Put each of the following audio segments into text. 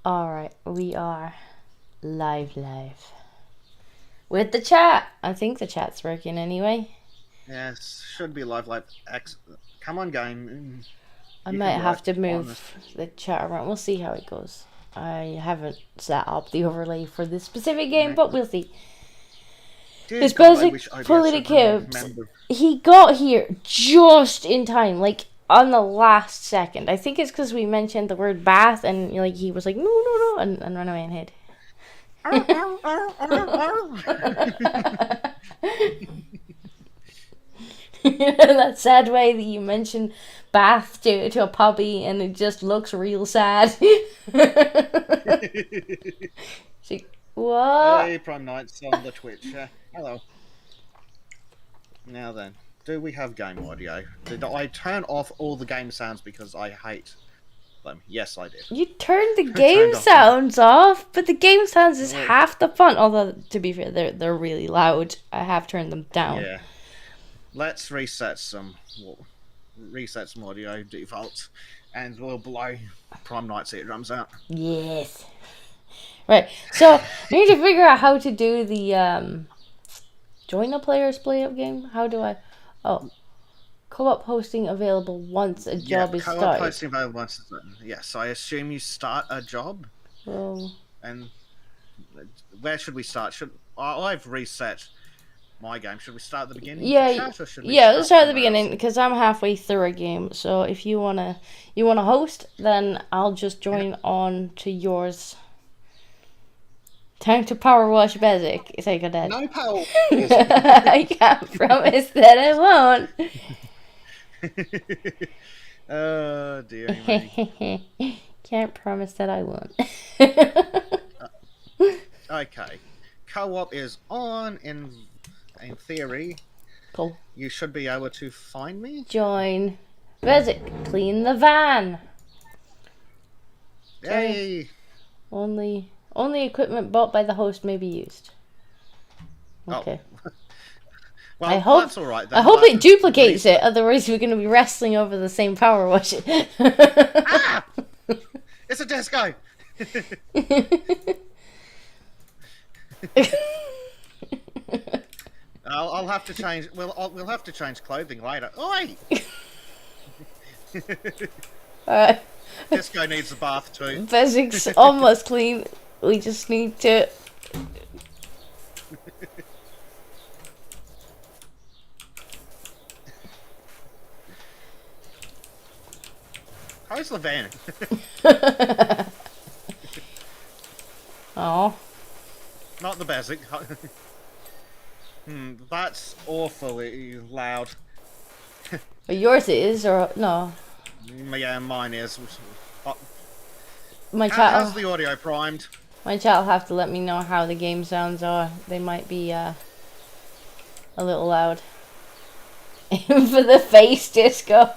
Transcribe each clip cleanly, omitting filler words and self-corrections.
Alright, we are live. With the chat. I think the chat's working anyway. Yes, should be live. Come on, game. I might have to move the chat around. We'll see how it goes. I haven't set up the overlay for this specific game, but we'll see. His Bezek fully equipped. He got here just in time, like on the last second. I think it's because we mentioned the word bath, and like he was like no, and ran away and hid. That sad way that you mention bath to a puppy, and it just looks real sad. She, what? Hey, Prime Knights on the Twitch. Hello. Now then, do we have game audio? Did I turn off all the game sounds because I hate them? Yes, I did. You turned the game sounds off, but the game sounds is half the fun. Although, to be fair, they're really loud. I have turned them down. Yeah. Let's reset some audio defaults, and we'll blow Prime Knight's eardrums out. Yes. Right. So I need to figure out how to do the join a player's play-up game. How do I? Oh, co-op hosting available once a job is started. Co-op hosting available once. Yes, I assume you start a job. Well, and where should we start? I've reset my game. Should we start at the beginning? Yeah, let's start at the beginning because I'm halfway through a game. So if you wanna host, then I'll just join on to yours. Time to power wash Bezek. Say go dead. No power. I can't promise that I won't. Oh dear me. Can't promise that I won't. Okay, co-op is on in theory. Cool. You should be able to find me. Join. Bezek, clean the van. Yay! Only equipment bought by the host may be used. Okay. Oh. Well, I hope that's all right. I hope it duplicates it. Otherwise, we're going to be wrestling over the same power wash. Ah! It's a disco. I'll have to change. We'll have to change clothing later. Oi! Alright. Disco needs a bath too. Bezek's almost clean. We just need to. How's the van? Oh. Not the Bezek. That's awfully loud. But yours is, or no? Yeah, mine is. My chat. How's the audio primed? My chat will have to let me know how the game sounds are. They might be a little loud. For the face disco.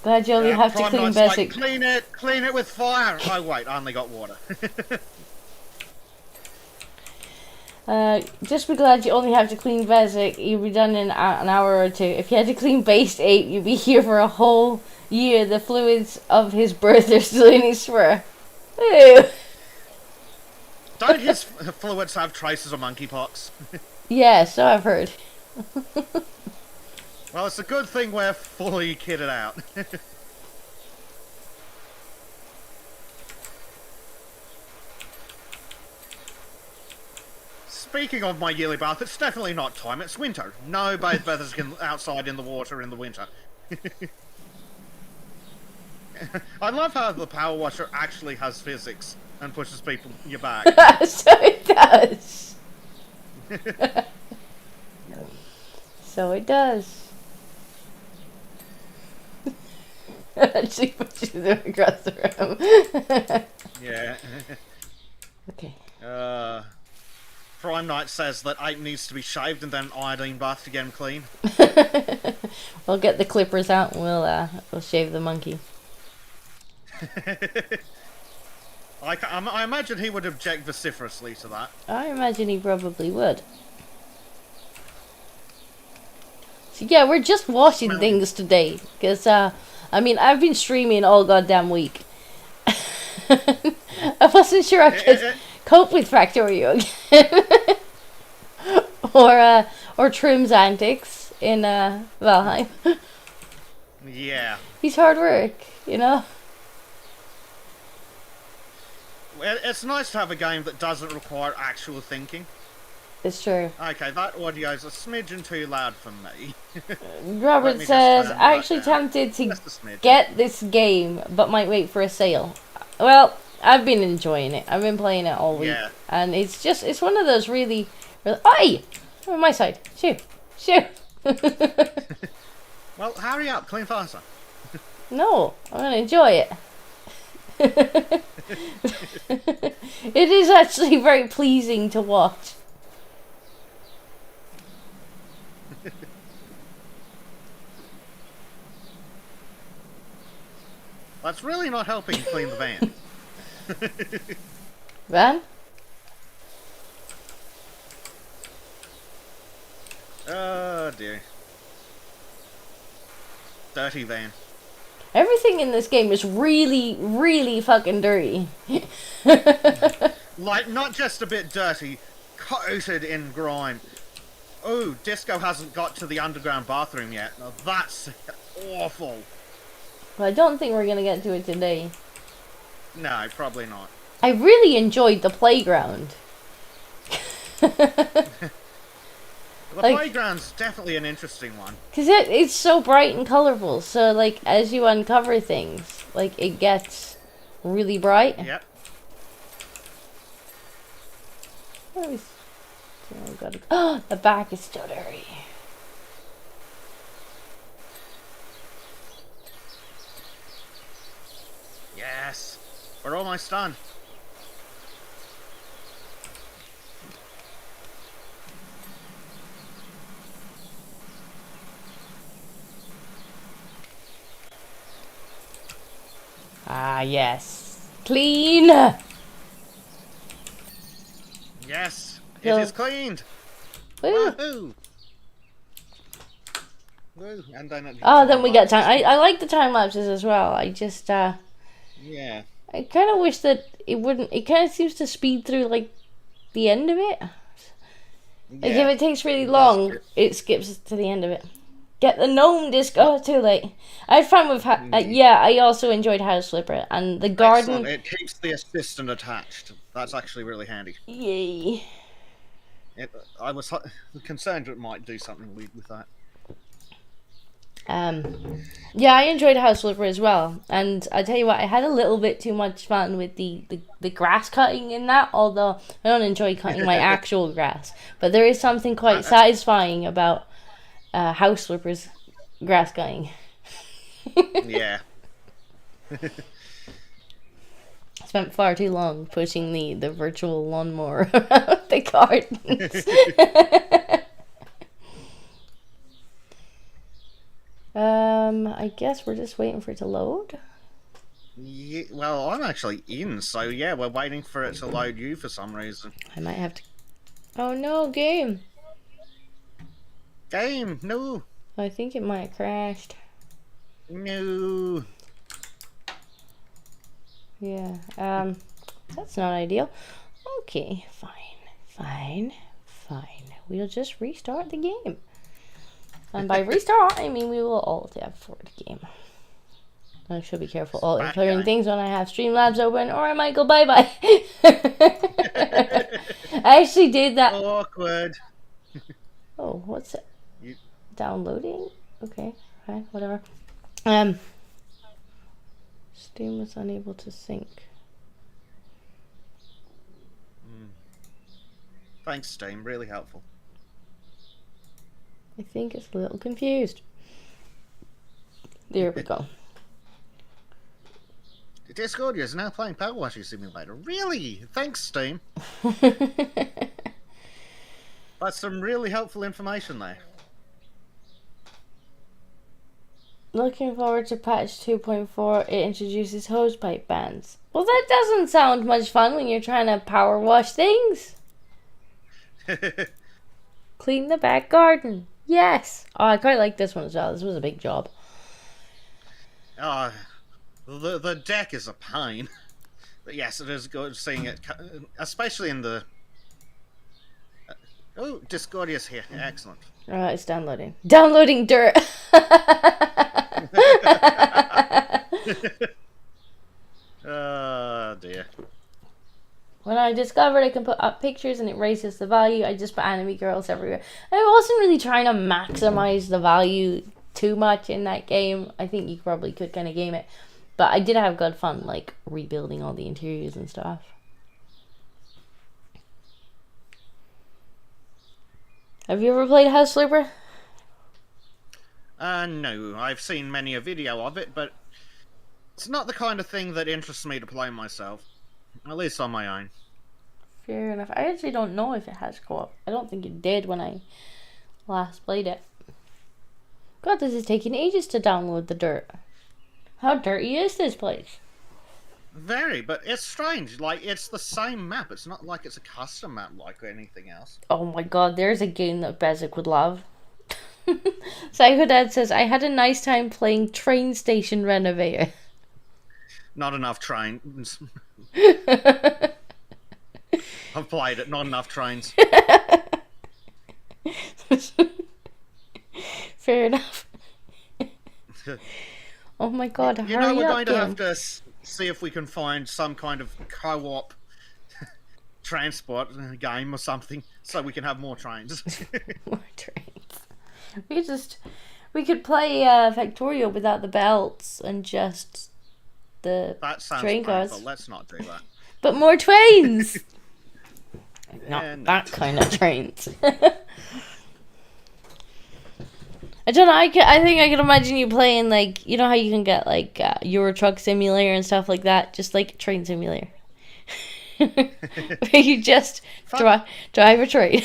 Glad you only have to clean Bezek. Like, clean it with fire. Oh wait, I only got water. Just be glad you only have to clean Bezek. You'll be done in an hour or two. If you had to clean Base 8, you'd be here for a whole year. The fluids of his birth are still in his fur. Ew. Don't his fluids have traces of monkeypox? Yeah, so I've heard. Well, it's a good thing we're fully kitted out. Speaking of my yearly bath, it's definitely not time, it's winter. No bathers can outside in the water in the winter. I love how the power washer actually has physics and pushes people in your back. So it does. So it does. She pushes them across the room. Yeah. Okay. Prime Knight says that Ape needs to be shaved and then iodine bathed to get him clean. We'll get the clippers out and we'll shave the monkey. I imagine he would object vociferously to that. I imagine he probably would. So yeah, we're just washing things today. Because, I mean, I've been streaming all goddamn week. I wasn't sure I could cope with Factorio again. or Trim's antics in Valheim. Yeah. He's hard work, you know? It's nice to have a game that doesn't require actual thinking. It's true. Okay, that audio's a smidgen too loud for me. Robert says, actually tempted to get this game, but might wait for a sale. Well, I've been enjoying it. I've been playing it all week. Yeah. And it's one of those really... Oi! On my side. Shoo! Shoo! Well, hurry up. Clean faster. No, I'm going to enjoy it. It is actually very pleasing to watch. That's really not helping clean the van. Van? Oh dear. Dirty van. Everything in this game is really, really fucking dirty. Like, not just a bit dirty, coated in grime. Oh, Disco hasn't got to the underground bathroom yet. Now that's awful. Well, I don't think we're gonna get to it today. No, probably not. I really enjoyed the playground. The playground's definitely an interesting one. Because it's so bright and colourful. So, like, as you uncover things, like, it gets really bright. Yep. Oh, the back is still dirty. Yes. We're almost done. Ah, yes. Clean! Yes. So, it is cleaned. Woo. Woohoo. Woo. And then Then we got time. I like the time lapses as well. I just, yeah. I kind of wish that it wouldn't... It kind of seems to speed through, like, the end of it. Like, if it takes really long, it skips to the end of it. Get the gnome disc. Oh, too late. I had fun with... yeah, I also enjoyed House Flipper. And the garden... Excellent. It keeps the assistant attached. That's actually really handy. Yay. I was concerned it might do something weird with that. Yeah, I enjoyed House Flipper as well. And I tell you what, I had a little bit too much fun with the grass cutting in that, although I don't enjoy cutting my actual grass. But there is something quite satisfying about House Flipper's grass cutting. Yeah. I spent far too long pushing the virtual lawnmower around the gardens. I guess we're just waiting for it to load. Yeah, well, I'm actually in, so yeah, we're waiting for it to load you for some reason. I might have to Oh no, game. Game, no. I think it might have crashed. No. Yeah, that's not ideal. Okay, fine. We'll just restart the game. And by restart, I mean we will alt F for the game. I should be careful clearing things when I have Streamlabs open, or I might go bye-bye. I actually did that. Awkward. Oh, what's it? You... Downloading? Okay, fine, whatever. Steam was unable to sync. Thanks, Steam. Really helpful. I think it's a little confused. There we go. Discord is now playing Power Washing Simulator. Really? Thanks, Steam. That's some really helpful information there. Looking forward to patch 2.4. It introduces hosepipe bans. Well, that doesn't sound much fun when you're trying to power wash things. Clean the back garden. Yes. Oh, I quite like this one as well. This was a big job. The deck is a pain. But yes, it is good seeing it, especially in the... Oh, Discordia's here. Excellent. It's downloading. Downloading dirt. Oh, dear. When I discovered I can put up pictures and it raises the value, I just put anime girls everywhere. I wasn't really trying to maximize the value too much in that game. I think you probably could kind of game it. But I did have good fun, like, rebuilding all the interiors and stuff. Have you ever played House Flipper? No. I've seen many a video of it, but it's not the kind of thing that interests me to play myself. At least on my own. Fair enough. I actually don't know if it has co-op. I don't think it did when I last played it. God, this is taking ages to download the dirt. How dirty is this place? Very, but it's strange. Like, it's the same map. It's not like it's a custom map like anything else. Oh my god, there's a game that Bezek would love. Psycho Dad says, I had a nice time playing Train Station Renovator. Not enough trains. I've played it. Not enough trains. Fair enough. Oh my god, you know, we're going to have to see if we can find some kind of co-op transport game or something so we can have more trains. More trains. We could play Factorio without the belts and just the train cars. Painful. Let's not do that. But more trains! Not that kind of trains. I don't know, I think I can imagine you playing, like, you know how you can get, like, Euro Truck Simulator and stuff like that? Just like Train Simulator. Where you just drive a train.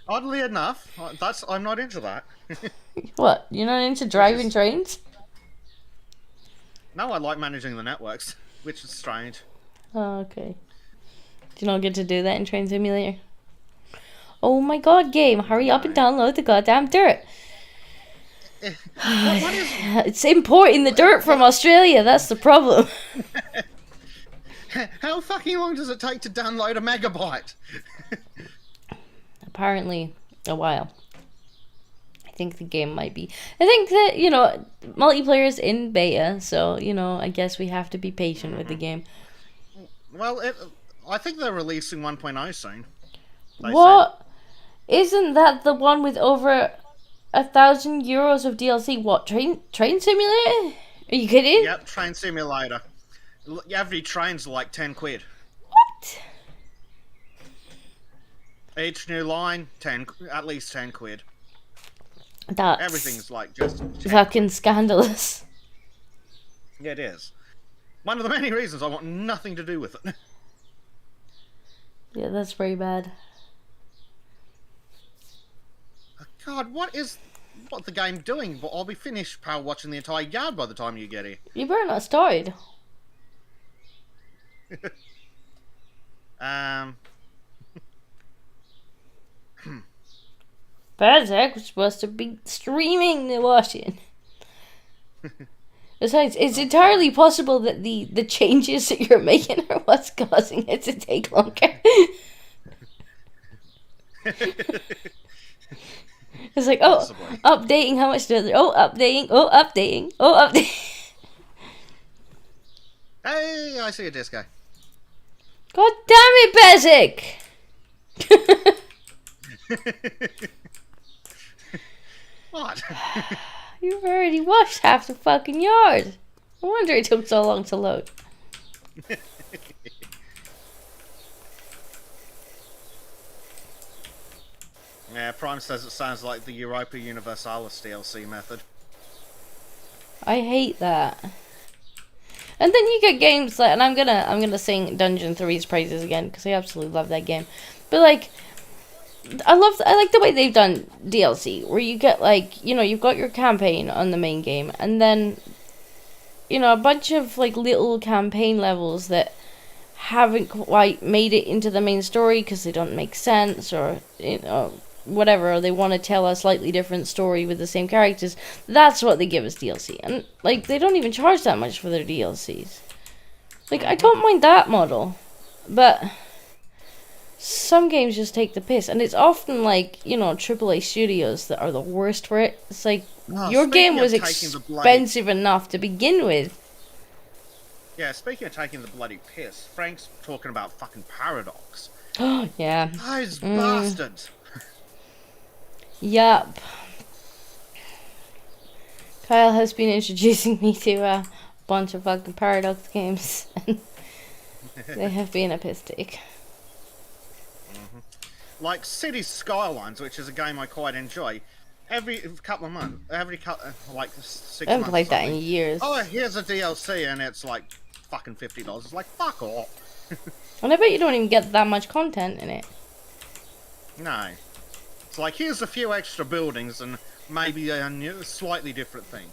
Oddly enough, I'm not into that. What? You're not into driving trains? No, I like managing the networks, which is strange. Oh, okay. Do you not get to do that in Train Simulator? Oh my god, game, hurry up and download the goddamn dirt. What is... It's importing the dirt from Australia, that's the problem. How fucking long does it take to download a megabyte? Apparently, a while. I think the game might be... I think that, you know, multiplayer is in beta, so, you know, I guess we have to be patient with the game. Well, I think they're releasing 1.0 soon. What? Isn't that the one with over 1,000 euros of DLC? What, Train Simulator? Are you kidding? Yep, Train Simulator. Every train's like 10 quid. What? Each new line, at least 10 quid. That's everything's like just fucking scandalous. It is. One of the many reasons I want nothing to do with it. Yeah, that's very bad. God, what the game doing? But I'll be finished power watching the entire yard by the time you get here. You better not started. Bezek was supposed to be streaming the watching. Besides, it's entirely possible that the changes that you're making are what's causing it to take longer. It's like, oh, possibly. Updating how much does it? Oh, updating. Hey, I see a disco. God damn it, Bezek! What? You've already washed half the fucking yard. No wonder it took so long to load. Yeah, Prime says it sounds like the Europa Universalis DLC method. I hate that. And then you get games like, and I'm gonna sing Dungeon 3's praises again because I absolutely love that game. But like, I like the way they've done DLC, where you get like, you know, you've got your campaign on the main game, and then, you know, a bunch of like little campaign levels that haven't quite made it into the main story because they don't make sense, or, you know, whatever, or they want to tell a slightly different story with the same characters. That's what they give as DLC. And like, they don't even charge that much for their DLCs. Like, I don't mind that model, but some games just take the piss, and it's often like, you know, AAA studios that are the worst for it. It's like, your game was expensive enough to begin with. Yeah, speaking of taking the bloody piss, Frank's talking about fucking Paradox. Oh, yeah. Those bastards. Yup. Kyle has been introducing me to a bunch of fucking Paradox games, and they have been a piss take. Like Cities Skylines, which is a game I quite enjoy. Every couple of months, like 6 months. I haven't played that in years. Oh, here's a DLC, and it's like fucking $50. It's like, fuck off. And I bet you don't even get that much content in it. No. It's like, here's a few extra buildings and maybe a new, slightly different thing.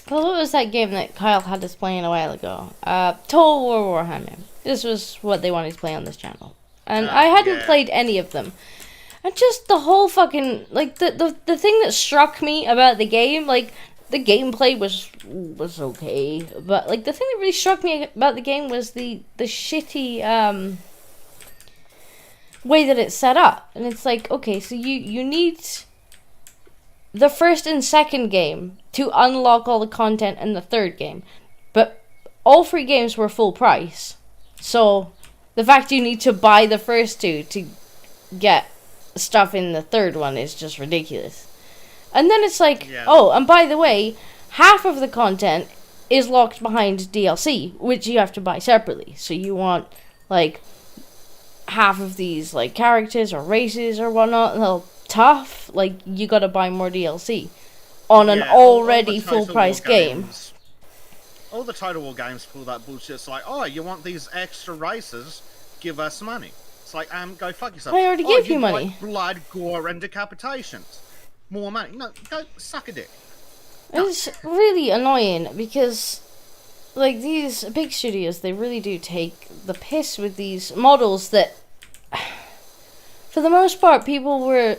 Well, what was that game that Kyle had us playing a while ago? Total War Warhammer. This was what they wanted to play on this channel. And I hadn't played any of them. And just the whole fucking, like, the thing that struck me about the game, like, the gameplay was okay, but, like, the thing that really struck me about the game was the shitty, way that it's set up. And it's like, okay, so you need the first and second game to unlock all the content in the third game. But all 3 games were full price. So the fact you need to buy the first 2 to get stuff in the third one is just ridiculous. And then it's like, oh, and by the way, half of the content is locked behind DLC, which you have to buy separately. So you want, like, half of these, like, characters or races or whatnot, and they're tough, like, you gotta buy more DLC on an already full price game. All the Total War games pull that bullshit. It's like, oh, you want these extra races? Give us money. It's like, go fuck yourself. I already gave you money. Like blood, gore, and decapitations. More money. No, go suck a dick. It's really annoying because, like, these big studios, they really do take the piss with these models that, for the most part, people will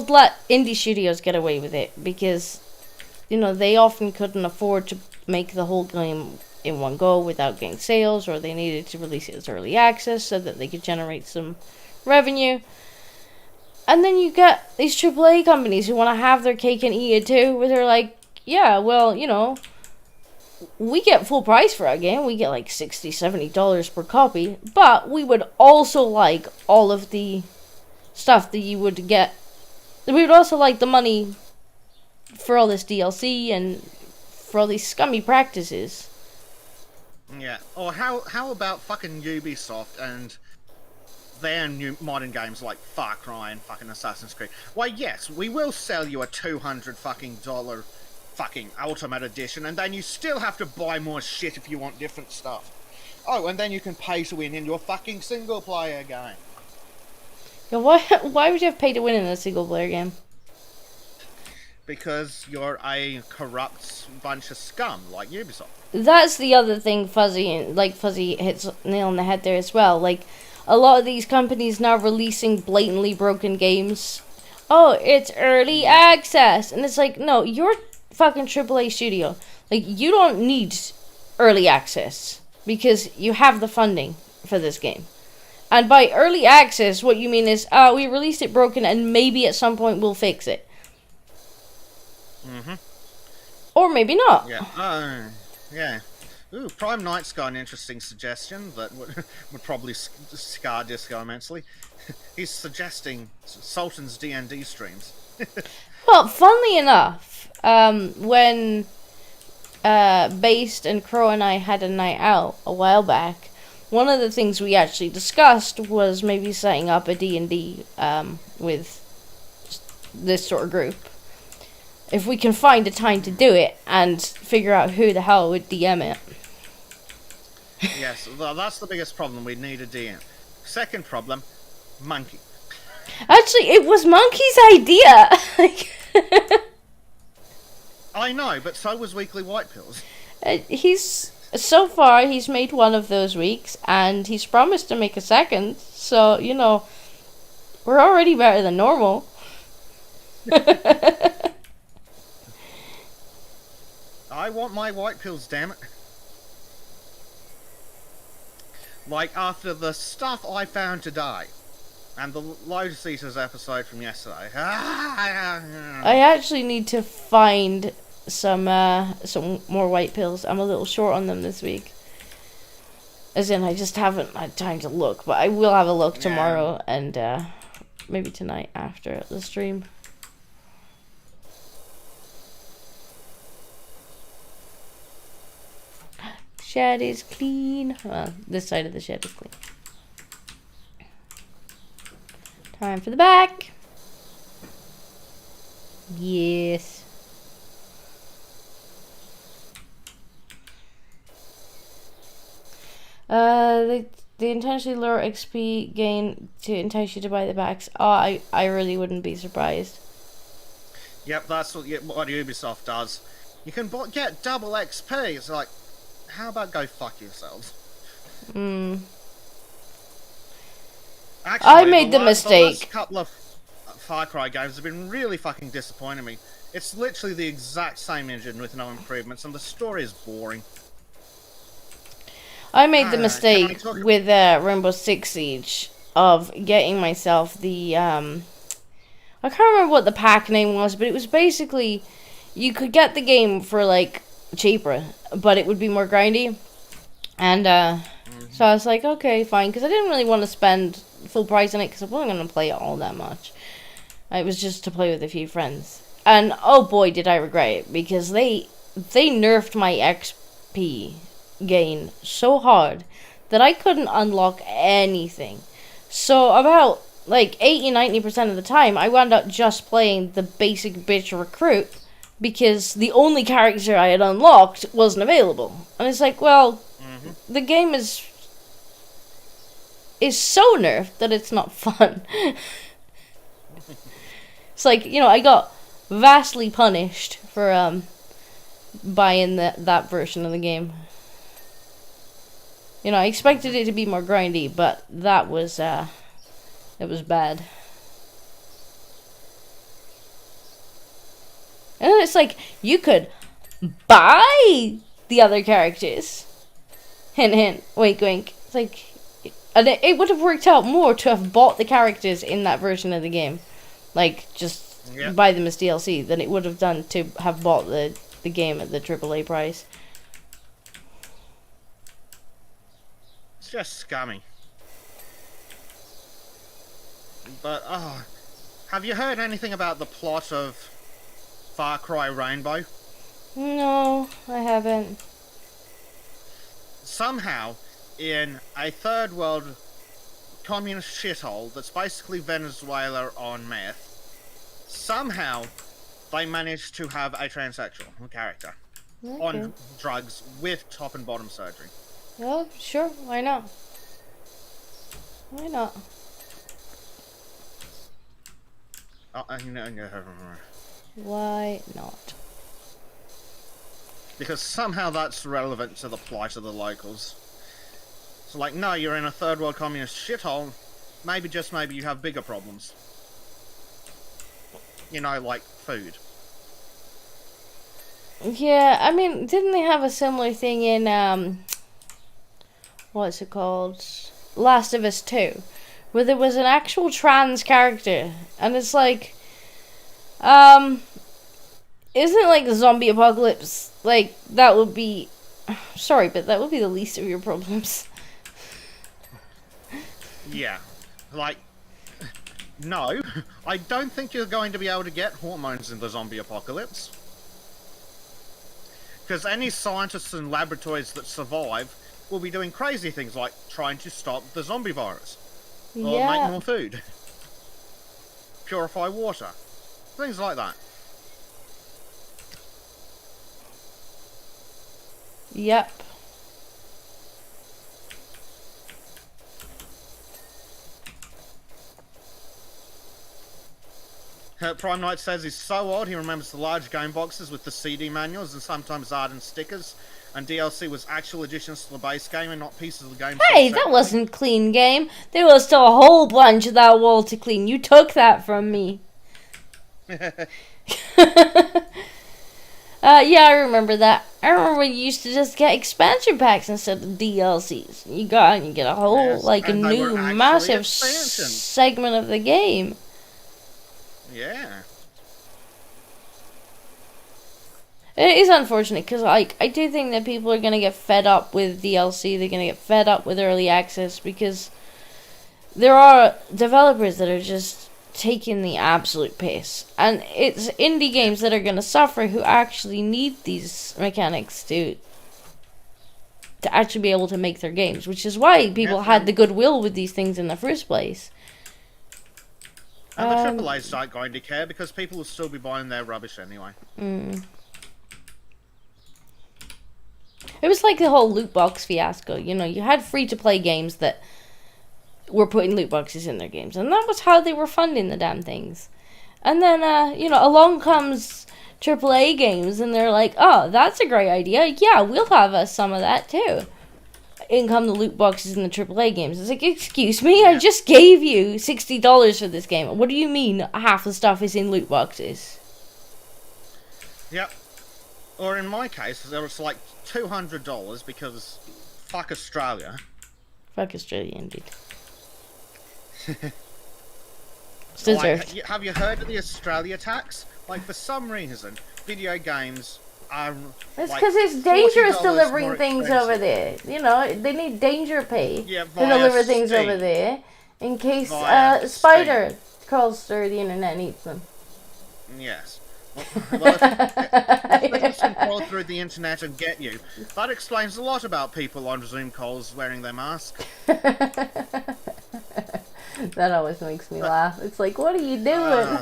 let indie studios get away with it because, you know, they often couldn't afford to make the whole game in one go without getting sales, or they needed to release it as early access so that they could generate some revenue. And then you get these AAA companies who want to have their cake and eat it too, where they're like, yeah, well, you know, we get full price for our game. We get like $60, $70 per copy, but we would also like all of the stuff that you would get. We would also like the money for all this DLC and for all these scummy practices. Yeah. Or how about fucking Ubisoft and their new modern games like Far Cry and fucking Assassin's Creed? Why, yes, we will sell you a $200 fucking fucking Ultimate Edition, and then you still have to buy more shit if you want different stuff. Oh, and then you can pay to win in your fucking single player game. Yeah, why would you have pay to win in a single player game? Because you're a corrupt bunch of scum like Ubisoft. That's the other thing Fuzzy hits nail on the head there as well. Like, a lot of these companies now releasing blatantly broken games. oh, it's early access. And it's like, no, you're fucking AAA studio. Like, you don't need early access because you have the funding for this game. And by early access, what you mean is, we released it broken and maybe at some point we'll fix it. Mm-hmm. Or maybe not. Yeah. Yeah. Ooh, Prime Knight's got an interesting suggestion that would probably scar Disco immensely. He's suggesting Sultan's D&D streams. Well, funnily enough, when Based and Crow and I had a night out a while back, one of the things we actually discussed was maybe setting up a D&D with this sort of group. If we can find a time to do it and figure out who the hell would DM it. Yes, well, that's the biggest problem. We need a DM. Second problem, Monkey. Actually, it was Monkey's idea. I know, but so was Weekly White Pills. So far, he's made one of those weeks, and he's promised to make a second. So, you know, we're already better than normal. I want my white pills, damn it. Like, after the stuff I found today, and the Lotus Eaters episode from yesterday. I actually need to find some more white pills. I'm a little short on them this week. As in, I just haven't had time to look, but I will have a look tomorrow and maybe tonight after the stream. Shed is clean. Well, this side of the shed is clean. Time for the back. Yes. The intentionally lower XP gain to entice you to buy the backs. Oh, I really wouldn't be surprised. Yep, that's what Ubisoft does. You can get double XP. It's like, how about go fuck yourselves? Actually, I made the mistake. The last couple of Far Cry games have been really fucking disappointing me. It's literally the exact same engine with no improvements, and the story is boring. I made the mistake with Rainbow Six Siege of getting myself the I can't remember what the pack name was, but it was basically you could get the game for like cheaper, but it would be more grindy. And so I was like, okay, fine, because I didn't really want to spend full price on it because I wasn't going to play it all that much. It was just to play with a few friends. And oh boy, did I regret it, because they nerfed my XP gain so hard that I couldn't unlock anything. So about like 80-90% of the time I wound up just playing the basic bitch recruit because the only character I had unlocked wasn't available. And it's like, well, the game is so nerfed that it's not fun. It's like, you know, I got vastly punished for buying that version of the game. You know, I expected it to be more grindy, but that was it was bad. And then it's like, you could buy the other characters. Hint, hint, wink, wink. It's like, and it would have worked out more to have bought the characters in that version of the game. Like, just buy them as DLC than it would have done to have bought the game at the AAA price. It's just scummy. But, have you heard anything about the plot of Far Cry Rainbow? No, I haven't. Somehow, in a third world communist shithole that's basically Venezuela on meth, somehow they managed to have a transsexual character on drugs with top and bottom surgery. Well, sure, why not? Why not? Why not? Because somehow that's relevant to the plight of the locals. So, like, no, you're in a third world communist shithole. Maybe, just maybe, you have bigger problems. like food. Yeah, I mean, didn't they have a similar thing in, what's it called? Last of Us 2, where there was an actual trans character, and it's like, isn't it like the zombie apocalypse? Like, that would be, sorry, but that would be the least of your problems. Yeah, like, no, I don't think you're going to be able to get hormones in the zombie apocalypse. Because any scientists in laboratories that survive will be doing crazy things like trying to stop the zombie virus. Or make more food. Purify water. Things like that. Yep. Prime Knight says he's so old he remembers the large game boxes with the CD manuals and sometimes art and stickers, and DLC was actual additions to the base game and not pieces of the game. Hey, that wasn't clean, game. There was still a whole bunch of that wall to clean. You took that from me. Yeah, I remember that. I remember when you used to just get expansion packs instead of DLCs. You get a whole, like, a new massive segment of the game. Yeah. It is unfortunate because, like, I do think that people are going to get fed up with DLC. They're going to get fed up with early access because there are developers that are just taking the absolute piss. And it's indie games that are going to suffer who actually need these mechanics to actually be able to make their games, which is why people had the goodwill with these things in the first place. And the AAAs aren't going to care because people will still be buying their rubbish anyway. It was like the whole loot box fiasco. You know, you had free-to-play games that were putting loot boxes in their games. And that was how they were funding the damn things. And then, along comes AAA games and they're like, oh, that's a great idea. Yeah, we'll have some of that too. In come the loot boxes in the AAA games. It's like, excuse me, I just gave you $60 for this game. What do you mean half the stuff is in loot boxes? Yep. Or in my case, it was like $200 because fuck Australia. Fuck Australia, indeed. It's deserved. Have you heard of the Australia tax? Like, for some reason, video games are... It's because it's dangerous delivering things over there. You know, they need danger pay to deliver things over there in case a spider crawls through the internet and eats them. Yes. Well, if things can crawl through the internet and get you, that explains a lot about people on Zoom calls wearing their mask. That always makes me laugh. It's like, what are you doing?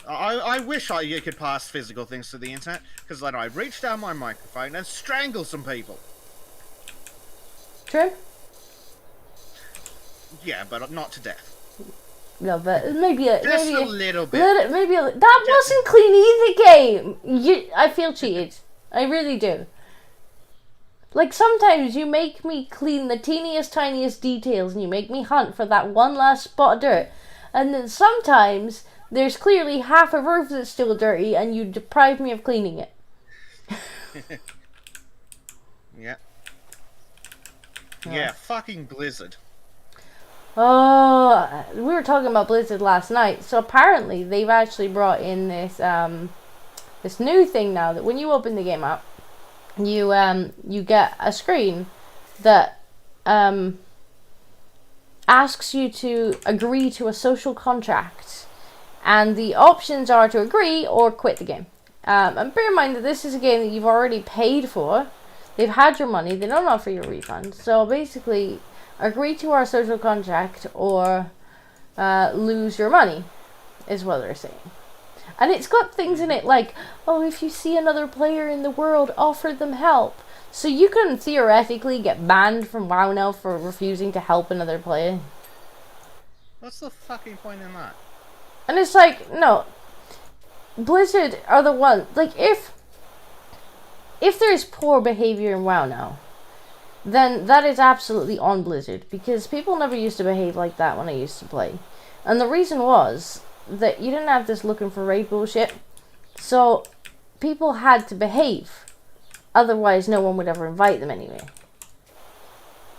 I wish you could pass physical things to the internet, because then I'd reach down my microphone and strangle some people. True? Yeah, but not to death. No, but maybe a little bit. That wasn't clean either, game. I feel cheated. I really do. Like, sometimes you make me clean the teeniest, tiniest details, and you make me hunt for that one last spot of dirt. And then sometimes there's clearly half a roof that's still dirty, and you deprive me of cleaning it. Yeah. Yeah, fucking Blizzard. Oh, we were talking about Blizzard last night. So apparently they've actually brought in this this new thing now that when you open the game up, you get a screen that asks you to agree to a social contract, and the options are to agree or quit the game. And bear in mind that this is a game that you've already paid for. They've had your money. They don't offer you a refund. So basically, agree to our social contract or lose your money is what they're saying. And it's got things in it like, oh, if you see another player in the world, offer them help. So you can theoretically get banned from WoW now for refusing to help another player. What's the fucking point in that? And it's like, no. Blizzard are the ones, like, if there's poor behavior in WoW now, then that is absolutely on Blizzard, because people never used to behave like that when I used to play. And the reason was, that you didn't have this looking for raid bullshit. So people had to behave. Otherwise, no one would ever invite them anyway.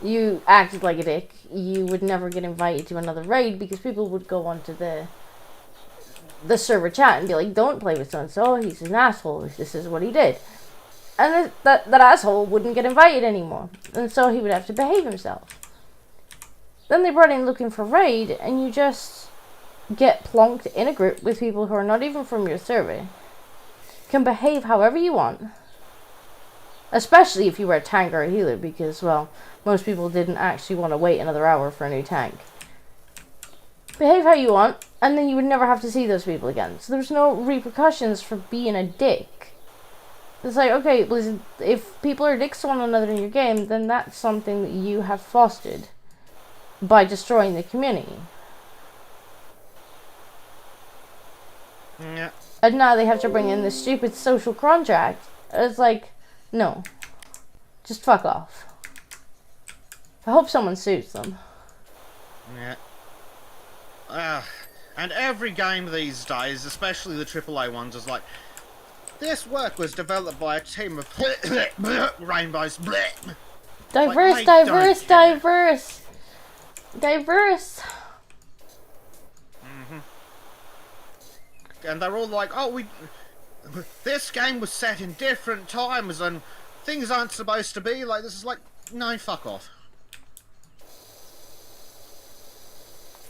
You acted like a dick, you would never get invited to another raid because people would go onto the server chat and be like, don't play with so-and-so, he's an asshole, this is what he did. And that asshole wouldn't get invited anymore. And so he would have to behave himself. Then they brought in looking for raid, and you just get plonked in a group with people who are not even from your server. Can behave however you want. Especially if you were a tank or a healer, because, well, most people didn't actually want to wait another hour for a new tank. Behave how you want, and then you would never have to see those people again. So there's no repercussions for being a dick. It's like, okay, listen, if people are dicks to one another in your game, then that's something that you have fostered by destroying the community. Yeah. And now they have to bring in this stupid social contract. It's like, no. Just fuck off. I hope someone sues them. Yeah. And every game these days, especially the AAA ones, is like, this work was developed by a team of rainbows. Diverse, like, diverse, diverse. Diverse. And they're all like, oh, this game was set in different times and things aren't supposed to be like this. Is like, no, fuck off.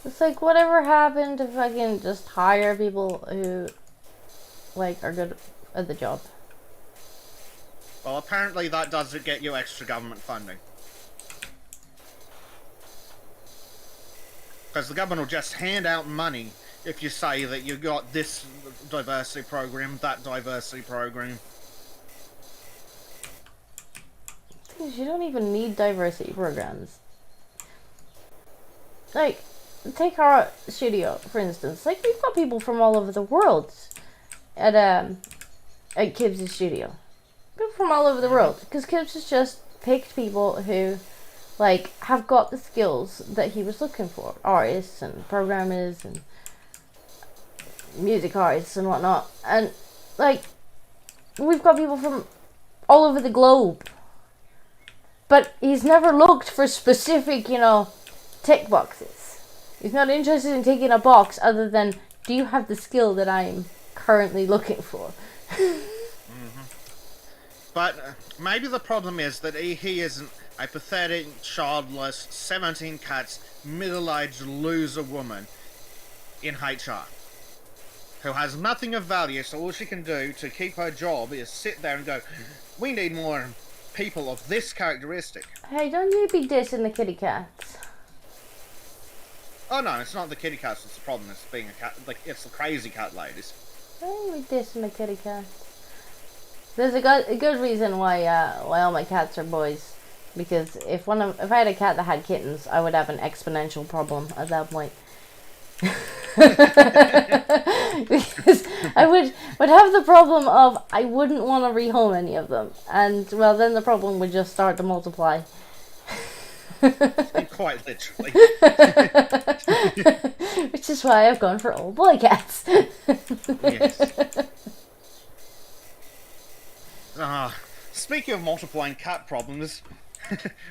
It's like, whatever happened to fucking just hire people who, like, are good at the job. Well, apparently that doesn't get you extra government funding. Because the government will just hand out money if you say that you got this diversity program, that diversity program. You don't even need diversity programs. Like, take our studio, for instance. Like, we've got people from all over the world at Kibbs' studio. People from all over the world. Because Kibbs has just picked people who, like, have got the skills that he was looking for. Artists and programmers and music artists and whatnot. And, like, we've got people from all over the globe. But he's never looked for specific, tick boxes. He's not interested in taking a box other than, do you have the skill that I'm currently looking for? But maybe the problem is that he isn't a pathetic, childless, 17 cats, middle-aged loser woman in HR. Who has nothing of value, so all she can do to keep her job is sit there and go, we need more people of this characteristic. Hey, don't you be dissing the kitty cats. Oh no, it's not the kitty cats that's the problem, it's being a cat, like, it's the crazy cat ladies. Don't you be dissing the kitty cats. There's a good reason why all my cats are boys. Because if I had a cat that had kittens, I would have an exponential problem at that point. Because I would have the problem of I wouldn't want to rehome any of them, and well, then the problem would just start to multiply. Quite literally. Which is why I've gone for old boy cats. Yes. Speaking of multiplying cat problems,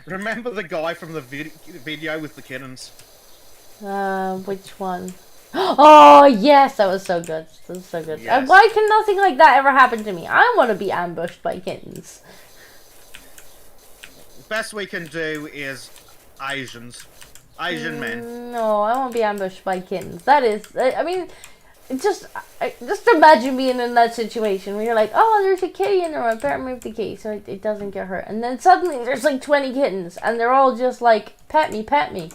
remember the guy from the video with the kittens? Which one? Oh, yes, that was so good. That was so good. Yes. Why can nothing like that ever happen to me? I want to be ambushed by kittens. Best we can do is Asian men. No, I won't be ambushed by kittens. That is, I mean, just imagine being in that situation where you're like, oh, there's a kitty in there, I better move the kitty so it doesn't get hurt. And then suddenly there's like 20 kittens and they're all just like, pet me, pet me.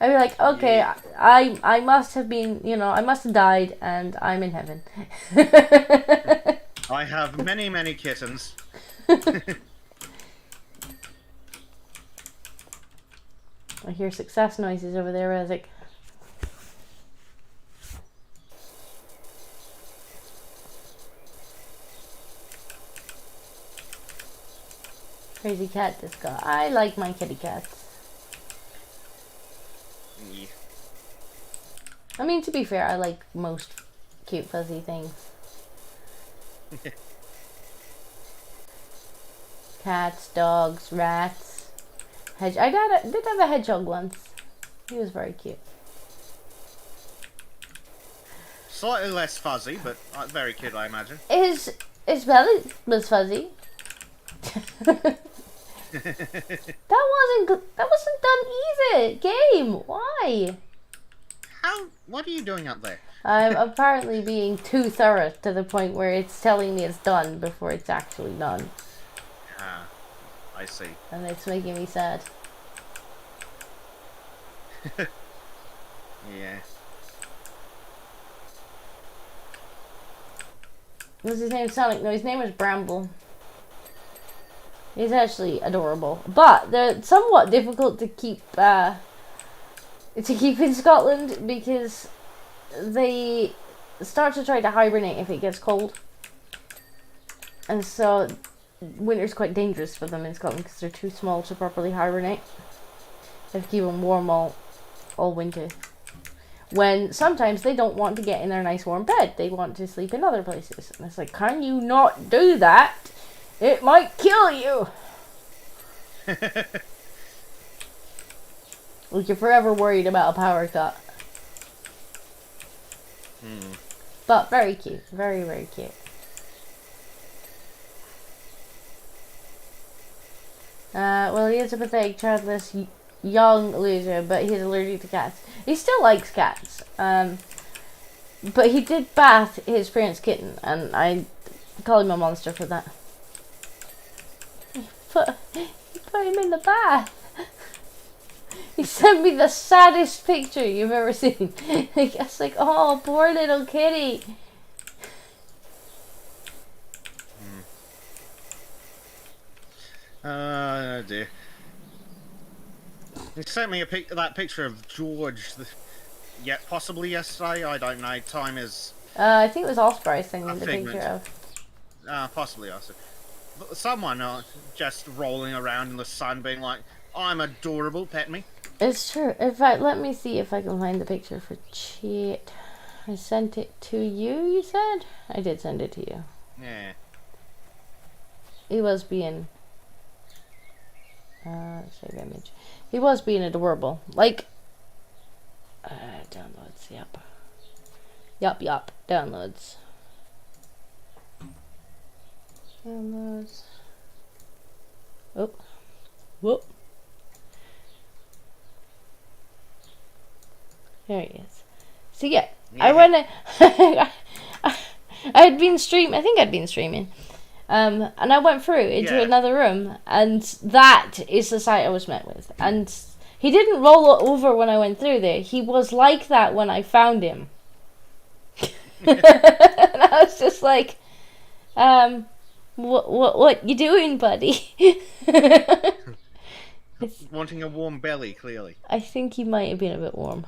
I'd be like, okay, yeah. I must have been, I must have died and I'm in heaven. I have many, many kittens. I hear success noises over there, Bezek. Crazy cat, this guy. I like my kitty cats. Yeah. I mean, to be fair, I like most cute fuzzy things. Cats, dogs, rats. I did have a hedgehog once. He was very cute. Slightly less fuzzy, but very cute, I imagine. His belly was fuzzy. That wasn't done either. Game. Why? What are you doing up there? I'm apparently being too thorough to the point where it's telling me it's done before it's actually done. Ah, I see. And it's making me sad. Yeah. What's his name? Sonic? No, his name is Bramble. He's actually adorable, but they're somewhat difficult to keep in Scotland because they start to try to hibernate if it gets cold, and so winter's quite dangerous for them in Scotland because they're too small to properly hibernate. They have to keep them warm all winter. When sometimes they don't want to get in their nice warm bed, they want to sleep in other places, and it's like, can you not do that? It might kill you. Like, you're forever worried about a power cut. But very cute. Very, very cute. Well, he is a pathetic, childless, young loser, but he's allergic to cats. He still likes cats. But he did bath his parents' kitten, and I call him a monster for that. He put him in the bath. He sent me the saddest picture you've ever seen. Like, I was like, oh, poor little kitty. Oh dear. He sent me that picture of George. Possibly yesterday. I don't know. Time is. I think it was Osprey sending the picture of. Possibly also. But someone just rolling around in the sun, being like, "I'm adorable, pet me." It's true. In fact, let me see if I can find the picture for chat. I sent it to you, you said? I did send it to you. Yeah. He was being... save image. He was being adorable. Like... downloads, yep. Yup, downloads. Downloads. Oh. Whoop. There he is. So yeah. I went. I had been streaming. I think I'd been streaming. And I went through into another room, and that is the sight I was met with. And he didn't roll over when I went through there. He was like that when I found him. And I was just like, what you doing, buddy? Wanting a warm belly, clearly. I think he might have been a bit warm.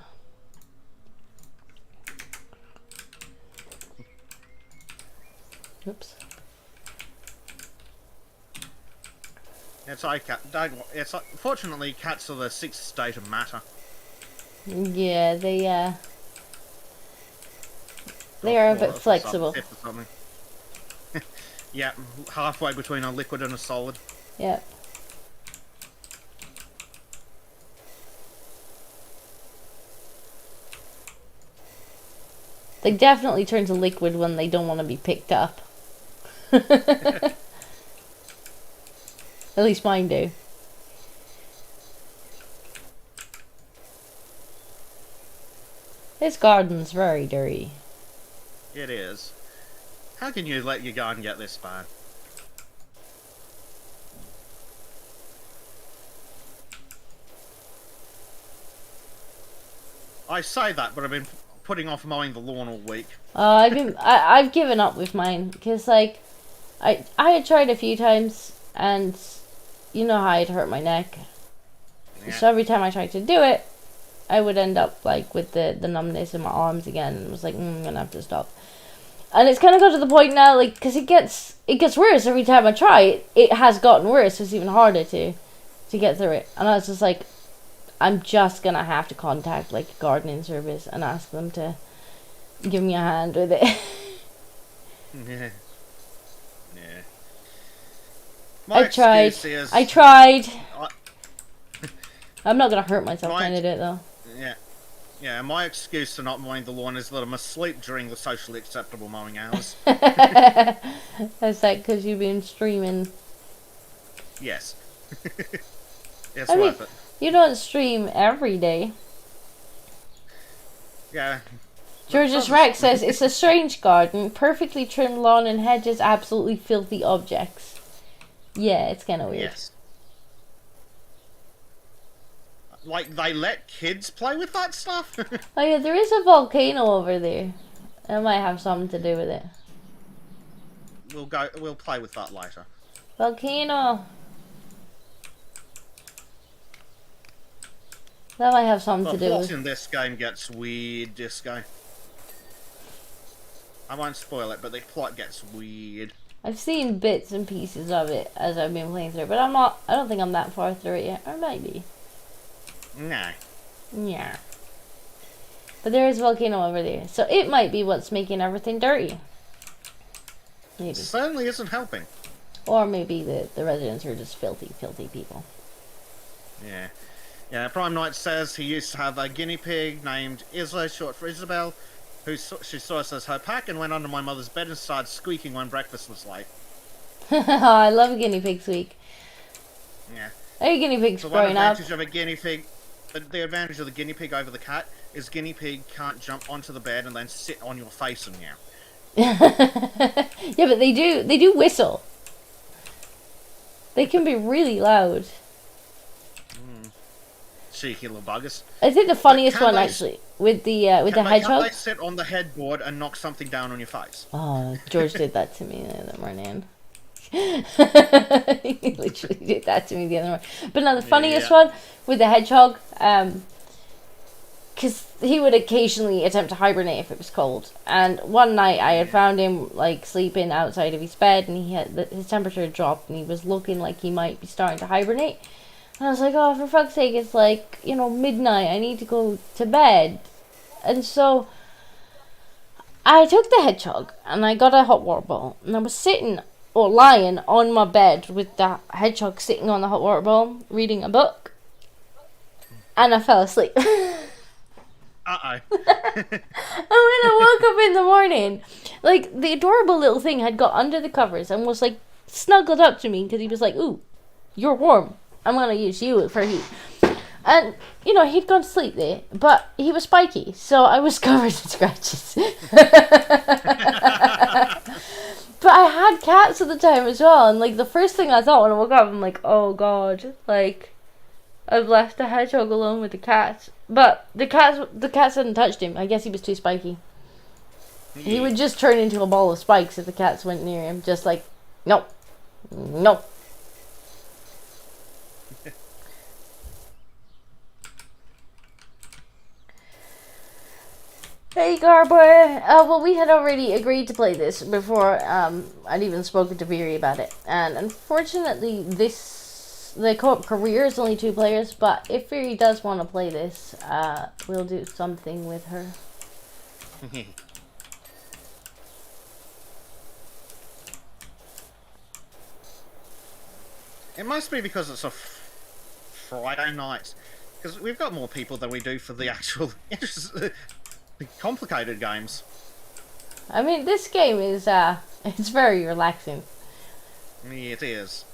Oops. Fortunately, cats are the sixth state of matter. Yeah, they are a bit flexible. Yeah, halfway between a liquid and a solid. Yeah. They definitely turn to liquid when they don't want to be picked up. At least mine do. This garden's very dirty. It is. How can you let your garden get this bad? I say that, but I've been putting off mowing the lawn all week. I've given up with mine because, like, I had tried a few times, and you know how I'd hurt my neck. Yeah. So every time I tried to do it, I would end up like with the numbness in my arms again, and was like, I'm gonna have to stop. And it's kind of got to the point now, like, because it gets worse every time I try. It has gotten worse. It's even harder to get through it, and I was just like, I'm just gonna have to contact like a gardening service and ask them to give me a hand with it. Yeah. Yeah. I tried. I tried. I'm not gonna hurt myself trying to do it though. Yeah. Yeah, my excuse for not mowing the lawn is that I'm asleep during the socially acceptable mowing hours. That's that because you've been streaming. Yes. It's worth it. You don't stream every day. Yeah. George's Rex says, it's a strange garden, perfectly trimmed lawn and hedges, absolutely filthy objects. Yeah, it's kind of weird. Yes. Like, they let kids play with that stuff? Oh yeah, there is a volcano over there. It might have something to do with it. We'll play with that later. Volcano! That might have something to do with it. The plot in this game gets weird, Disco. I won't spoil it, but the plot gets weird. I've seen bits and pieces of it as I've been playing through, but I don't think I'm that far through it yet. Or maybe. No. Yeah. But there is a volcano over there, so it might be what's making everything dirty. Maybe. It certainly isn't helping. Or maybe the residents are just filthy, filthy people. Yeah. Yeah, Prime Knight says he used to have a guinea pig named Isla, short for Isabel, who she saw us as her pack and went under my mother's bed and started squeaking when breakfast was late. I love a guinea pig squeak. Yeah. Hey, guinea pigs So growing up. The advantage of the guinea pig over the cat is guinea pig can't jump onto the bed and then sit on your face and meow. Yeah, but they do whistle. They can be really loud. Cheeky little buggers. I think the funniest one actually with the hedgehog. Can they sit on the headboard and knock something down on your face? Oh, George did that to me the other morning. He literally did that to me the other morning. But no, the funniest one with the hedgehog, because he would occasionally attempt to hibernate if it was cold. And one night I had found him like sleeping outside of his bed, and his temperature had dropped, and he was looking like he might be starting to hibernate. And I was like, oh, for fuck's sake, it's like, midnight, I need to go to bed. And so I took the hedgehog and I got a hot water bottle, and I was lying on my bed with the hedgehog sitting on the hot water bottle reading a book, and I fell asleep. Uh-oh. And when I woke up in the morning, like, the adorable little thing had got under the covers and was like snuggled up to me because he was like, ooh, you're warm, I'm gonna use you for heat. And, he'd gone to sleep there, but he was spiky, so I was covered in scratches. But I had cats at the time as well, and, like, the first thing I thought when I woke up, I'm like, oh god, like, I've left the hedgehog alone with the cats. But the cats hadn't touched him. I guess he was too spiky. Yeah. He would just turn into a ball of spikes if the cats went near him, just like, nope, nope. Hey Garboy, well, we had already agreed to play this before I'd even spoken to Viri about it, and unfortunately the co-op career is only 2 players, but if Viri does want to play this, we'll do something with her. It must be because it's a Friday night, because we've got more people than we do for the actual complicated games. I mean, this game is, it's very relaxing. It is.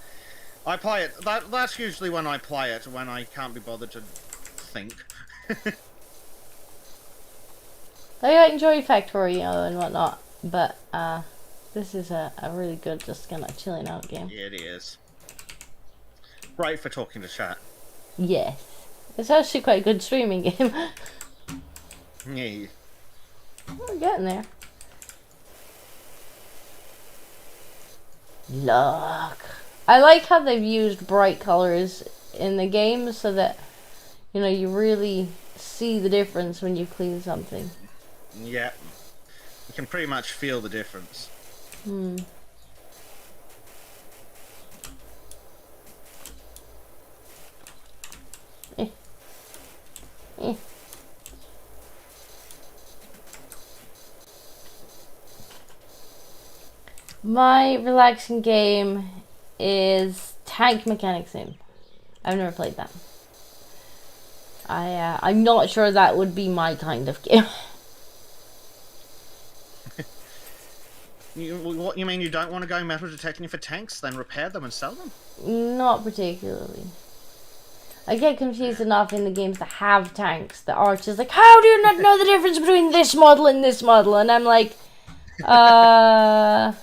I play it, that's usually when I play it, when I can't be bothered to think. I enjoy Factorio and whatnot, but, this is a really good, just kind of chilling out game. Yeah, it is. Great for talking to chat. Yes. It's actually quite a good streaming game. Yeah. We're getting there. Look. I like how they've used bright colors in the game so that, you really see the difference when you clean something. Yeah. You can pretty much feel the difference. Eh. My relaxing game is Tank Mechanic Sim. I've never played that. I'm not sure that would be my kind of game. What you mean? You don't want to go metal detecting for tanks, then repair them and sell them? Not particularly. I get confused enough in the games that have tanks that are just like, how do you not know the difference between this model and this model? And I'm like, oh.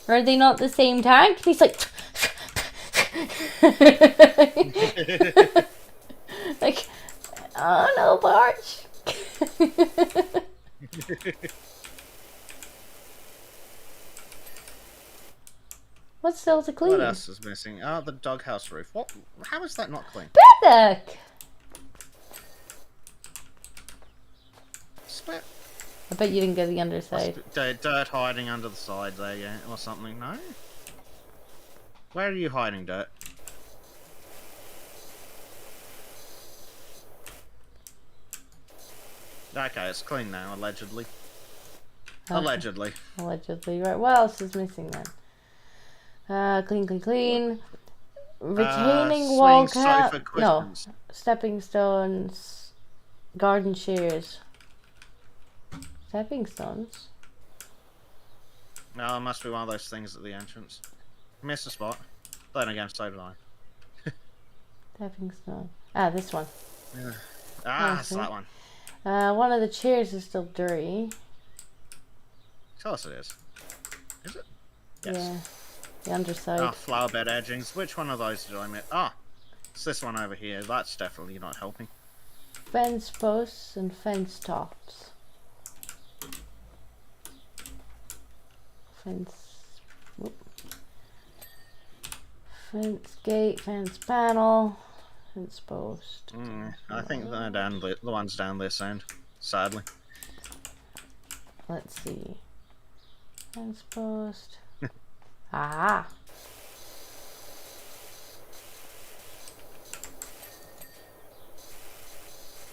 Are they not the same tank? And he's like, like, oh no, Barch. What's still to clean? What else is missing? Oh, the doghouse roof. What? How is that not clean? Bezek! Split. I bet you didn't get the underside. Dirt hiding under the side there, yeah, or something. No. Where are you hiding, Dirt? Okay, it's clean now, allegedly. Okay. Allegedly. Allegedly, right. What else is missing then? Clean, clean, clean. Retaining wall cap. No. Stepping stones. Garden shears. Stepping stones? No, it must be one of those things at the entrance. Missed a spot. Then again, so did I. Stepping stone. Ah, this one. Yeah. Ah, it's that one. One of the chairs is still dirty. Of course it is. Is it? Yes. Yeah. The underside. Ah, flower bed edgings. Which one of those did I miss? Ah, it's this one over here. That's definitely not helping. Fence posts and fence tops. Fence. Whoop. Fence gate, fence panel, fence post. I think they're down the ones down this end. Sadly. Let's see. Fence post. Ah.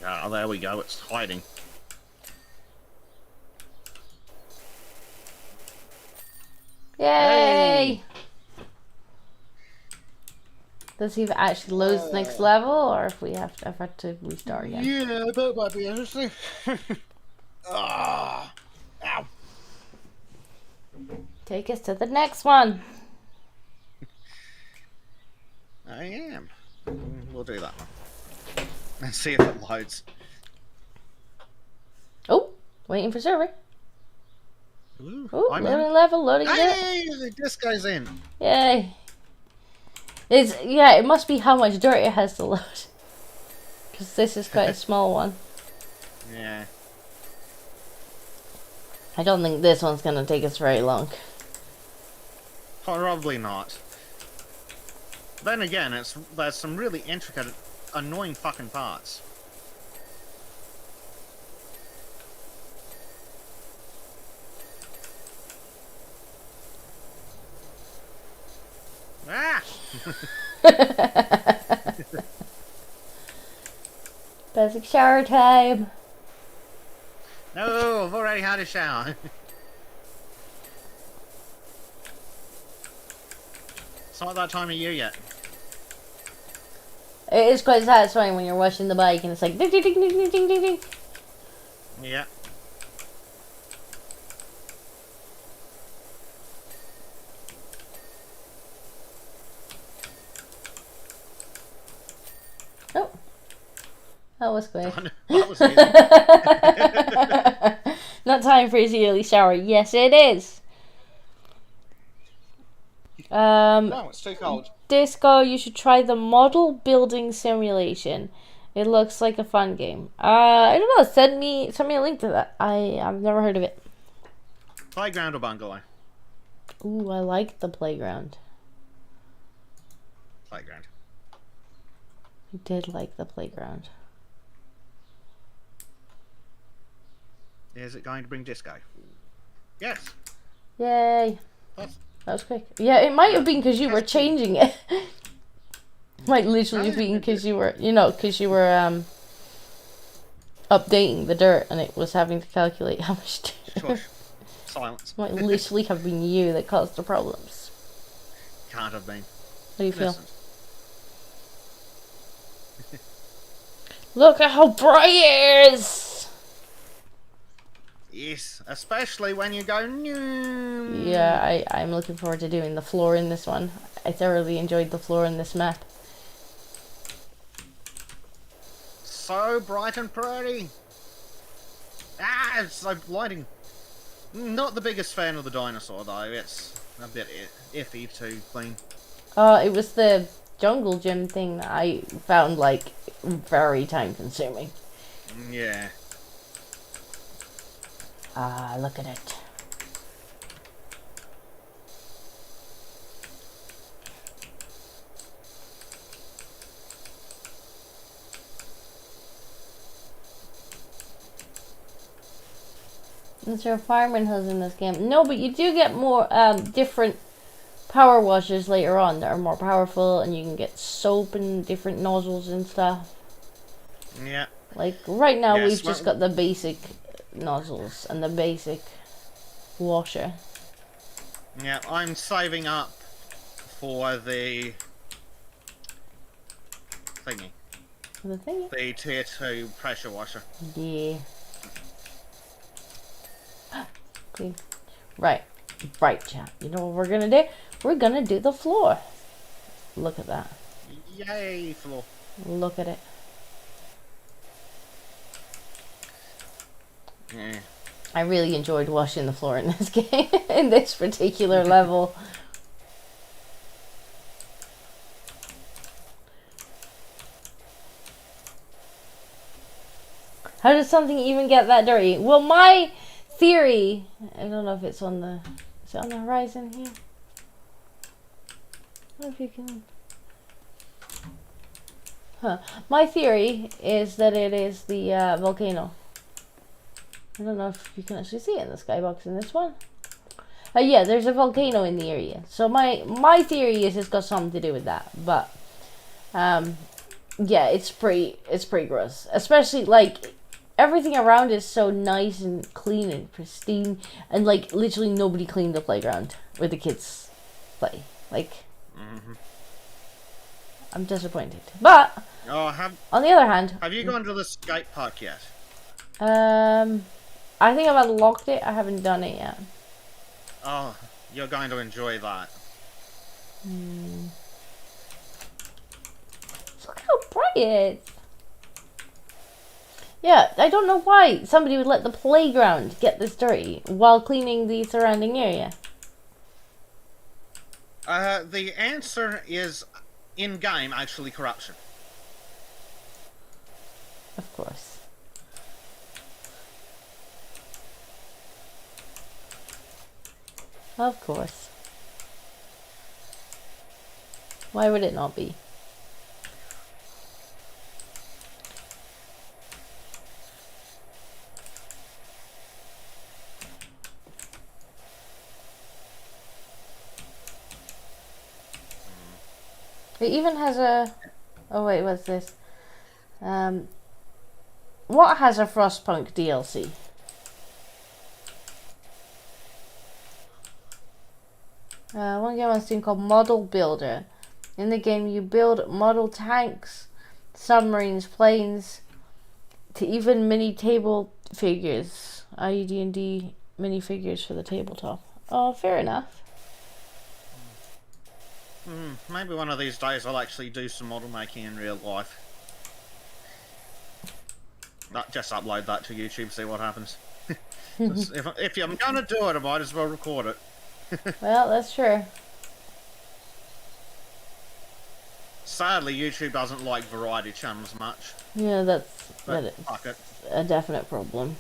Ah, there we go. It's hiding. Yay! Hey. Let's see if it actually loads the next level, or if we have to restart again. Yeah, that might be interesting. Ah, ow! Take us to the next one. I am. We'll do that one. And see if it loads. Oh, waiting for server. Ooh, loading level, loading. Hey, the disc goes in. Yay! It must be how much dirt it has to load. Because this is quite a small one. Yeah. I don't think this one's gonna take us very long. Probably not. Then again, there's some really intricate, annoying fucking parts. Ah! Basic shower time. No, I've already had a shower. It's not that time of year yet. It is quite satisfying when you're washing the bike and it's like ding ding ding ding ding ding ding. Yeah. Oh. That was quick. That was easy. Not time for a yearly shower. Yes, it is. No, it's too cold. Disco, you should try the model building simulation. It looks like a fun game. I don't know. Send me a link to that. I've never heard of it. Playground or bungalow? Ooh, I like the playground. Playground. I did like the playground. Is it going to bring disco? Yes. Yay. That was quick. Yeah, it might have been because you were changing it. Might literally be because you were, updating the dirt and it was having to calculate how much dirt. Shush. Silence. Might literally have been you that caused the problems. Can't have been. How do you feel? Look at how bright it is! Yes, especially when you go new. Yeah, I'm looking forward to doing the floor in this one. I thoroughly enjoyed the floor in this map. So bright and pretty. Ah, it's so lighting. Not the biggest fan of the dinosaur though. It's a bit iffy to clean. It was the jungle gym thing that I found like very time consuming. Yeah. Ah, look at it. Is there a fireman hose in this game? No, but you do get more different power washers later on that are more powerful, and you can get soap and different nozzles and stuff. Yeah. Like right now, we've just got the basic nozzles and the basic washer. Yeah, I'm saving up for the thingy. The thingy? The tier 2 pressure washer. Yeah. Clean. Right, chat. You know what we're gonna do? We're gonna do the floor. Look at that. Yay, floor. Look at it. Yeah. I really enjoyed washing the floor in this game, in this particular level. How does something even get that dirty? Well, my theory, I don't know if it's on the, is it on the horizon here? I don't know if you can. Huh. My theory is that it is the volcano. I don't know if you can actually see it in the skybox in this one. Yeah, there's a volcano in the area. So my theory is it's got something to do with that. But yeah, it's pretty gross. Especially like everything around is so nice and clean and pristine, and like literally nobody cleaned the playground where the kids play. Like, I'm disappointed. But on the other hand, have you gone to the skate park yet? I think I've unlocked it. I haven't done it yet. Oh, you're going to enjoy that. Look how bright it is. Yeah, I don't know why somebody would let the playground get this dirty while cleaning the surrounding area. The answer is in-game, actually, corruption. Of course. Of course. Why would it not be? It even has a... Oh wait, what's this? What has a Frostpunk DLC? One game on Steam called Model Builder. In the game, you build model tanks, submarines, planes, to even mini table figures, i.e. D&D minifigures for the tabletop. Oh, fair enough. Maybe one of these days I'll actually do some model making in real life. Just upload that to YouTube, see what happens. if I'm gonna do it, I might as well record it. Well, that's true. Sadly, YouTube doesn't like variety channels much. Yeah, that is fuck it. a definite problem.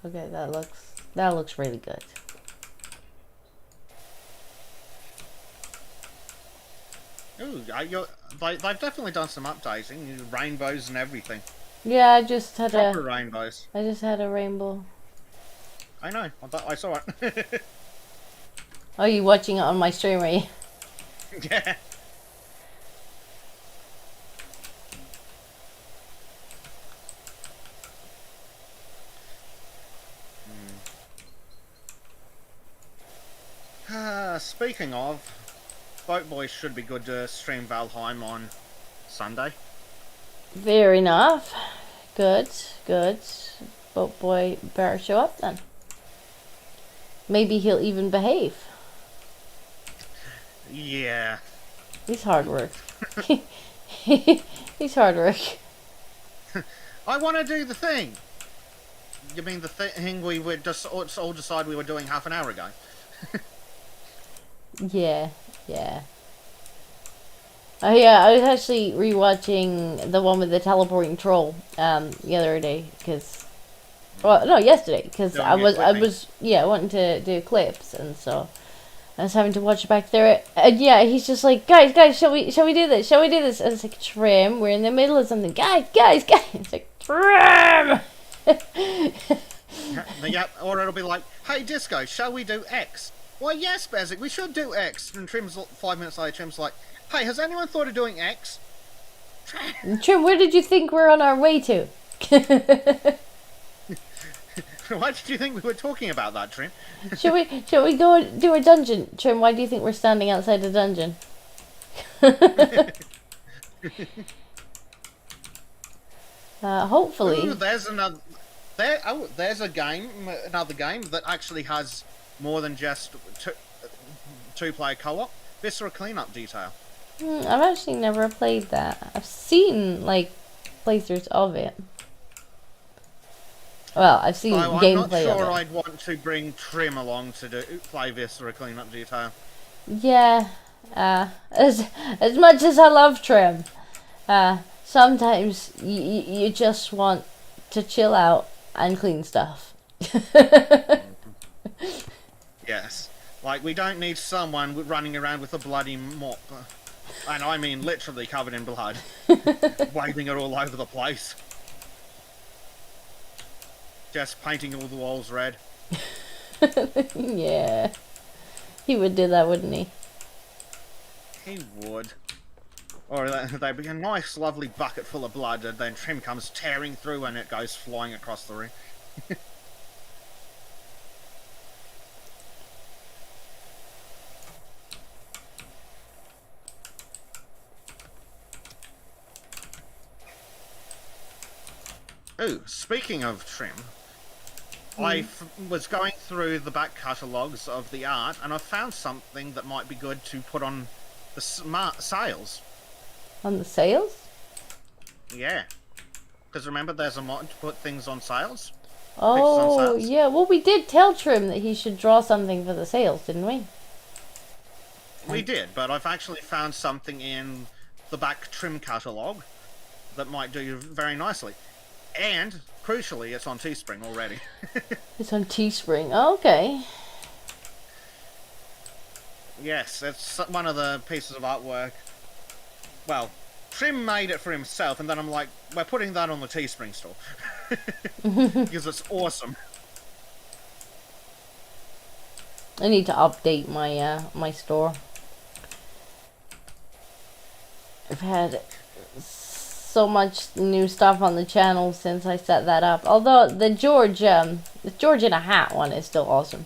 Okay, that looks really good. They've definitely done some updating, rainbows and everything. Yeah, I just had Proper rainbows. I just had a rainbow. I know. I saw it. Oh, you watching it on my stream, are you? Yeah. Speaking of, Boat Boys should be good to stream Valheim on Sunday. Fair enough. Good, good. Boat boy better show up then. Maybe he'll even behave. Yeah. He's hard work. He's hard work. I want to do the thing. You mean the thing we would just all decide we were doing half an hour ago? Yeah, yeah. Oh yeah, I was actually rewatching the one with the teleporting troll the other day because, well, no, yesterday because I was wanting to do clips, and so I was having to watch it back there. And yeah, he's just like, guys, shall we do this? Shall we do this? And it's like, Trim, we're in the middle of something. Guys. It's like, Trim. Yeah, or it'll be like, hey, Disco, shall we do X? Why, yes, Bezek, we should do X. And Trim's 5 minutes later, Trim's like, hey, has anyone thought of doing X? Trim, where did you think we're on our way to? Why did you think we were talking about that, Trim? Shall we go do a dungeon? Trim, why do you think we're standing outside the dungeon? Hopefully. Ooh, there's another. There's another game that actually has more than just two-player co-op. Viscera Cleanup Detail. I've actually never played that. I've seen like playthroughs of it. Well, I've seen gameplay of it. I'm not sure I'd want to bring Trim along to play Viscera Cleanup Detail. Yeah, as much as I love Trim, sometimes you just want to chill out and clean stuff. Yes, like we don't need someone running around with a bloody mop, and I mean literally covered in blood, waving it all over the place. Just painting all the walls red. Yeah. He would do that, wouldn't he? He would. Or they'd be a nice, lovely bucket full of blood, and then Trim comes tearing through and it goes flying across the room. Ooh, speaking of Trim, I was going through the back catalogues of the art, and I found something that might be good to put on the sails. On the sails? Yeah. Because remember, there's a mod to put things on sails? Oh, on sails. Yeah. Well, we did tell Trim that he should draw something for the sails, didn't we? We did, but I've actually found something in the back Trim catalogue that might do very nicely. And, crucially, it's on Teespring already. It's on Teespring. Oh, okay. Yes, it's one of the pieces of artwork. Well, Trim made it for himself, and then I'm like, we're putting that on the Teespring store. Because it's awesome. I need to update my my store. I've had so much new stuff on the channel since I set that up. Although the George in a hat one is still awesome.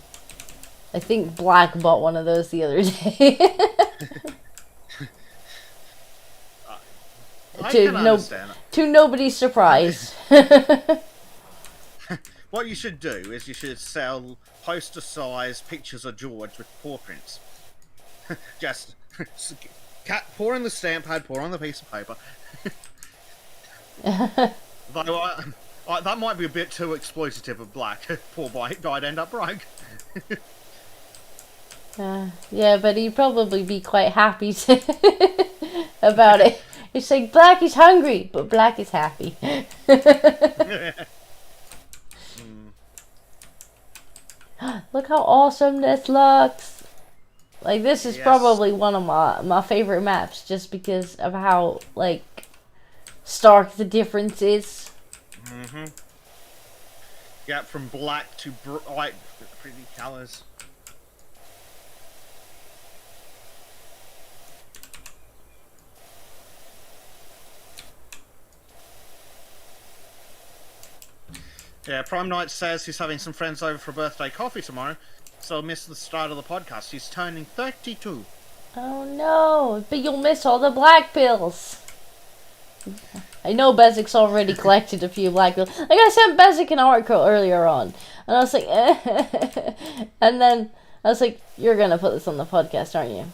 I think Black bought one of those the other day. To nobody's surprise. What you should do is you should sell poster-sized pictures of George with paw prints. Just pour in the stamp pad, pour on the piece of paper. Though that might be a bit too exploitative of Black. Poor guy'd end up broke. Yeah, but he'd probably be quite happy about it. It's like Black is hungry, but Black is happy. Look how awesome this looks. Like, this is probably one of my favorite maps, just because of how, like, stark the difference is. Mm-hmm. Yeah, from black to bright, pretty colors. Yeah, Prime Knight says he's having some friends over for birthday coffee tomorrow, so he'll miss the start of the podcast. He's turning 32. Oh no, but you'll miss all the black pills. I know Bezek's already collected a few black pills. Like, I sent Bezek an article earlier on, and I was like, and then I was like, you're gonna put this on the podcast, aren't you?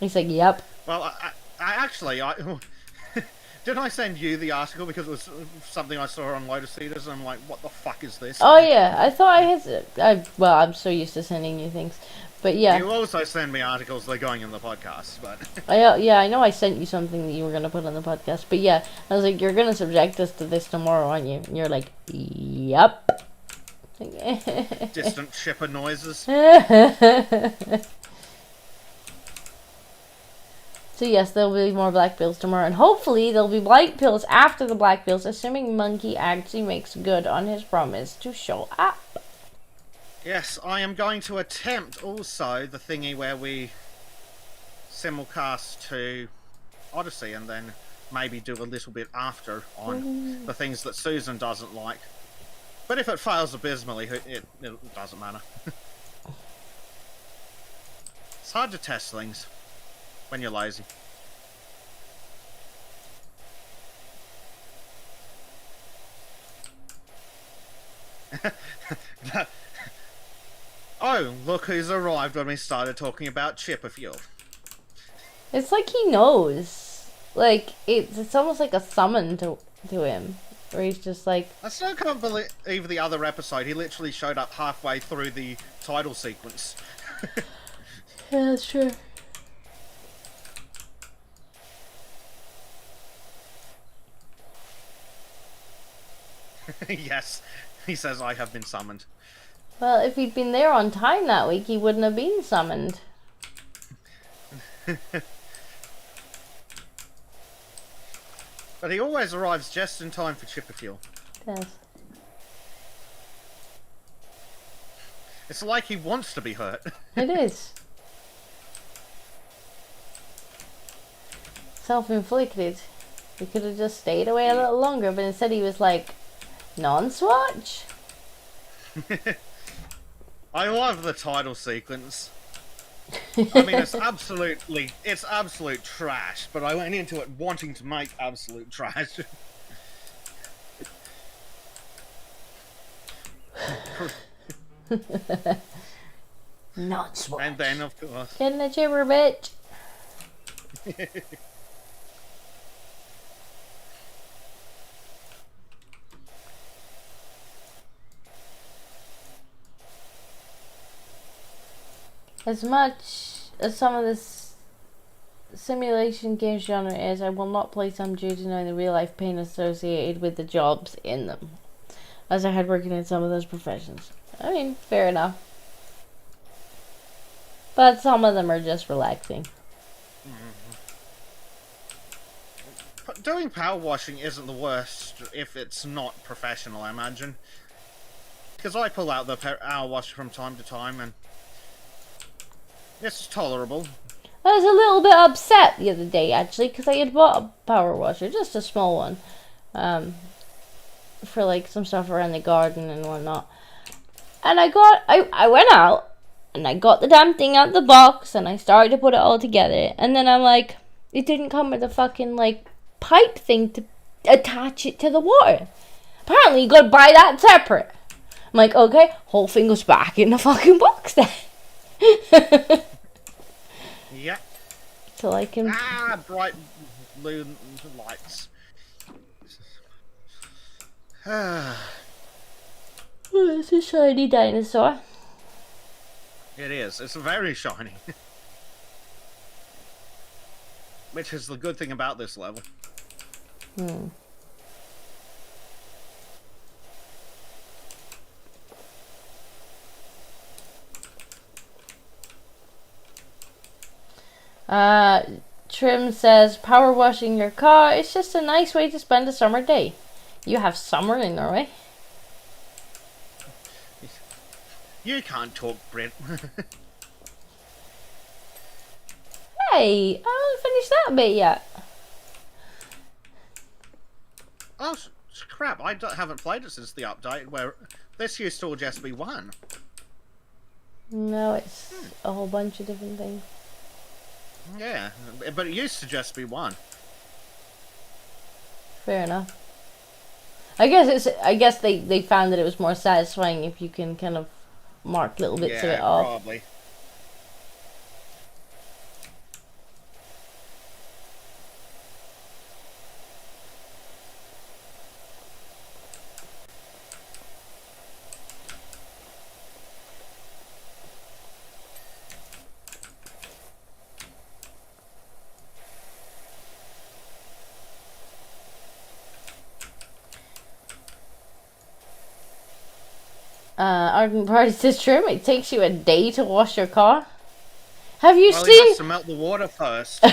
He's like, yep. Well, I actually, didn't I send you the article because it was something I saw on Lotus Eaters, and I'm like, what the fuck is this? Oh yeah, I thought I had. Well, I'm so used to sending you things, but yeah. You also send me articles that are going in the podcast, but. Yeah, I know I sent you something that you were gonna put on the podcast, but yeah, I was like, you're gonna subject us to this tomorrow, aren't you? And you're like, yep. Distant shipper noises. So yes, there'll be more black pills tomorrow, and hopefully there'll be white pills after the black pills, assuming Monkey actually makes good on his promise to show up. Yes, I am going to attempt also the thingy where we simulcast to Odyssey and then maybe do a little bit after on the things that Susan doesn't like. But if it fails abysmally, it doesn't matter. It's hard to test things when you're lazy. Oh, look who's arrived when we started talking about chipper fuel. It's like he knows. Like, it's almost like a summon to him. Where he's just like... I still can't believe the other episode. He literally showed up halfway through the title sequence. Yeah, that's true. Yes, he says, I have been summoned. Well, if he'd been there on time that week, he wouldn't have been summoned. But he always arrives just in time for chipper fuel. Yes. It's like he wants to be hurt. It is. Self-inflicted. He could have just stayed away a little longer, but instead he was like, non-swatch? I love the title sequence. I mean, it's absolute trash, but I went into it wanting to make absolute trash. Non-swatch. And then, of course... Getting a chipper, bitch. As much as some of this simulation game genre is, I will not play some due to knowing the real life pain associated with the jobs in them, as I had working in some of those professions. I mean, fair enough. But some of them are just relaxing. Doing power washing isn't the worst if it's not professional, I imagine. Because I pull out the power washer from time to time and it's tolerable. I was a little bit upset the other day, actually, because I had bought a power washer, just a small one, for like some stuff around the garden and whatnot. And I went out and I got the damn thing out of the box and I started to put it all together. And then I'm like, it didn't come with a fucking like pipe thing to attach it to the water. Apparently, you gotta buy that separate. I'm like, okay, whole thing goes back in the fucking box then. Yeah. So I can... bright blue lights. Oh, it's a shiny dinosaur. It is. It's very shiny. Which is the good thing about this level. Uh, Trim says, power washing your car is just a nice way to spend a summer day. You have summer in Norway. You can't talk, Brent. Hey, I haven't finished that bit yet. Oh, crap. I haven't played it since the update, where this used to all just be one. No, it's a whole bunch of different things. Yeah, but it used to just be one. Fair enough. I guess they found that it was more satisfying if you can kind of mark little bits of it off. Probably. Ardent Party says, Trim, it takes you a day to wash your car. Have you Well, seen? he has to melt the water first.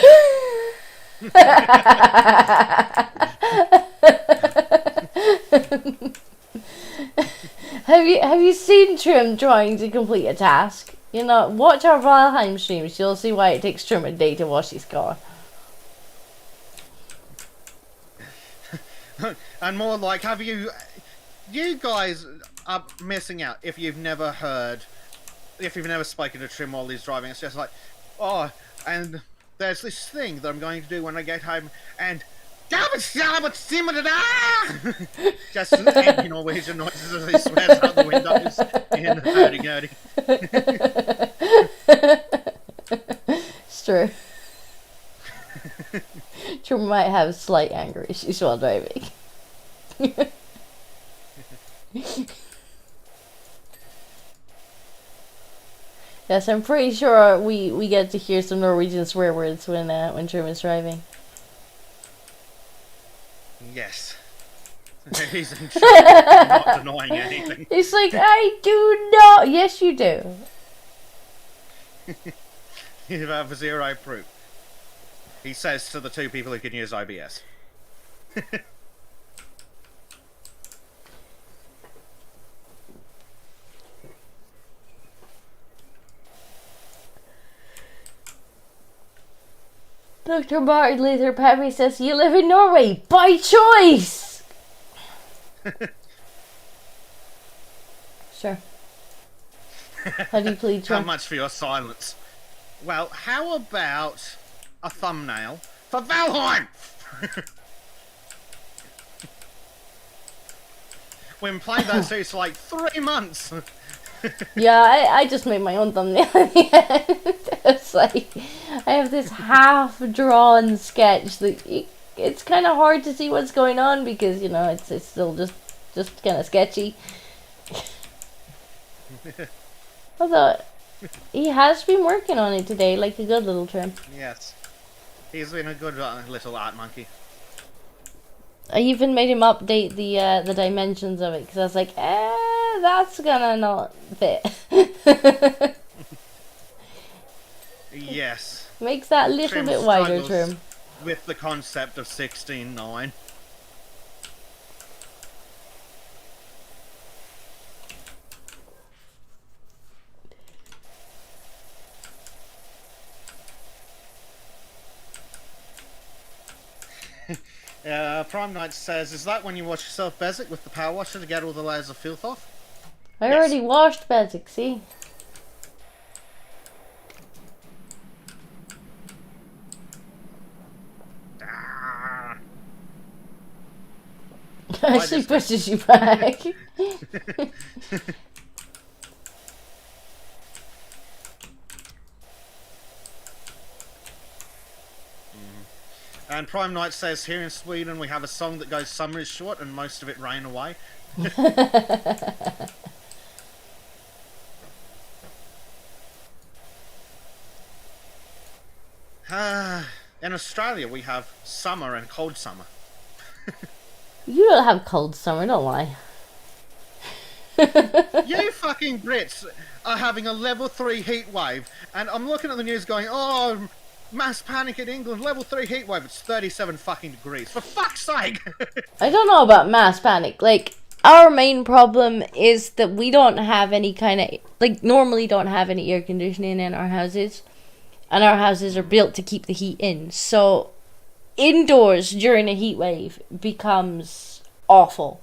Have you seen Trim trying to complete a task? You know, watch our Valheim streams. You'll see why it takes Trim a day to wash his car. And more like, have you... You guys are missing out if you've never heard... If you've never spoken to Trim while he's driving. It's just like, oh, and there's this thing that I'm going to do when I get home, and... Just angry Norwegian noises as he swears out the windows in hurdy-gurdy. It's true. Trim might have slight anger issues while driving. Yes, I'm pretty sure we get to hear some Norwegian swear words when Trim is driving. Yes. He's in shock, not denying anything. He's like, I do not. Yes, you do. You have zero proof. He says to the two people who can use OBS. Dr. Martin Luther Peppy says, you live in Norway by choice! Sure. How do you plead, How Trim? much for your silence? Well, how about a thumbnail for Valheim? We've been playing that series for like 3 months. Yeah, I just made my own thumbnail in the end. It's like, I have this half-drawn sketch that it's kind of hard to see what's going on because, you know, it's still just kind of sketchy. Although, he has been working on it today, like a good little Trim. Yes. He's been a good little art monkey. I even made him update the dimensions of it because I was like, that's gonna not fit. Yes. Makes that a little bit wider, Trim. With the concept of 16:9. Prime Knight says, is that when you wash yourself, Bezek, with the power washer to get all the layers of filth off? I already washed Bezek, see? Ah. She pushes you back. And Prime Knight says, here in Sweden we have a song that goes, summer is short and most of it rain away. In Australia we have summer and cold summer. You don't have cold summer, don't lie. You fucking Brits are having a level 3 heat wave, and I'm looking at the news going, oh, Mass panic in England, level 3 heatwave, it's 37 fucking degrees. For fuck's sake! I don't know about mass panic. Like, our main problem is that we don't have any kind of, like, normally don't have any air conditioning in our houses. And our houses are built to keep the heat in. So, indoors during a heat wave becomes awful.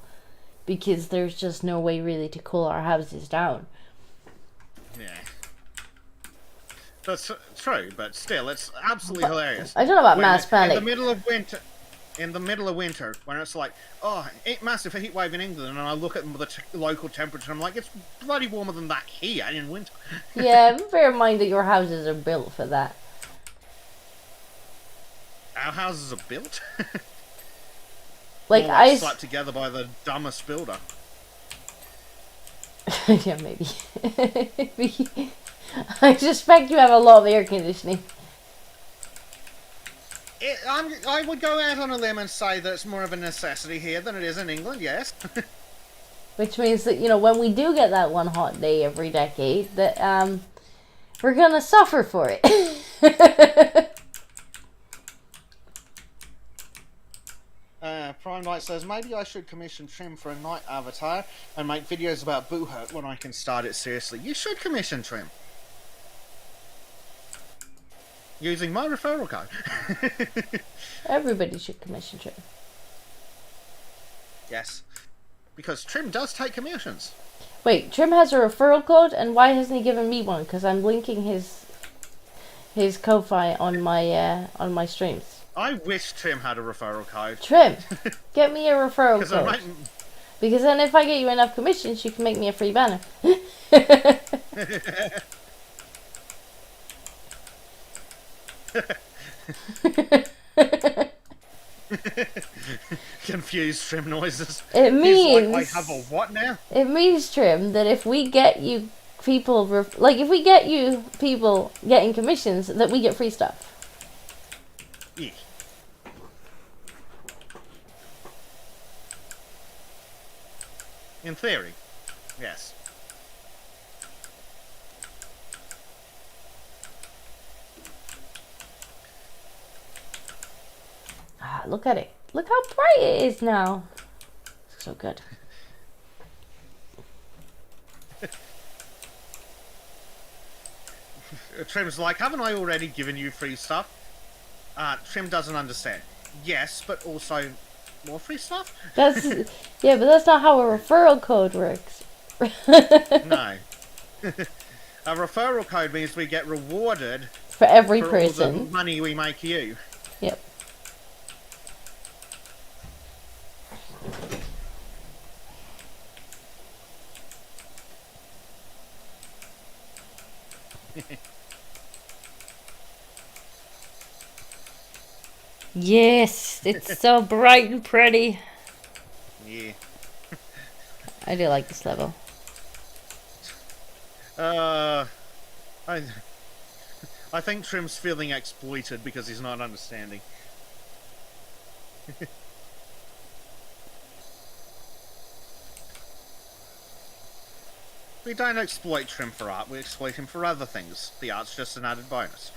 Because there's just no way really to cool our houses down. Yeah. That's true, but still, it's absolutely hilarious. I don't know about mass panic. In the middle of winter, when it's like, oh, massive heat wave in England, and I look at the local temperature, I'm like, it's bloody warmer than that here in winter. Yeah, bear in mind that your houses are built for that. Our houses are built? Like, I slapped together by the dumbest builder. Yeah, maybe. I suspect you have a lot of air conditioning. I would go out on a limb and say that it's more of a necessity here than it is in England, yes. Which means that, you know, when we do get that one hot day every decade, that we're gonna suffer for it. Prime Knight says, maybe I should commission Trim for a night avatar and make videos about Boo Hurt when I can start it seriously. You should commission Trim. Using my referral code. Everybody should commission Trim. Yes. Because Trim does take commissions. Wait, Trim has a referral code, and why hasn't he given me one? Because I'm linking his Ko-Fi on my streams. I wish Trim had a referral code. Trim, get me a referral code. Might... Because then if I get you enough commissions, you can make me a free banner. Confused Trim noises. It means... He's like, I have a what now? It means, Trim, that if we get you people... if we get you people getting commissions, that we get free stuff. Yeah. In theory, yes. Ah, look at it. Look how bright it is now. So good. Trim's like, haven't I already given you free stuff? Trim doesn't understand. Yes, but also more free stuff? That's yeah, but that's not how a referral code works. No. A referral code means we get rewarded for every for person. all the money we make you. Yep. Yes, it's so bright and pretty. Yeah. I do like this level. I think Trim's feeling exploited because he's not understanding. We don't exploit Trim for art, we exploit him for other things. The art's just an added bonus.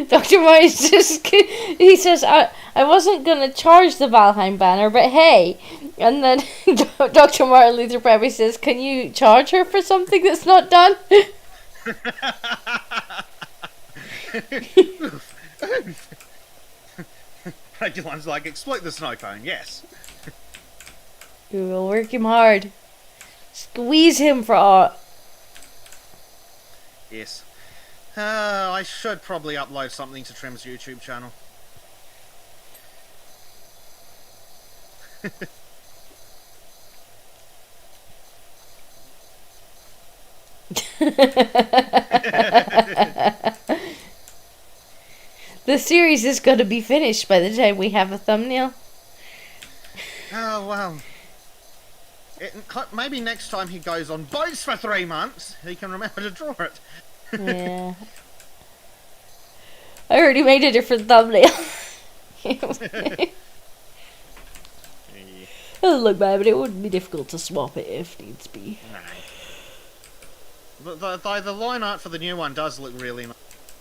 Dr. Marty's just... He says, I wasn't going to charge the Valheim banner, but hey. And then Dr. Martin Luther probably says, can you charge her for something that's not done? Regulon's like, exploit the snow cone, yes. We will work him hard. Squeeze him for art. Yes. I should probably upload something to Trim's YouTube channel. The series is going to be finished by the time we have a thumbnail. Oh, well. Maybe next time he goes on boats for 3 months, he can remember to draw it. Yeah. I already made a different thumbnail. doesn't look bad, but it would be difficult to swap it if needs be. No. The line art for the new one does look really nice.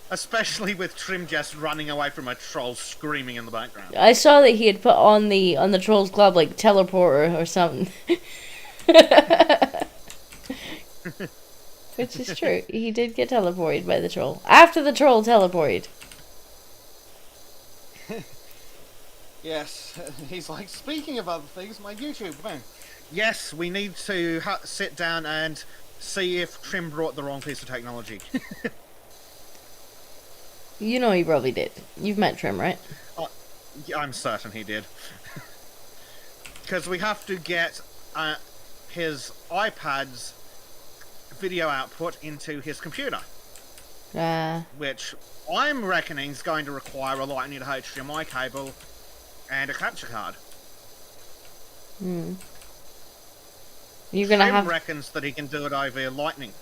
Especially with Trim just running away from a troll screaming in the background. I saw that he had put on the Trolls Club like teleporter or something. Which is true. He did get teleported by the troll. After the troll teleported. Yes. He's like, speaking of other things, my YouTube, man. Yes, we need to sit down and see if Trim brought the wrong piece of technology. You know he probably did. You've met Trim, right? Yeah, I'm certain he did. Because we have to get his iPad's video output into his computer. Which I'm reckoning is going to require a lightning to HDMI cable and a capture card. You're gonna Trim reckons that he can do it over lightning.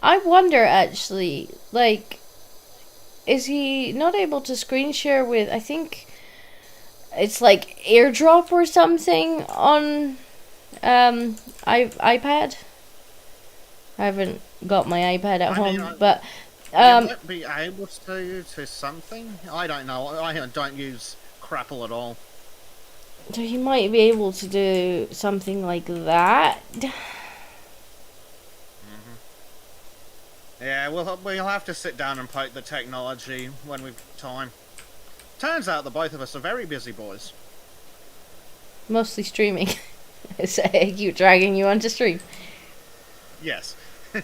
I wonder actually, like, is he not able to screen share with, I think it's like AirDrop or something on iPad? I haven't got my iPad at home, but you might be able to something. I don't know. I don't use Crapple at all. So he might be able to do something like that. Yeah, we'll have to sit down and poke the technology when we've time. Turns out that both of us are very busy boys. Mostly streaming. So I keep dragging you onto stream. Yes. Oh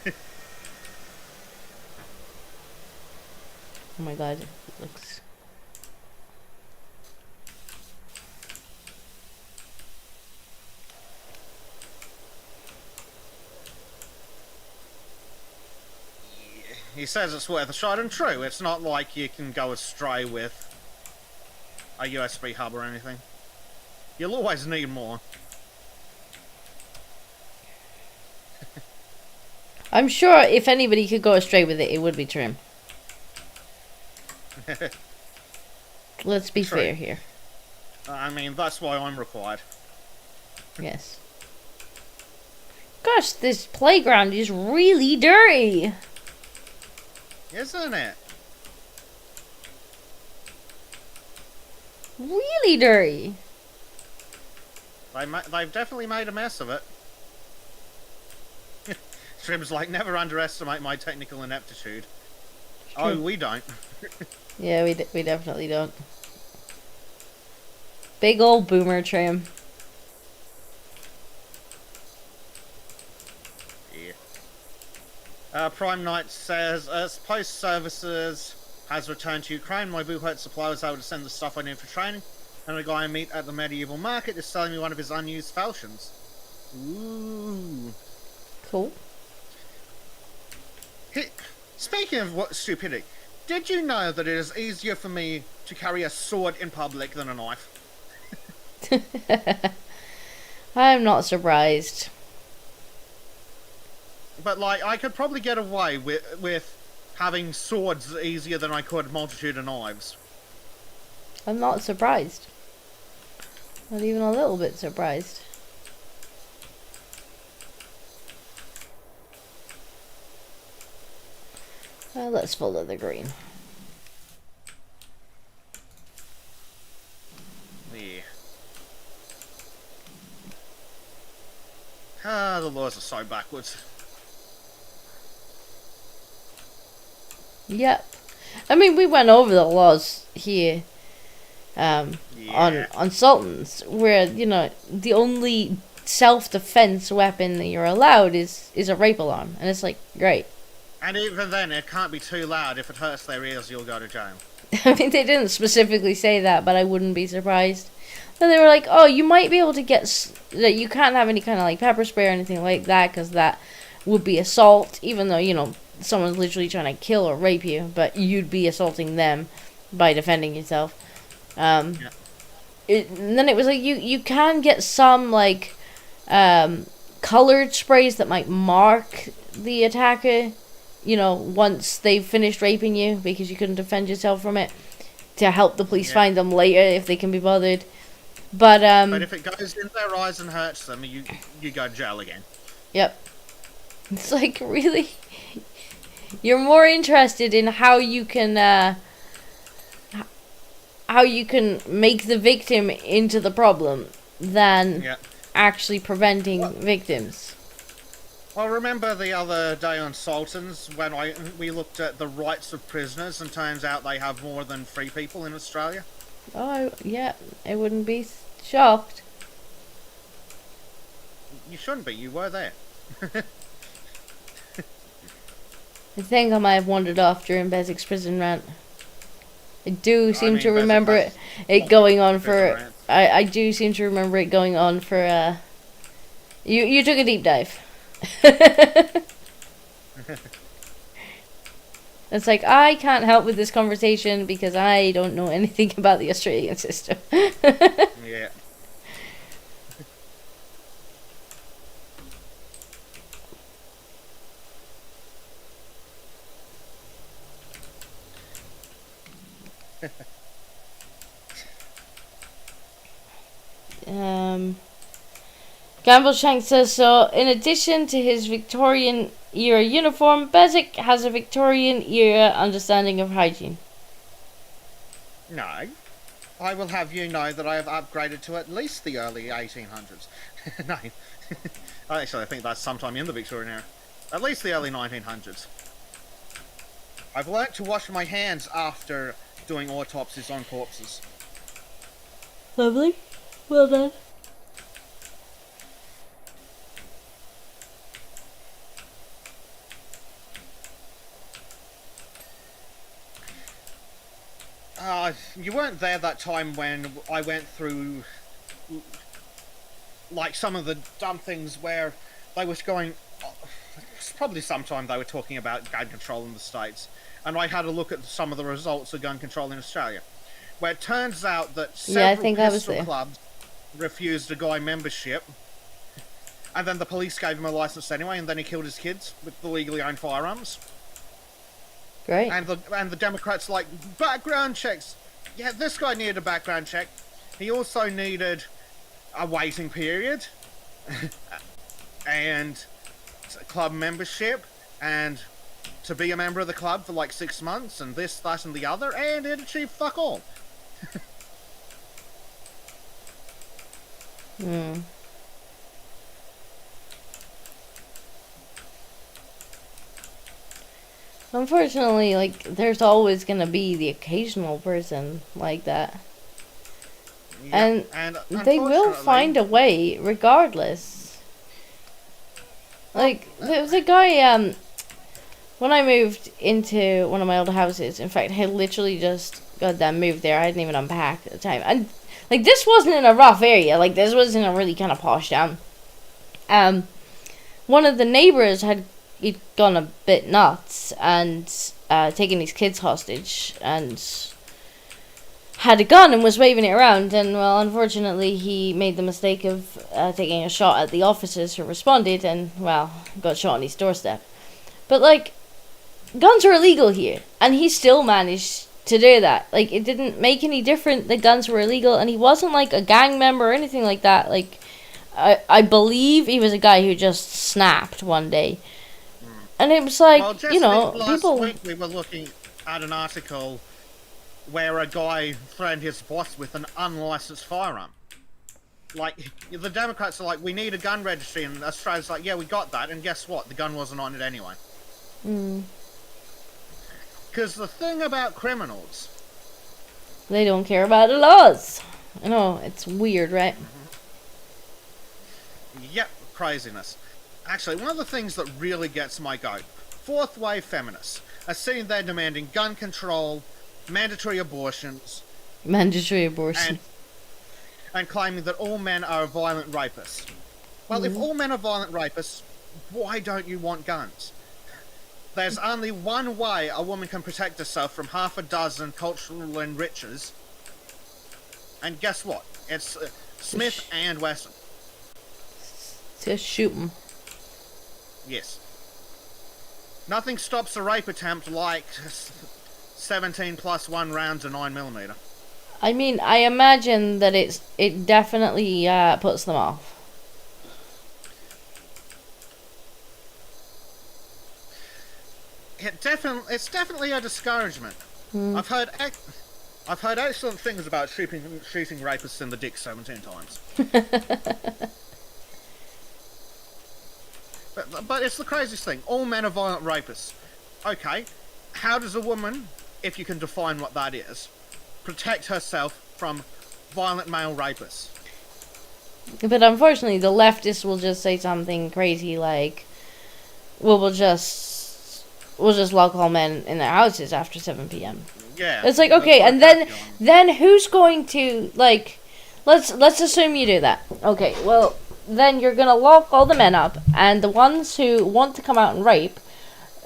my god, it looks... He says it's worth a shot, and true, it's not like you can go astray with a USB hub or anything. You'll always need more. I'm sure if anybody could go astray with it, it would be Trim. Let's be fair here. I mean, that's why I'm required. Yes. Gosh, this playground is really dirty. Isn't it? Really dirty. They've definitely made a mess of it. Trim's like, never underestimate my technical ineptitude. Oh, we don't. Yeah, we definitely don't. Big old boomer Trim. Prime Knight says, as Post Services has returned to Ukraine, my Boohurt supplier was able to send the stuff I need for training, and a guy I meet at the medieval market is selling me one of his unused falchions. Ooh. Cool. Speaking of what stupidity, did you know that it is easier for me to carry a sword in public than a knife? I'm not surprised. But, like, I could probably get away with having swords easier than I could multitude of knives. I'm not surprised. Not even a little bit surprised. Let's follow the green. Yeah. Ah, the laws are so backwards. Yep. I mean, we went over the laws here on Sultans, where, you know, the only self-defense weapon that you're allowed is a rape alarm. And it's like, great. And even then, it can't be too loud. If it hurts their ears, you'll go to jail. I mean, they didn't specifically say that, but I wouldn't be surprised. And they were like, oh, you might be able to get... that you can't have any kind of, like, pepper spray or anything like that, because that would be assault, even though, you know, someone's literally trying to kill or rape you, but you'd be assaulting them by defending yourself. And then it was like, you can get some, like, colored sprays that might mark the attacker, once they've finished raping you because you couldn't defend yourself from it, to help the police find them later if they can be bothered. But if it goes in their eyes and hurts them, you go to jail again. Yep. It's like, really? You're more interested in how you can make the victim into the problem than actually preventing victims. I remember the other day on Sultans when we looked at the rights of prisoners, and turns out they have more than 3 people in Australia. Oh, yeah. I wouldn't be shocked. You shouldn't be. You were there. I think I might have wandered off during Bezek's prison rant. I do seem to remember it going on for... I do seem to remember it going on for... You took a deep dive. It's like, I can't help with this conversation because I don't know anything about the Australian system. Yeah. Gamble Shank says, so in addition to his Victorian era uniform, Bezek has a Victorian era understanding of hygiene. No. I will have you know that I have upgraded to at least the early 1800s. No. Actually, I think that's sometime in the Victorian era. At least the early 1900s. I've learnt to wash my hands after doing autopsies on corpses. Lovely. Well done. You weren't there that time when I went through, like, some of the dumb things where they was going... It's probably sometime they were talking about gun control in the States, and I had a look at some of the results of gun control in Australia, where it turns out that several pistol clubs refused a guy membership, and then the police gave him a license anyway, and then he killed his kids with the legally owned firearms. Great. And the Democrats like, background checks. Yeah, this guy needed a background check. He also needed a waiting period, and club membership, and to be a member of the club for like 6 months, and this, that, and the other, and it achieved fuck all. Unfortunately, like, there's always gonna be the occasional person like that. Yeah, and they will find a way, regardless. Like, there was a guy, when I moved into one of my old houses, in fact, I literally just goddamn moved there. I hadn't even unpacked at the time. And, like, this wasn't in a rough area. Like, this was in a really kind of posh town. One of the neighbors he'd gone a bit nuts and taken his kids hostage and had a gun and was waving it around, and well, unfortunately he made the mistake of taking a shot at the officers who responded and, well, got shot on his doorstep. But, like, guns are illegal here, and he still managed to do that. Like, it didn't make any difference that guns were illegal, and he wasn't like a gang member or anything like that. Like, I believe he was a guy who just snapped one day. And it was like, well, people... Last week we were looking at an article where a guy threatened his boss with an unlicensed firearm. Like, the Democrats are like, we need a gun registry, and Australia's like, yeah, we got that, and guess what? The gun wasn't on it anyway. Because the thing about criminals... they don't care about the laws. I know, it's weird, right? Yep, craziness. Actually, one of the things that really gets my goat, fourth wave feminists are sitting there demanding gun control, mandatory abortions, and claiming that all men are violent rapists. Well, if all men are violent rapists, why don't you want guns? There's only one way a woman can protect herself from half a dozen cultural enrichers, and guess what? It's Smith and Wesson. Just shoot them. Yes. Nothing stops a rape attempt like 17 plus 1 rounds of 9mm. I mean, I imagine that it definitely puts them off. It's definitely a discouragement. I've heard excellent things about shooting rapists in the dick 17 times. but it's the craziest thing. All men are violent rapists. Okay, how does a woman, if you can define what that is, protect herself from violent male rapists? But unfortunately, the leftists will just say something crazy like, well, we'll just lock all men in their houses after 7 p.m. Yeah. It's like, okay, and then who's going to, like, let's assume you do that. Okay, well, then you're gonna lock all the men up, and the ones who want to come out and rape,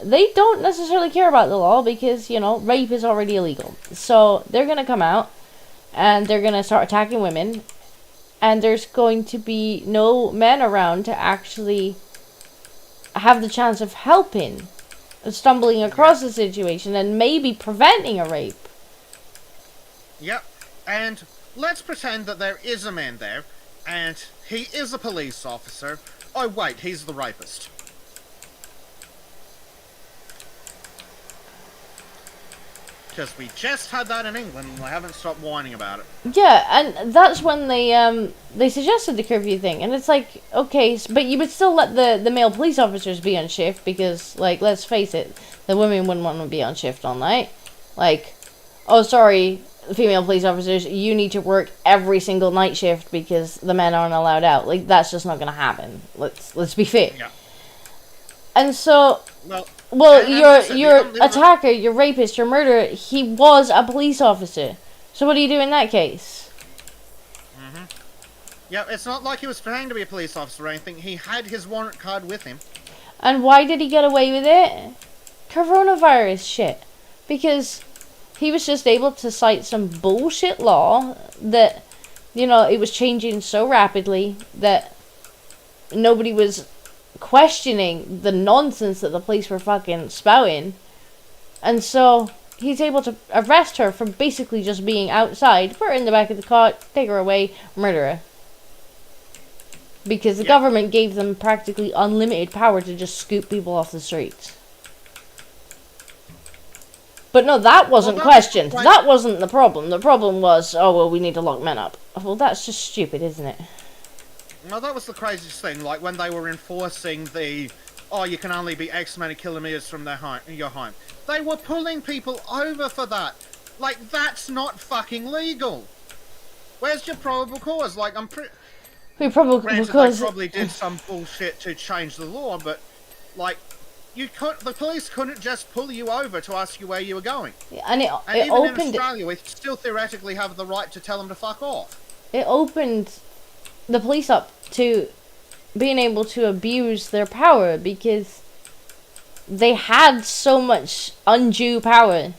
they don't necessarily care about the law because, you know, rape is already illegal. So they're gonna come out, and they're gonna start attacking women, and there's going to be no men around to actually have the chance of helping, stumbling across the situation, and maybe preventing a rape. Yep, and let's pretend that there is a man there, and he is a police officer. Oh wait, he's the rapist. Because we just had that in England, and I haven't stopped whining about it. Yeah, and that's when they suggested the curfew thing, and it's like, okay, but you would still let the male police officers be on shift because, like, let's face it, the women wouldn't want to be on shift all night. Like, oh, sorry, female police officers, you need to work every single night shift because the men aren't allowed out. Like, that's just not gonna happen. Let's be fair. Yeah. And so, well, your attacker, your rapist, your murderer, he was a police officer. So what do you do in that case? Yeah, it's not like he was pretending to be a police officer or anything. He had his warrant card with him. And why did he get away with it? Coronavirus shit. Because he was just able to cite some bullshit law that, you know, it was changing so rapidly that nobody was questioning the nonsense that the police were fucking spouting. And so he's able to arrest her for basically just being outside, put her in the back of the car, take her away, murder her. Because the government gave them practically unlimited power to just scoop people off the streets. But no, that wasn't questioned. That wasn't the problem. The problem was, oh, well, we need to lock men up. Well, that's just stupid, isn't it? Well, that was the craziest thing. Like, when they were enforcing the, oh, you can only be X many kilometers from your home. They were pulling people over for that. Like, that's not fucking legal. Where's your probable cause? Like, I'm pretty... We probably Granted, they probably did some bullshit to change the law, but, like, the police couldn't just pull you over to ask you where you were going. And even in Australia, we still theoretically have the right to tell them to fuck off. It opened the police up to being able to abuse their power because they had so much undue power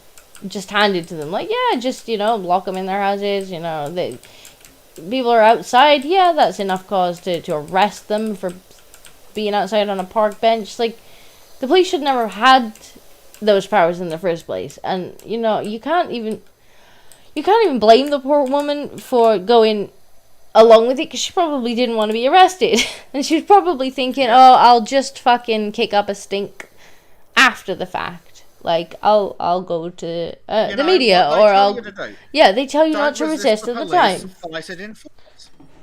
just handed to them. Like, yeah, just, you know, lock them in their houses, you know, people are outside, yeah, that's enough cause to arrest them for being outside on a park bench. Like, the police should never have had those powers in the first place. And, you know, you can't even blame the poor woman for going along with it, because she probably didn't want to be arrested. And she was probably thinking, oh, I'll just fucking kick up a stink after the fact. Like, I'll go to the media, or I'll... Yeah, they tell you not to resist at the time.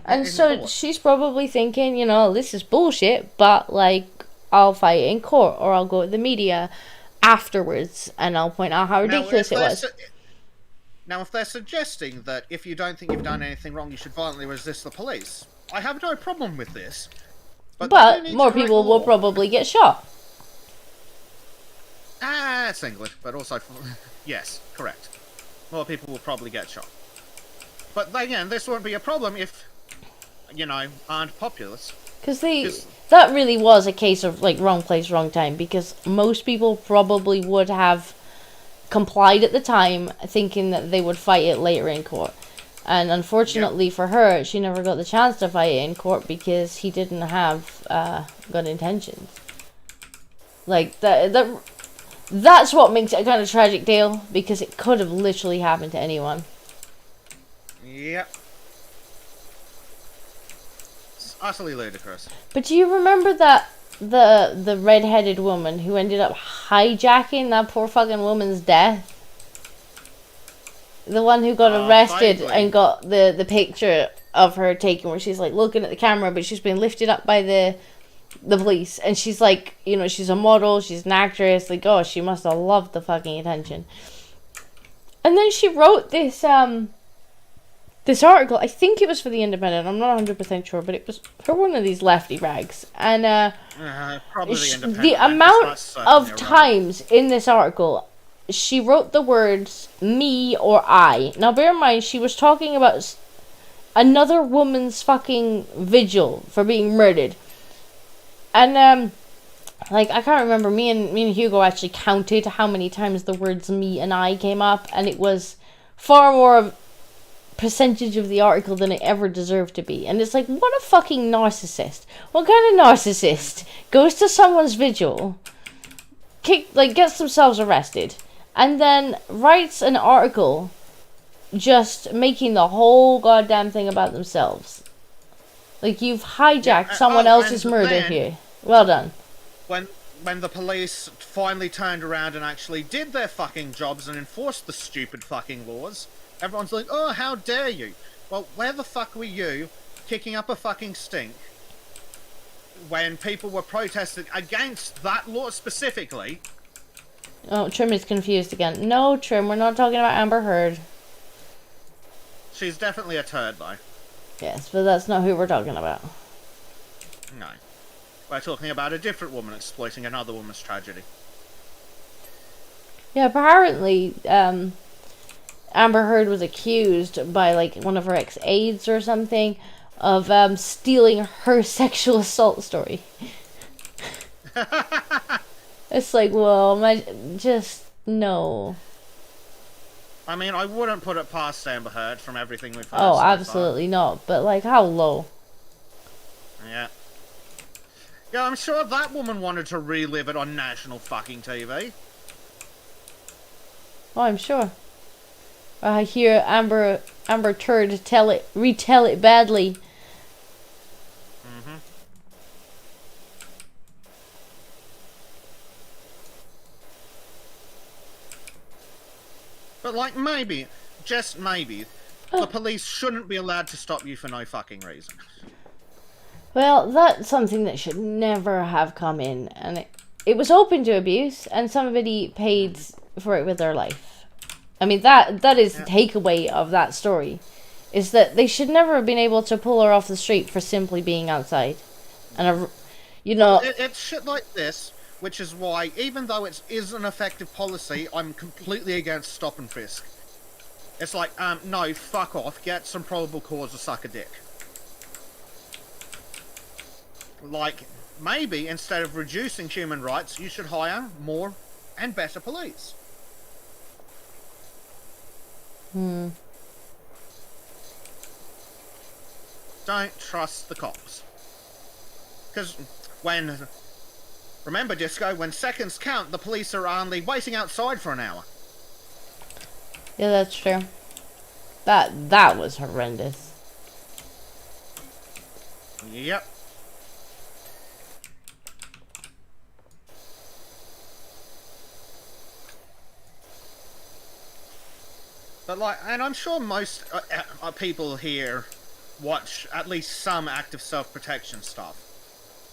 And so she's probably thinking, you know, this is bullshit, but, like, I'll fight in court, or I'll go to the media afterwards, and I'll point out how ridiculous it was. Now, if they're suggesting that if you don't think you've done anything wrong, you should violently resist the police, I have no problem with this. But more people will probably get shot. That's English, but also... Yes, correct. More people will probably get shot. But then again, this won't be a problem if, you know, aren't populous. Because that really was a case of, like, wrong place, wrong time. Because most people probably would have complied at the time, thinking that they would fight it later in court. And unfortunately for her, she never got the chance to fight it in court because he didn't have good intentions. Like, That's what makes it a kind of tragic tale, because it could have literally happened to anyone. Yep. It's utterly ludicrous. But do you remember that the red-headed woman who ended up hijacking that poor fucking woman's death? The one who got arrested and got the picture of her taken, where she's like looking at the camera, but she's been lifted up by the police, and she's like, you know, she's a model, she's an actress, like, oh, she must have loved the fucking attention. And then she wrote this this article, I think it was for the Independent, I'm not 100% sure, but it was for one of these lefty rags. And probably the amount of times in this article she wrote the words me or I. Now bear in mind, she was talking about another woman's fucking vigil for being murdered. And like, I can't remember, me and Hugo actually counted how many times the words me and I came up, and it was far more of percentage of the article than it ever deserved to be. And it's like, what a fucking narcissist. What kind of narcissist goes to someone's vigil, gets themselves arrested, and then writes an article just making the whole goddamn thing about themselves? Like, you've hijacked someone else's murder here. Well done. When the police finally turned around and actually did their fucking jobs and enforced the stupid fucking laws, everyone's like, oh, how dare you? Well, where the fuck were you kicking up a fucking stink when people were protesting against that law specifically? Oh, Trim is confused again. No, Trim, we're not talking about Amber Heard. She's definitely a turd, though. Yes, but that's not who we're talking about. No. We're talking about a different woman exploiting another woman's tragedy. Yeah, apparently, Amber Heard was accused by, like, one of her ex-aides or something of stealing her sexual assault story. It's like, well, just no. I mean, I wouldn't put it past Amber Heard from everything we've heard. Oh, absolutely not. But, like, how low? Yeah. Yeah, I'm sure that woman wanted to relive it on national fucking TV. Oh, I'm sure. I hear Amber Turd retell it badly. But, like, maybe, just maybe, the police shouldn't be allowed to stop you for no fucking reason. Well, that's something that should never have come in, and it was open to abuse, and somebody paid for it with their life. I mean, that is the takeaway of that story, is that they should never have been able to pull her off the street for simply being outside. And, you know... It's shit like this, which is why, even though it is an effective policy, I'm completely against stop and frisk. It's like, no, fuck off, get some probable cause to suck a dick. Like, maybe instead of reducing human rights, you should hire more and better police. Don't trust the cops. Because remember, Disco, when seconds count, the police are only waiting outside for an hour. Yeah, that's true. That was horrendous. Yep. But, like, and I'm sure most people here watch at least some active self-protection stuff.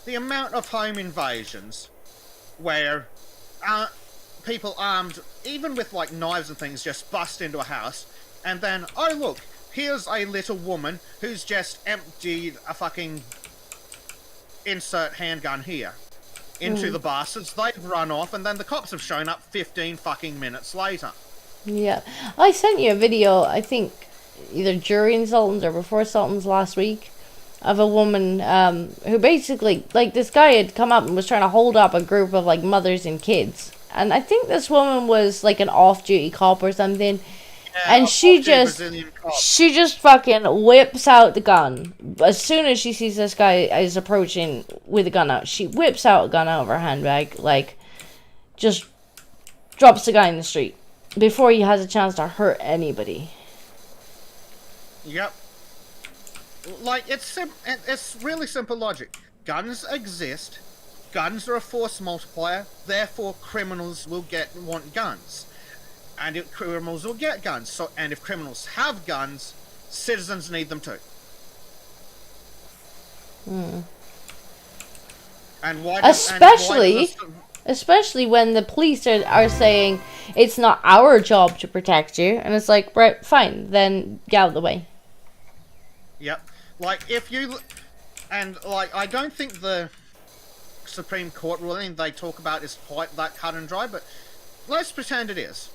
The amount of home invasions where people armed, even with, like, knives and things, just bust into a house, and then, oh look, here's a little woman who's just emptied a fucking insert handgun here into the bastards. They've run off, and then the cops have shown up 15 fucking minutes later. Yeah. I sent you a video, I think, either during Sultan's or before Sultan's last week, of a woman who basically, like, this guy had come up and was trying to hold up a group of, like, mothers and kids. And I think this woman was, like, an off-duty cop or something. Yeah, and she just fucking whips out the gun. As soon as she sees this guy is approaching with a gun out, she whips out a gun out of her handbag, like, just drops the guy in the street before he has a chance to hurt anybody. Yep. Like, it's really simple logic. Guns exist. Guns are a force multiplier. Therefore, criminals will want guns. And if criminals will get guns. So, and if criminals have guns, citizens need them too. And why? Especially when the police are saying it's not our job to protect you, and it's like, right, fine, then get out of the way. Yep. Like, if you... And, like, I don't think the Supreme Court ruling they talk about is quite that cut and dry, but let's pretend it is.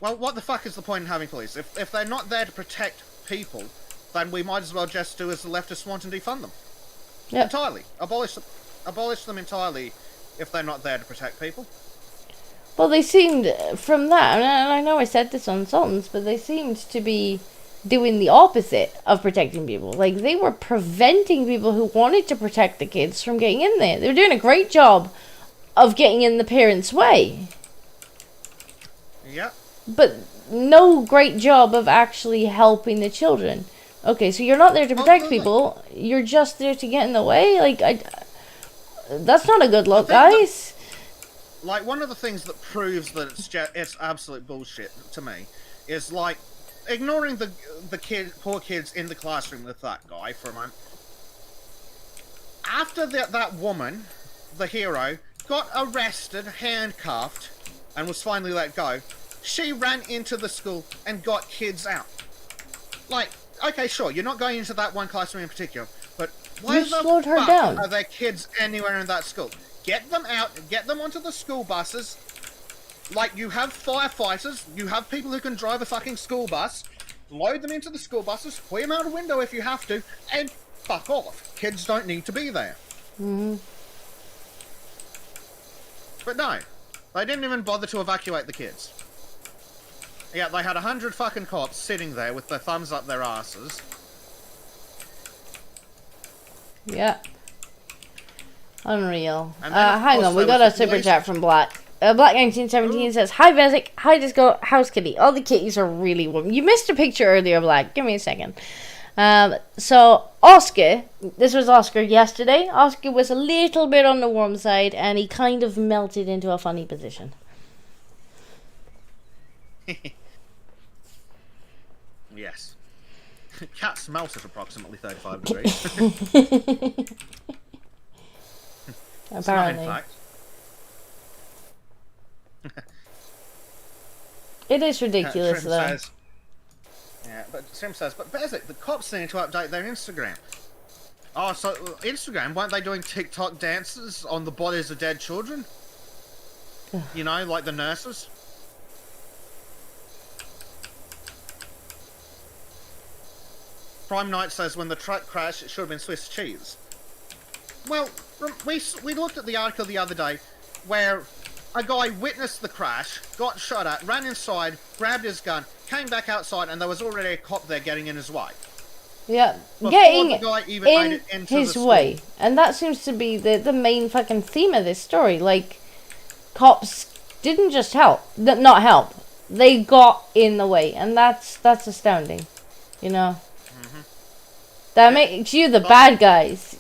Well, what the fuck is the point in having police? If they're not there to protect people, then we might as well just do as the leftists want and defund them. Yep. Entirely. Abolish them entirely if they're not there to protect people. Well, they seemed, from that, and I know I said this on Sultans, but they seemed to be doing the opposite of protecting people. Like, they were preventing people who wanted to protect the kids from getting in there. They were doing a great job of getting in the parents' way. Yep. But no great job of actually helping the children. Okay, so you're not there to protect people, you're just there to get in the way? Like, that's not a good look, guys. Like, one of the things that proves that it's absolute bullshit to me is, like, ignoring the poor kids in the classroom with that guy for a moment. After that woman, the hero, got arrested, handcuffed, and was finally let go, she ran into the school and got kids out. Like, okay, sure, you're not going into that one classroom in particular, but why the fuck are there kids anywhere in that school? Get them out, get them onto the school buses. Like, you have firefighters, you have people who can drive a fucking school bus, load them into the school buses, put them out a window if you have to, and fuck off. Kids don't need to be there. Mm-hmm. But no, they didn't even bother to evacuate the kids. Yeah, they had 100 fucking cops sitting there with their thumbs up their asses. Yeah. Unreal. Hang on, we got a super chat from Black. Black1917 says, "Hi Bezek, hi Disco, how's Kitty? All the kitties are really warm." You missed a picture earlier, Black. Give me a second. So, Oscar, this was Oscar yesterday. Oscar was a little bit on the warm side, and he kind of melted into a funny position. Yes. Cats melt at approximately 35 degrees. Apparently. Not, in fact. It is ridiculous, though. Says, yeah, but Trim says, but Bezek, the cops need to update their Instagram. Oh, so Instagram, weren't they doing TikTok dances on the bodies of dead children? You know, like the nurses? Prime Knight says, when the truck crashed, it should have been Swiss cheese. Well, we looked at the article the other day where a guy witnessed the crash, got shot at, ran inside, grabbed his gun, came back outside, and there was already a cop there getting in his way. Yeah, getting in his way. And that seems to be the main fucking theme of this story. Like, cops didn't just not help. They got in the way. And that's astounding. You know? Mm-hmm. That makes you the bad guys.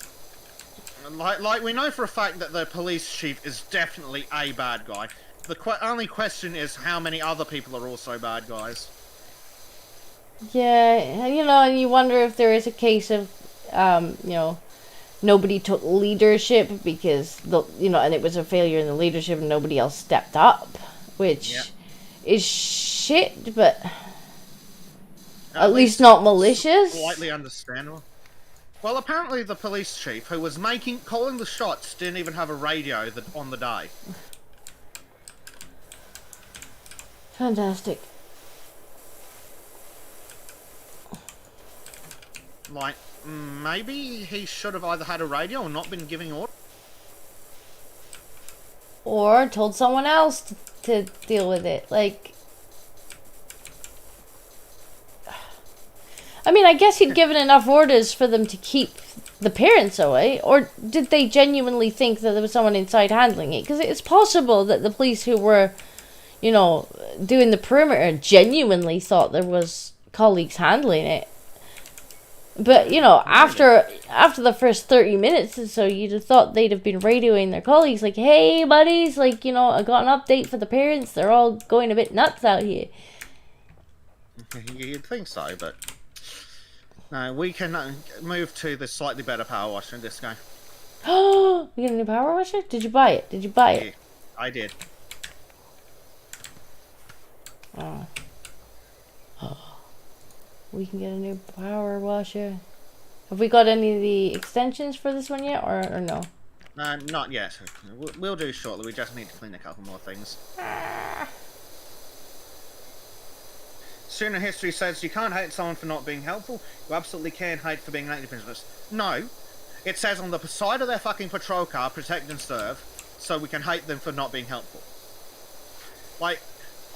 Like, we know for a fact that the police chief is definitely a bad guy. The only question is how many other people are also bad guys. Yeah, you know, and you wonder if there is a case of, you know, nobody took leadership because, and it was a failure in the leadership and nobody else stepped up, which is shit, but at least not malicious. Slightly understandable. Well, apparently the police chief, who was calling the shots, didn't even have a radio on the day. Fantastic. Like, maybe he should have either had a radio or not been giving orders. Or told someone else to deal with it. Like, I mean, I guess he'd given enough orders for them to keep the parents away. Or did they genuinely think that there was someone inside handling it? Because it's possible that the police who were you know, doing the perimeter genuinely thought there was colleagues handling it. But, you know, after the first 30 minutes or so, you'd have thought they'd have been radioing their colleagues, like, hey, buddies, like, you know, I got an update for the parents. They're all going a bit nuts out here. You'd think so, but... No, we can move to the slightly better power washer in this guy. Oh, you get a new power washer? Did you buy it? Yeah, I did. Oh. We can get a new power washer. Have we got any of the extensions for this one yet, or no? Not yet. We'll do shortly. We just need to clean a couple more things. Student history says you can't hate someone for not being helpful. You absolutely can hate for being an activist. No. It says on the side of their fucking patrol car, protect and serve, so we can hate them for not being helpful. Like,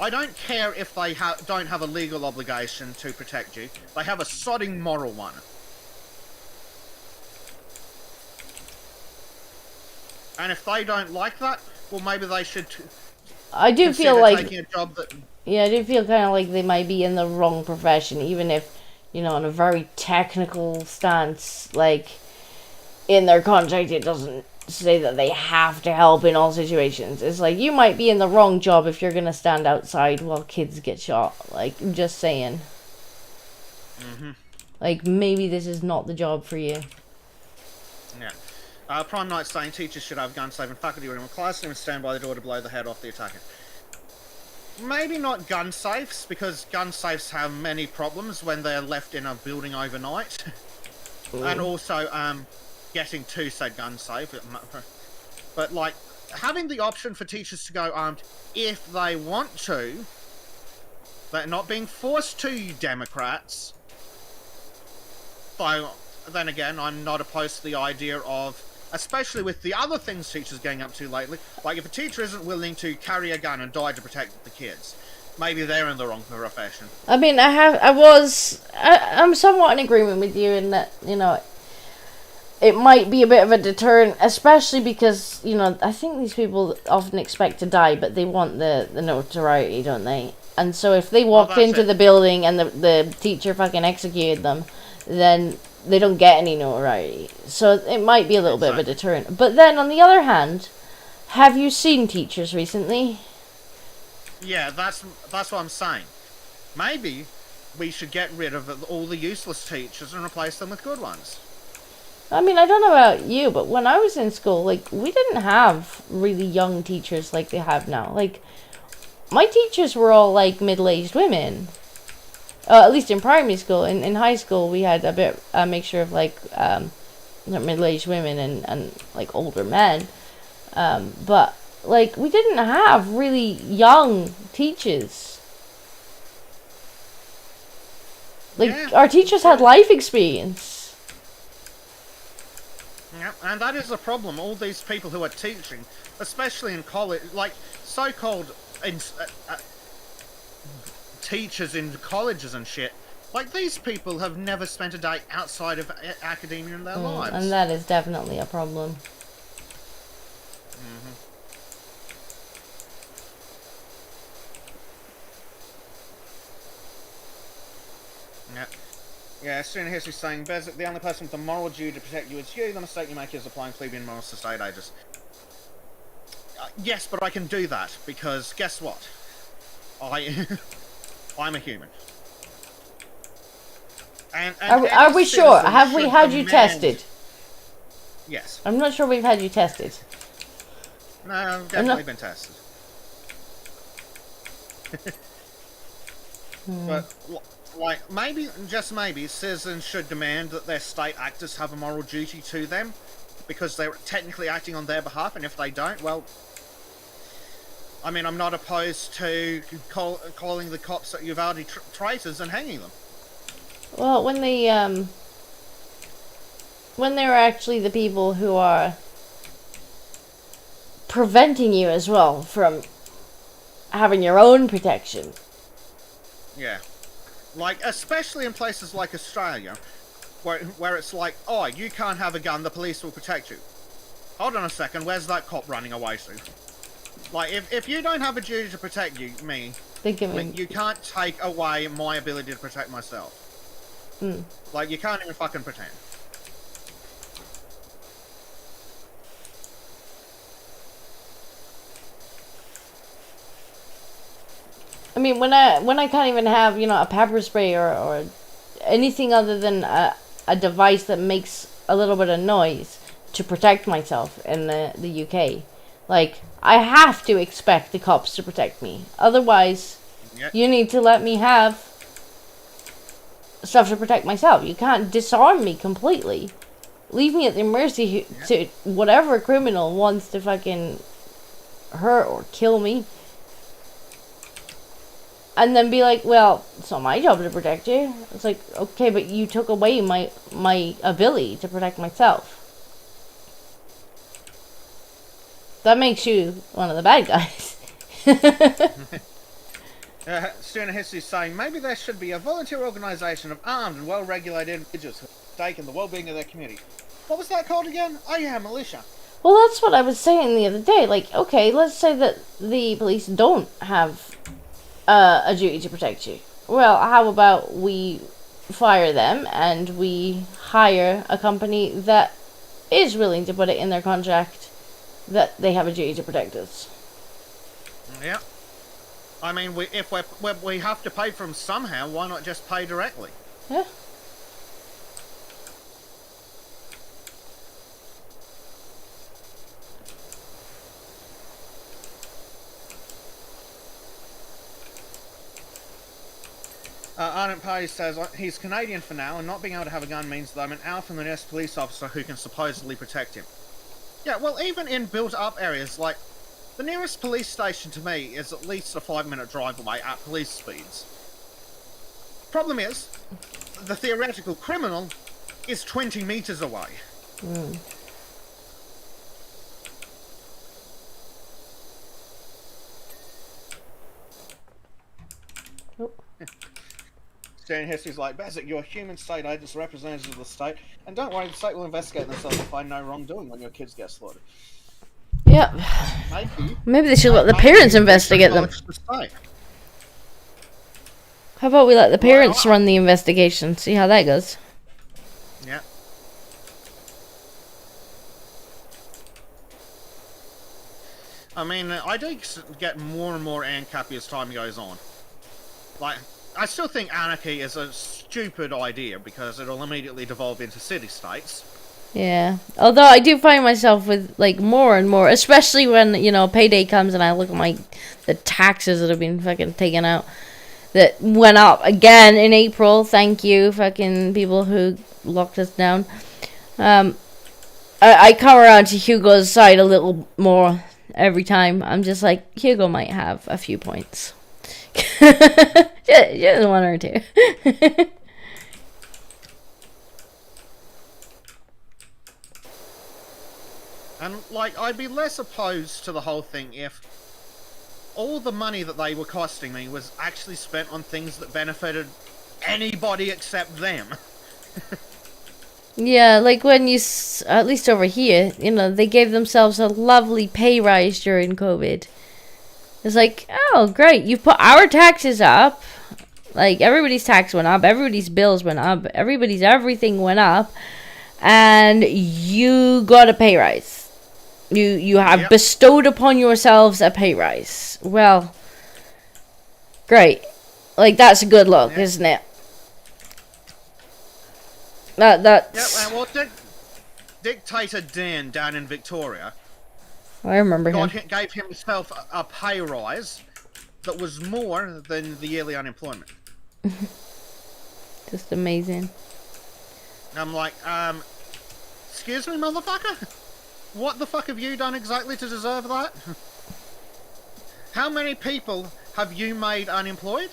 I don't care if they don't have a legal obligation to protect you. They have a sodding moral one. And if they don't like that, well, maybe they should. I do feel like taking a job that. Yeah, I do feel kind of like they might be in the wrong profession, even if, you know, on a very technical stance, like in their contract, it doesn't say that they have to help in all situations. It's like, you might be in the wrong job if you're going to stand outside while kids get shot. Like, I'm just saying. Like, maybe this is not the job for you. Yeah. Prime Knight saying teachers should have gun safe and faculty in classroom and stand by the door to blow the head off the attacker. Maybe not gun safes, because gun safes have many problems when they're left in a building overnight. And also, getting to said gun safe. But, like, having the option for teachers to go armed if they want to, they're not being forced to, you Democrats. Though, then again, I'm not opposed to the idea of, especially with the other things teachers are getting up to lately, like if a teacher isn't willing to carry a gun and die to protect the kids, maybe they're in the wrong profession. I mean, I'm somewhat in agreement with you in that, you know, it might be a bit of a deterrent, especially because, you know, I think these people often expect to die, but they want the notoriety, don't they? And so if they walked into the building and the teacher fucking executed them, then they don't get any notoriety. So it might be a little bit of a deterrent. But then, on the other hand, have you seen teachers recently? Yeah, that's what I'm saying. Maybe we should get rid of all the useless teachers and replace them with good ones. I mean, I don't know about you, but when I was in school, like, we didn't have really young teachers like they have now. Like, my teachers were all, like, middle-aged women. At least in primary school. In high school, we had a mixture of, like, middle-aged women and like, older men. But, like, we didn't have really young teachers. Like, yeah, our teachers had life experience. Yeah, and that is a problem. All these people who are teaching, especially in college, like, so-called teachers in colleges and shit, like, these people have never spent a day outside of academia in their lives. And that is definitely a problem. Yeah. Yeah, student history saying, Bezek, the only person with the moral duty to protect you is you. The mistake you make is applying plebeian morals to state agents. Yes, but I can do that, because guess what? I'm a human. And are we sure? Have we had you tested? Yes. I'm not sure we've had you tested. No, I've definitely been tested. But, like, maybe, just maybe, citizens should demand that their state actors have a moral duty to them, because they're technically acting on their behalf, and if they don't, well, I mean, I'm not opposed to calling the cops Uvalde traitors and hanging them. Well, when they're actually the people who are preventing you as well from having your own protection. Yeah. Like, especially in places like Australia, where it's like, oh, you can't have a gun, the police will protect you. Hold on a second, where's that cop running away to? Like, if you don't have a duty to protect me, you can't take away my ability to protect myself. Like, you can't even fucking pretend. I mean, when I can't even have, you know, a pepper spray or anything other than a device that makes a little bit of noise to protect myself in the UK. Like, I have to expect the cops to protect me. Otherwise, you need to let me have stuff to protect myself. You can't disarm me completely. Leave me at the mercy to whatever criminal wants to fucking hurt or kill me. And then be like, well, it's not my job to protect you. It's like, okay, but you took away my ability to protect myself. That makes you one of the bad guys. Student History is saying, maybe there should be a volunteer organisation of armed and well-regulated individuals who stake in the well-being of their community. What was that called again? Oh yeah, militia. Well, that's what I was saying the other day. Like, okay, let's say that the police don't have a duty to protect you. Well, how about we fire them and we hire a company that is willing to put it in their contract that they have a duty to protect us. Yeah. I mean, if we have to pay for them somehow, why not just pay directly? Yeah. Ardent Party says he's Canadian for now, and not being able to have a gun means that I'm an out from the nearest police officer who can supposedly protect him. Yeah, well, even in built-up areas, like, the nearest police station to me is at least a 5-minute drive away at police speeds. Problem is, the theoretical criminal is 20 meters away. Student History's like, Bezek, you're a human state agents, representatives of the state, and don't worry, the state will investigate themselves and find no wrongdoing when your kids get slaughtered. Yep. Maybe they should let the parents investigate them. How about we let the parents run the investigation, see how that goes? Yeah. I mean, I do get more and more ANCAPy as time goes on. Like, I still think anarchy is a stupid idea because it'll immediately devolve into city-states. Yeah. Although I do find myself with, like, more and more, especially when, you know, payday comes and I look at the taxes that have been fucking taken out that went up again in April. Thank you, fucking people who locked us down. I come around to Hugo's side a little more every time. I'm just like, Hugo might have a few points. Just one or two. And, like, I'd be less opposed to the whole thing if all the money that they were costing me was actually spent on things that benefited anybody except them. Yeah, like when you, at least over here, you know, they gave themselves a lovely pay rise during COVID. It's like, oh, great, you put our taxes up. Like, everybody's tax went up, everybody's bills went up, everybody's everything went up, and you got a pay rise. You have bestowed upon yourselves a pay rise. Well, great. Like, that's a good look, isn't it? That's... Yeah, well, Dictator Dan down in Victoria... I remember him. Gave himself a pay rise that was more than the yearly unemployment. Just amazing. I'm like, excuse me, motherfucker? What the fuck have you done exactly to deserve that? How many people have you made unemployed?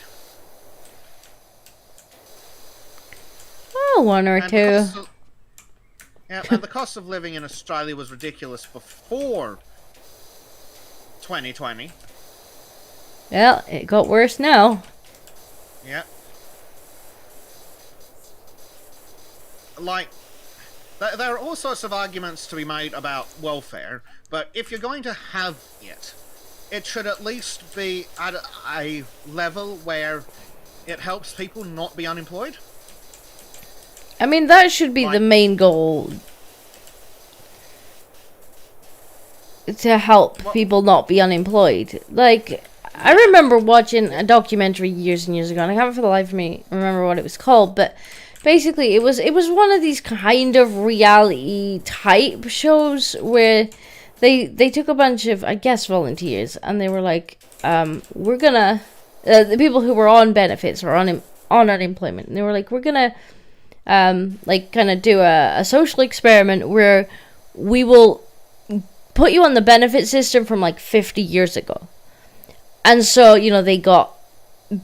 Oh, one or two. And the cost of living in Australia was ridiculous before 2020. Well, it got worse now. Yeah. Like, there are all sorts of arguments to be made about welfare, but if you're going to have it, it should at least be at a level where it helps people not be unemployed. I mean, that should be the main goal. To help people not be unemployed. Like, I remember watching a documentary years and years ago, and I can't for the life of me remember what it was called, but basically it was one of these kind of reality type shows where they took a bunch of, I guess, volunteers, and they were like, we're gonna the people who were on benefits or on unemployment, and they were like, we're gonna like kind of do a social experiment where we will put you on the benefit system from like 50 years ago. And so, you know, they got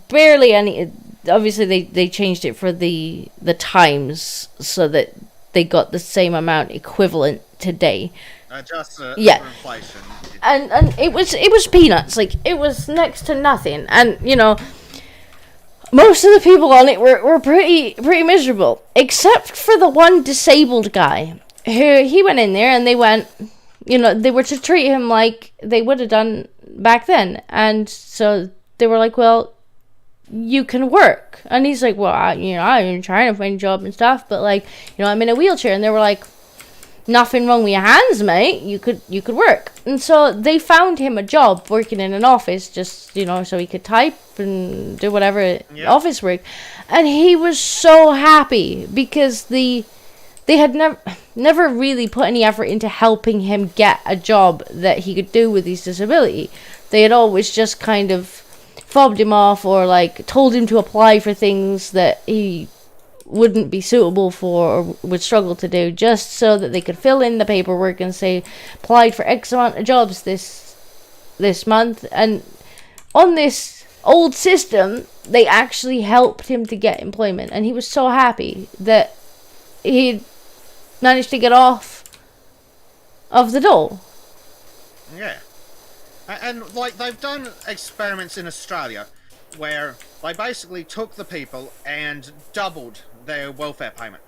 barely any. Obviously, they changed it for the times so that they got the same amount equivalent today. Just for inflation. And it was peanuts. Like, it was next to nothing. And, you know, most of the people on it were pretty miserable, except for the one disabled guy who he went in there and they went. You know, they were to treat him like they would have done back then. And so they were like, well, you can work. And he's like, well, I'm trying to find a job and stuff. But, like, you know, I'm in a wheelchair. And they were like, nothing wrong with your hands, mate. You could work. And so they found him a job working in an office just, you know, so he could type and do whatever office work. And he was so happy because they had never really put any effort into helping him get a job that he could do with his disability. They had always just kind of fobbed him off or like told him to apply for things that he wouldn't be suitable for or would struggle to do, just so that they could fill in the paperwork and say applied for X amount of jobs this month. And on this old system, they actually helped him to get employment, and he was so happy that he managed to get off of the dole. Yeah. And, like, they've done experiments in Australia where they basically took the people and doubled their welfare payment.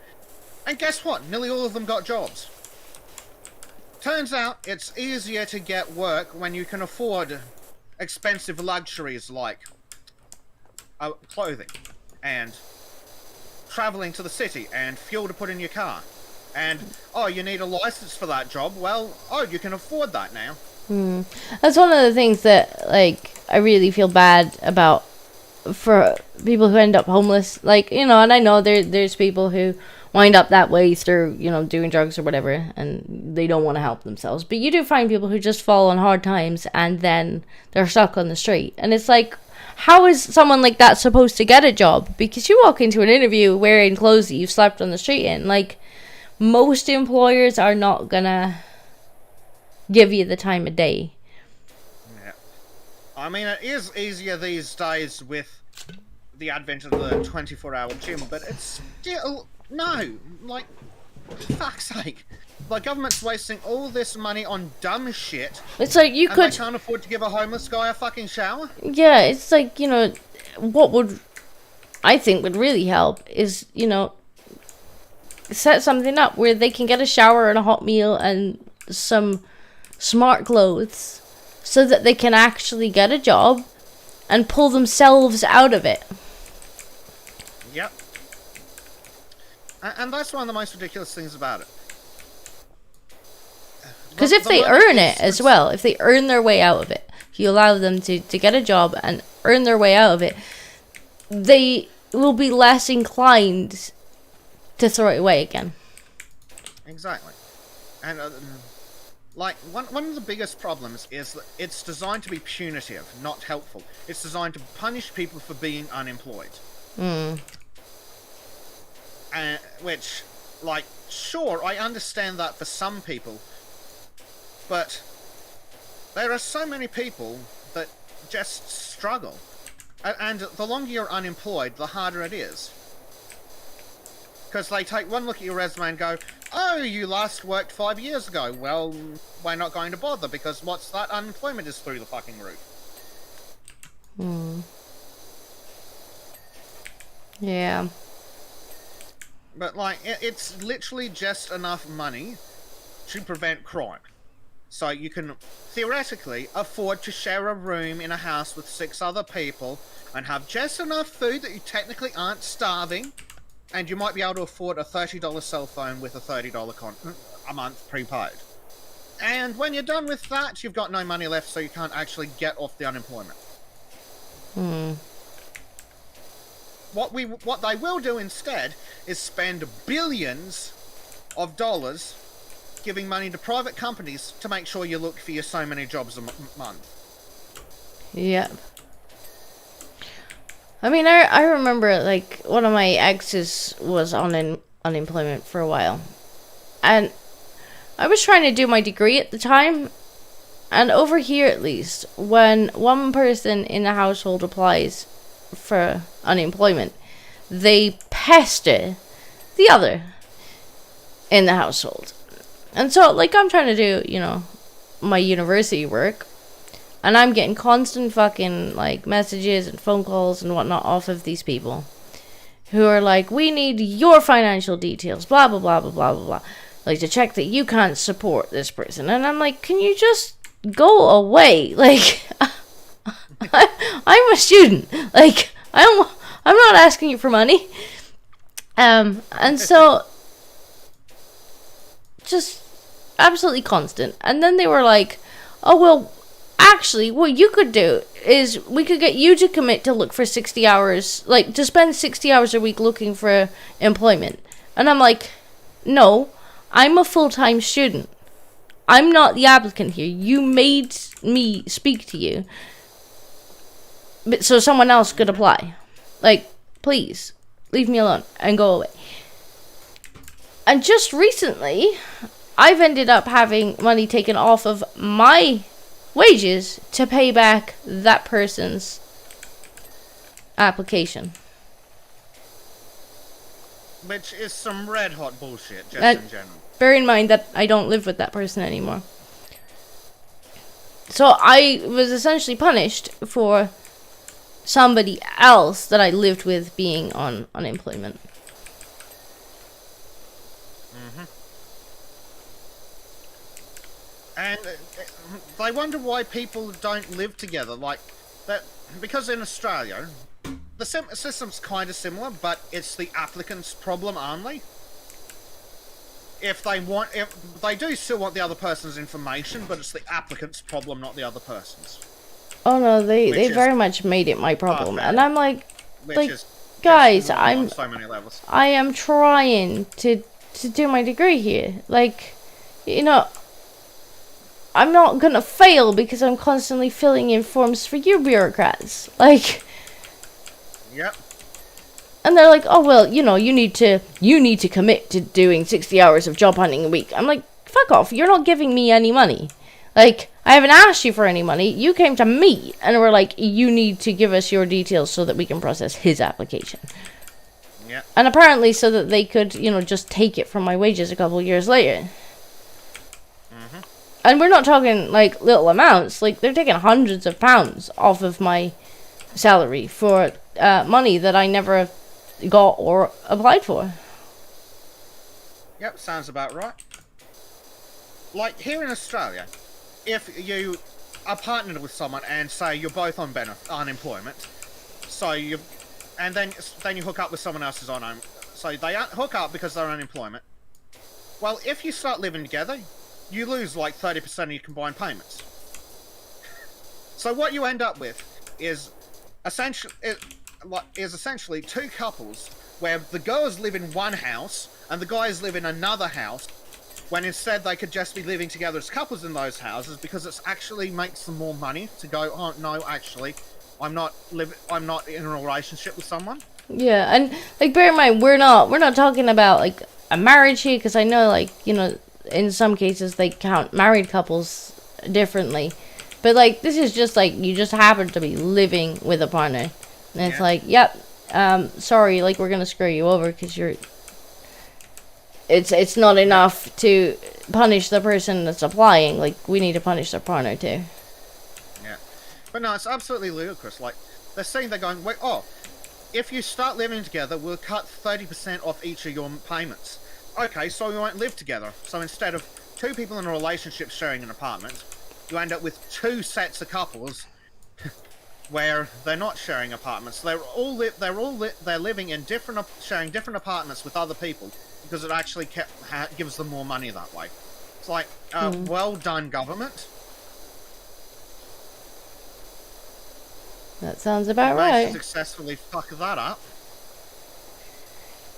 And guess what? Nearly all of them got jobs. Turns out it's easier to get work when you can afford expensive luxuries like clothing and travelling to the city and fuel to put in your car. And, oh, you need a license for that job. Well, oh, you can afford that now. That's one of the things that, like, I really feel bad about for people who end up homeless. Like, you know, and I know there's people who wind up that way through, you know, doing drugs or whatever, and they don't want to help themselves. But you do find people who just fall on hard times and then they're stuck on the street. And it's like, how is someone like that supposed to get a job? Because you walk into an interview wearing clothes that you've slept on the street in. Like, most employers are not gonna give you the time of day. Yeah. I mean, it is easier these days with the advent of the 24-hour gym, but it's still... No! Like, for fuck's sake. The government's wasting all this money on dumb shit. It's like you could... they can't afford to give a homeless guy a fucking shower? Yeah, it's like, you know, what would... I think would really help is, you know, set something up where they can get a shower and a hot meal and some smart clothes so that they can actually get a job and pull themselves out of it. Yep. And that's one of the most ridiculous things about it. Because if they earn it as well, if they earn their way out of it, if you allow them to get a job and earn their way out of it, they will be less inclined to throw it away again. Exactly. And, like, one of the biggest problems is that it's designed to be punitive, not helpful. It's designed to punish people for being unemployed. Which, like, sure, I understand that for some people, but there are so many people that just struggle. And the longer you're unemployed, the harder it is. Because they take one look at your resume and go, oh, you last worked 5 years ago. Well, we're not going to bother, because what's that? Unemployment is through the fucking roof. Yeah. But, like, it's literally just enough money to prevent crime. So you can theoretically afford to share a room in a house with 6 other people and have just enough food that you technically aren't starving, and you might be able to afford a $30 cell phone with a $30 a month prepaid. And when you're done with that, you've got no money left, so you can't actually get off the unemployment. What they will do instead is spend billions of dollars giving money to private companies to make sure you look for your so many jobs a month. Yep. I mean, I remember, like, one of my exes was on unemployment for a while. And I was trying to do my degree at the time. And over here, at least, when one person in the household applies for unemployment, they pester the other in the household. And so, like, I'm trying to do, you know, my university work, and I'm getting constant fucking, like, messages and phone calls and whatnot off of these people who are like, we need your financial details, blah, blah, blah, blah, blah, blah, blah, like, to check that you can't support this person. And I'm like, can you just go away? Like, I'm a student. Like, I'm not asking you for money. And so, just absolutely constant. And then they were like, oh, well, actually, what you could do is we could get you to commit to look for 60 hours, like, to spend 60 hours a week looking for employment. And I'm like, no, I'm a full-time student. I'm not the applicant here. You made me speak to you, but so someone else could apply. Like, please, leave me alone and go away. And just recently, I've ended up having money taken off of my wages to pay back that person's application. Which is some red hot bullshit, just in general. Bear in mind that I don't live with that person anymore. So I was essentially punished for somebody else that I lived with being on unemployment. And they wonder why people don't live together like that, because in Australia the system's kind of similar, but it's the applicant's problem only. If they do still want the other person's information, but it's the applicant's problem, not the other person's. Oh no, they very much made it my problem, and I'm like, guys, I'm on so many levels. I am trying to do my degree here. Like, you know, I'm not gonna fail because I'm constantly filling in forms for you bureaucrats. Like, yep. And they're like, oh well, you know, you need to commit to doing 60 hours of job hunting a week. I'm like, fuck off! You're not giving me any money. Like, I haven't asked you for any money. You came to me and were like, you need to give us your details so that we can process his application. Yeah. And apparently so that they could, you know, just take it from my wages a couple years later. And we're not talking, like, little amounts. Like, they're taking hundreds of pounds off of my salary for money that I never got or applied for. Yep, sounds about right. Like, here in Australia, if you are partnered with someone and say you're both on unemployment, so and then you hook up with someone else's so they hook up because they're on unemployment. Well, if you start living together, you lose like 30% of your combined payments. So what you end up with is essentially two couples where the girls live in one house and the guys live in another house, when instead they could just be living together as couples in those houses, because it actually makes them more money to go, oh no, actually, I'm not in a relationship with someone. Yeah, and like, bear in mind, we're not talking about like a marriage here, because I know, like, you know, in some cases they count married couples differently, but like, this is just like, you just happen to be living with a partner, and it's like, yep, sorry, like, we're gonna screw you over because it's not enough to punish the person that's applying. Like, we need to punish their partner too. Yeah, but no, it's absolutely ludicrous. Like, they're going, wait, oh, if you start living together, we'll cut 30% off each of your payments. Okay, so we won't live together. So instead of two people in a relationship sharing an apartment, you end up with two sets of couples where they're not sharing apartments. They're living in sharing different apartments with other people because it actually gives them more money that way. It's like, well done, government. That sounds about Managed right. to successfully fuck that up.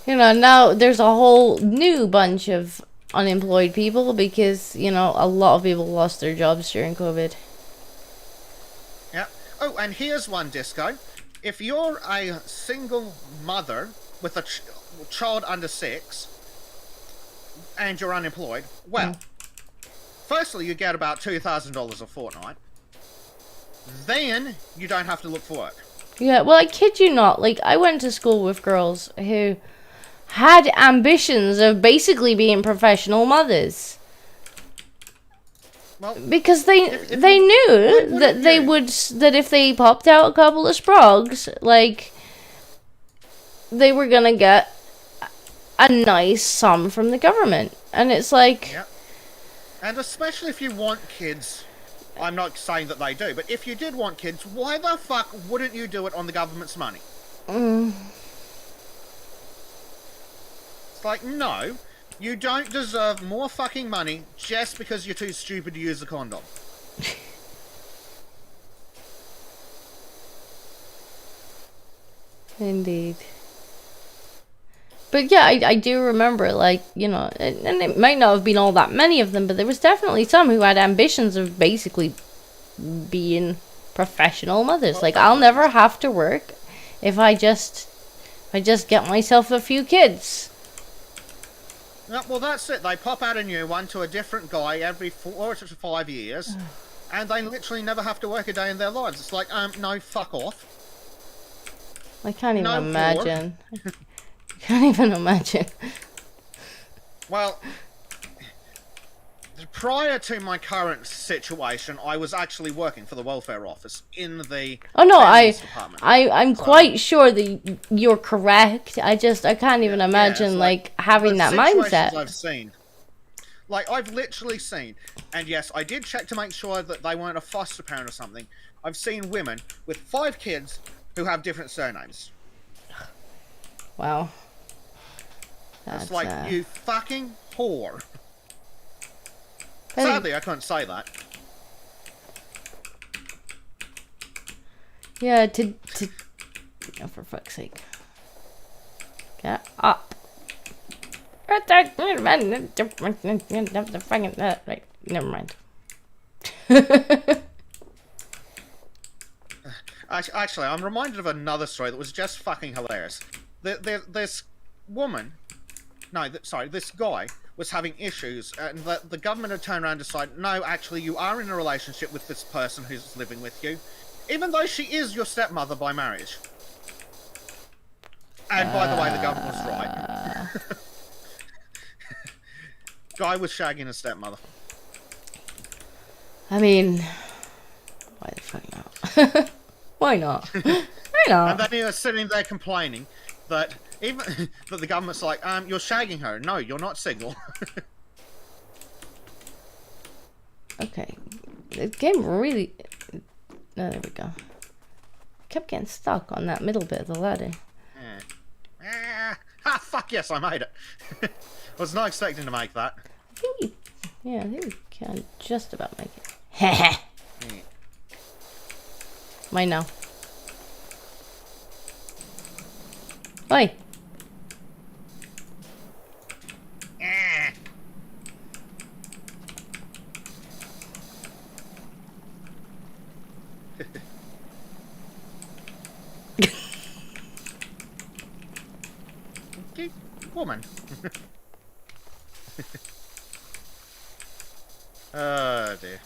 You know, now there's a whole new bunch of unemployed people because, you know, a lot of people lost their jobs during COVID. Yeah. Oh, and here's one, Disco. If you're a single mother with a child under 6 and you're unemployed, well, firstly, you get about $2,000 a fortnight. Then you don't have to look for work. Yeah, well, I kid you not. Like, I went to school with girls who had ambitions of basically being professional mothers. Well, because they knew that they would, that if they popped out a couple of sprogs, like, they were gonna get a nice sum from the government. And it's like... Yeah. And especially if you want kids, I'm not saying that they do, but if you did want kids, why the fuck wouldn't you do it on the government's money? It's like, no, you don't deserve more fucking money just because you're too stupid to use a condom. Indeed. But yeah, I do remember, like, you know, and it might not have been all that many of them, but there was definitely some who had ambitions of basically being professional mothers. Well, like, I'll never have to work if I just get myself a few kids. Yeah, well, that's it. They pop out a new one to a different guy every 4 to 5 years, and they literally never have to work a day in their lives. It's like, no, fuck off. I can't even imagine. Can't even imagine. Well, prior to my current situation, I was actually working for the welfare office in the department. I'm quite sure that you're correct. I can't even imagine like having that mindset. I've seen. Like, I've literally seen, and yes, I did check to make sure that they weren't a foster parent or something. I've seen women with 5 kids who have different surnames. Wow. It's like, you fucking whore. Sadly, I couldn't say that. Yeah, oh, for fuck's sake. Get up. Right, never mind. Actually, I'm reminded of another story that was just fucking hilarious. This woman... No, this guy was having issues, and the government had turned around and decided, no, actually, you are in a relationship with this person who's living with you, even though she is your stepmother by marriage. And by the way, the government was right. Guy was shagging his stepmother. I mean, why the fuck not? Why not? Why not? And then he was sitting there complaining that even that the government's like, you're shagging her. No, you're not single. Okay. The game really... Oh, there we go. Kept getting stuck on that middle bit of the ladder. Fuck yes, I made it. I was not expecting to make that. I think we can just about make it. Heh. Mine now. Oi. Okay, woman. Oh dear.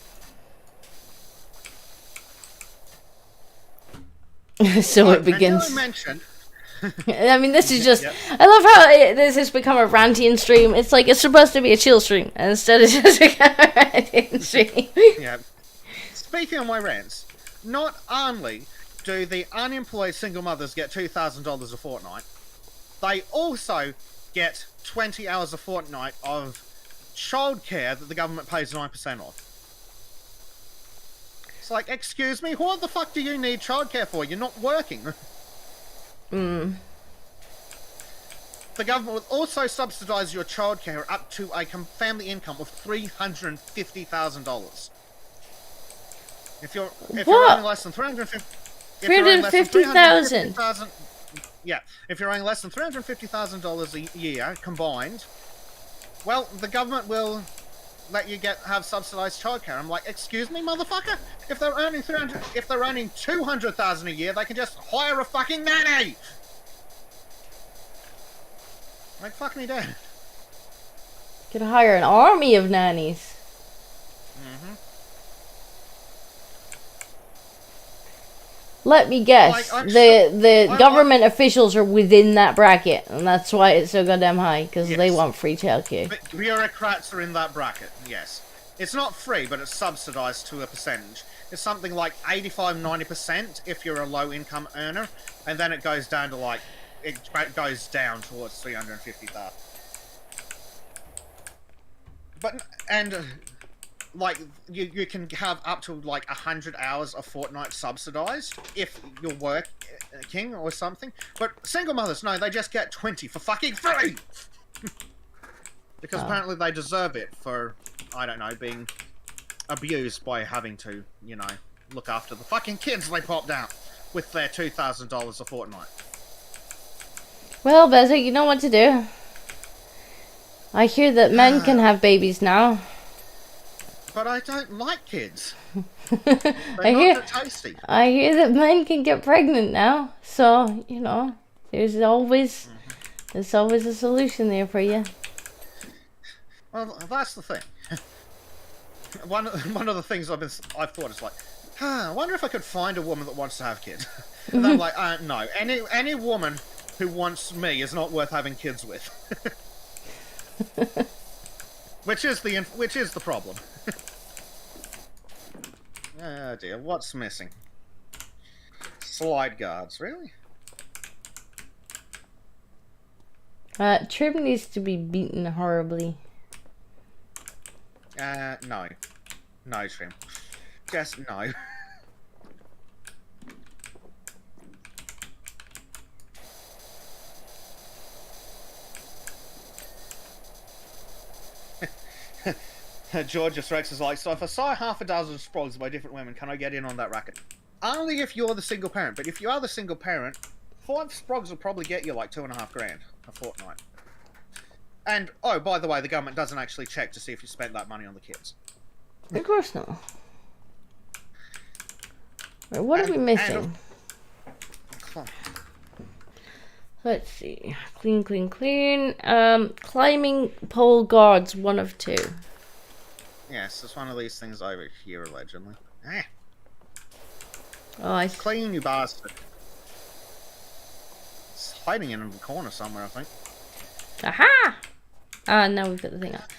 So it begins. Mentioned. I mean, this is just... Yep. I love how this has become a ranting stream. It's like it's supposed to be a chill stream, and instead it's just a ranting stream. Yeah. Speaking of my rants, not only do the unemployed single mothers get $2,000 a fortnight, they also get 20 hours a fortnight of childcare that the government pays 9% of. It's like, excuse me, what the fuck do you need childcare for? You're not working. Mm. The government will also subsidise your childcare up to a family income of $350,000. If you're earning less than $350,000. Yeah, if you're earning less than $350,000 a year combined, well, the government will let you have subsidised childcare. I'm like, excuse me, motherfucker. If they're earning $200,000 a year, they can just hire a fucking nanny. Like, fuck me dead. Could hire an army of nannies. Mm-hmm. Let me guess. Like, the government officials are within that bracket, and that's why it's so goddamn high, because they want free childcare. Bureaucrats are in that bracket, yes. It's not free, but it's subsidised to a percentage. It's something like 85-90% if you're a low-income earner, and then it goes down to, like, it goes down towards 350,000. But, and, like, you can have up to, like, 100 hours a fortnight subsidised if you're working or something. But single mothers, no, they just get 20 for fucking free! Because apparently they deserve it for, I don't know, being abused by having to, you know, look after the fucking kids they popped out with their $2,000 a fortnight. Well, Bezek, you know what to do. I hear that men can have babies now. But I don't like kids. They're not tasty. I hear that men can get pregnant now. So, you know, there's always a solution there for you. Well, that's the thing. One of the things I've thought is like, I wonder if I could find a woman that wants to have kids. And then I'm like, no, any woman who wants me is not worth having kids with. which is the problem. Oh dear, what's missing? Slide guards, really? Trim needs to be beaten horribly. No. No, Trim. Just no. Georgia Rex is like, so if I saw half a dozen sprogs by different women, can I get in on that racket? Only if you're the single parent, but if you are the single parent, 5 sprogs will probably get you like $2.5 grand a fortnight. And, oh, by the way, the government doesn't actually check to see if you spent that money on the kids. Of course not. Right, what are we missing? Let's see. Clean, clean, clean. Climbing pole guards, 1 of 2. Yes, it's one of these things over here, allegedly. Oh, I clean, you bastard. It's hiding in the corner somewhere, I think. Aha! Now we've got the thing up.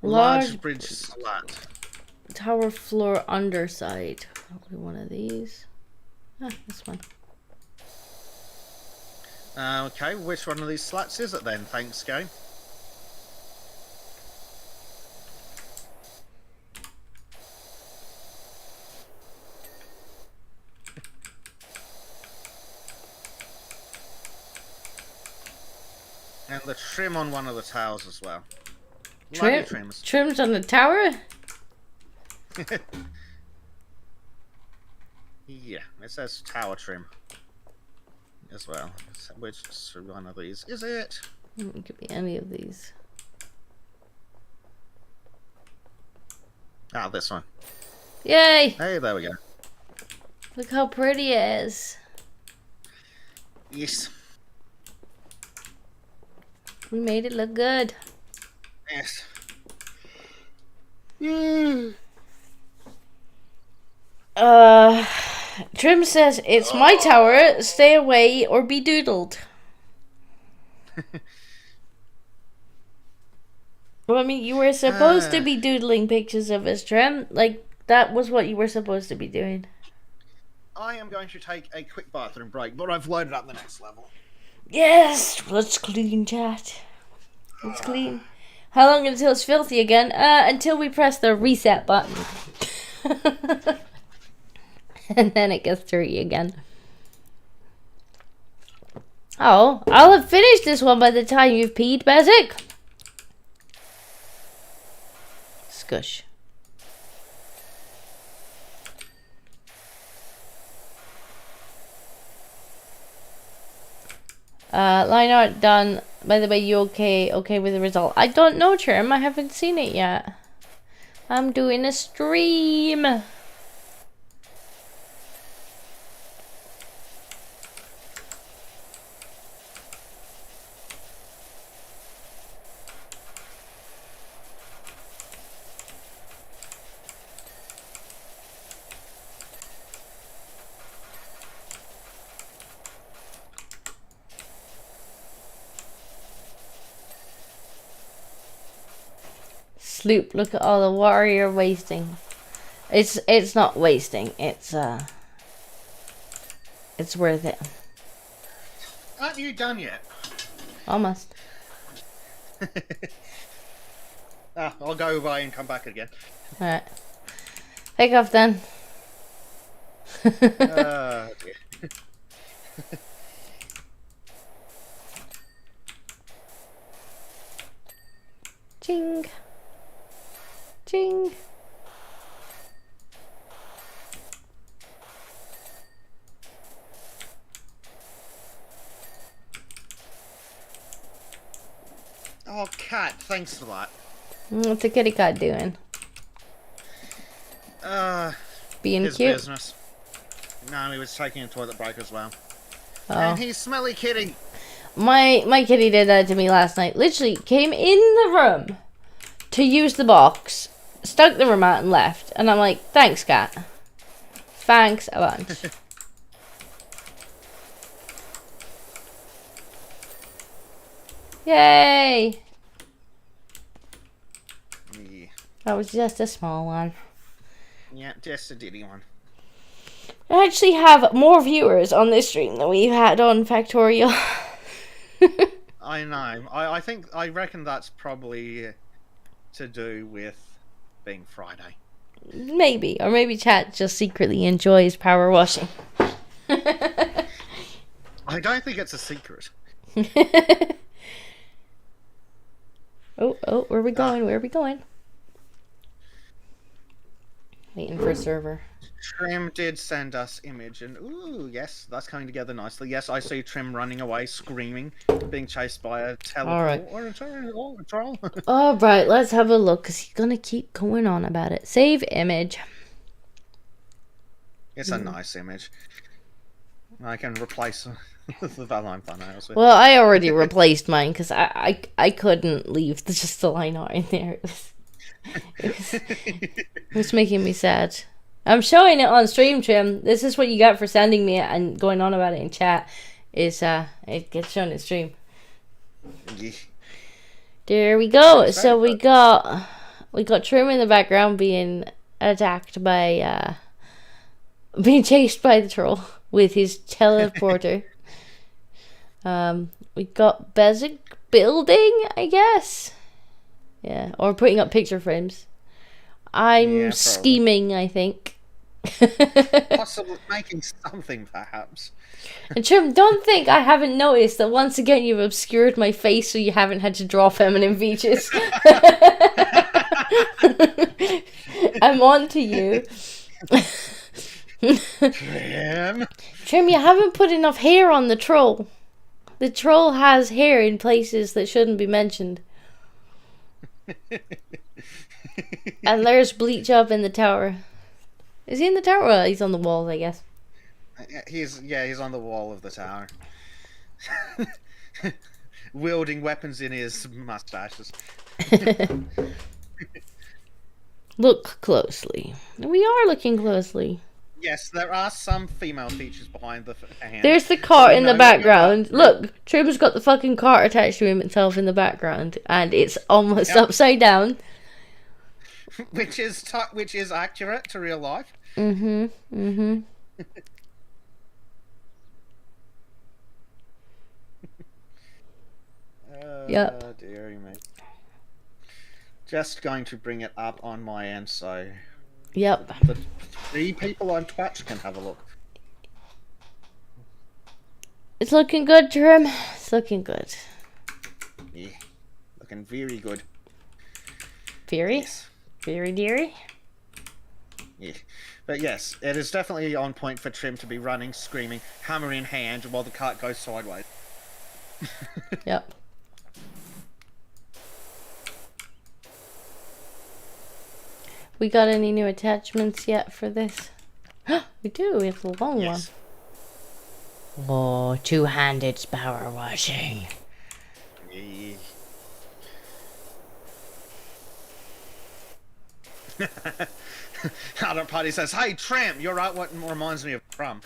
Large bridge slat. Tower floor underside. Probably one of these. This one. Okay, which one of these slats is it then? Thanks, game. And the trim on one of the towers as well. Trims on the tower? Yeah, it says tower trim as well. Which one of these is it? It could be any of these. Ah, this one. Yay! Hey, there we go. Look how pretty it is. Yes. We made it look good. Yes. Trim says, it's my tower, stay away or be doodled. Well, I mean, you were supposed to be doodling pictures of us, Trim. Like, that was what you were supposed to be doing. I am going to take a quick bathroom break, but I've loaded up the next level. Yes! Let's clean, chat. Let's clean. How long until it's filthy again? Until we press the reset button. And then it gets dirty again. Oh, I'll have finished this one by the time you've peed, Bezek. Scush. Line art done. By the way, you okay with the result? I don't know, Trim. I haven't seen it yet. I'm doing a stream. Sloop, look at all the water you're wasting. It's not wasting. It's worth it. Aren't you done yet? Almost. I'll go away and come back again. Alright. Take off then. Dear. Ching. Ching. Oh, cat, thanks for that. What's a kitty cat doing? Being his cute. Business. No, he was taking a toilet break as well. Oh. And he's smelly kitty. My kitty did that to me last night. Literally came in the room to use the box, stuck the remote and left. And I'm like, thanks, cat. Thanks a bunch. Yay! Yeah. That was just a small one. Yeah, just a ditty one. I actually have more viewers on this stream than we've had on Factorial. I know. I reckon that's probably to do with being Friday. Maybe. Or maybe chat just secretly enjoys power washing. I don't think it's a secret. Oh, where are we going? Where are we going? Waiting for a server. Trim did send us image, and ooh, yes, that's coming together nicely. Yes, I see Trim running away, screaming, being chased by a teleport or a troll. All right, let's have a look, because he's gonna keep going on about it. Save image. It's a nice image. I can replace the Valheim thumbnails with. Well, I already replaced mine because I couldn't leave just the line art in there. It was making me sad. I'm showing it on stream, Trim. This is what you got for sending me it and going on about it in chat. Is it gets shown in stream. Yeah. There we go. So we got Trim in the background being attacked by being chased by the troll with his teleporter. We got Bezek building, I guess. Yeah, or putting up picture frames. I'm scheming, I think. Possibly making something, perhaps. And Trim, don't think I haven't noticed that once again you've obscured my face so you haven't had to draw feminine features. I'm on to you. Trim, you haven't put enough hair on the troll. The troll has hair in places that shouldn't be mentioned. And there's bleach up in the tower. Is he in the tower? Well, he's on the walls, I guess. He's on the wall of the tower. Wielding weapons in his mustaches. Look closely. We are looking closely. Yes, there are some female features behind the hand. There's the cart in the background. Look, Trim's got the fucking cart attached to himself in the background, and it's almost upside down. Which is accurate to real life. Mm-hmm. Yep. Dearie me. Just going to bring it up on my end so Yep. the 3 people on Twitch can have a look. It's looking good, Trim. It's looking good. Yeah, looking very good. Very? Yes. Very dearie? Yeah. But yes, it is definitely on point for Trim to be running, screaming, hammer in hand, while the cart goes sideways. Yep. We got any new attachments yet for this? We do. We have the long one. Oh, two-handed power washing. Yeah. Other party says, "Hey, Tramp, you're right. What reminds me of Crumb."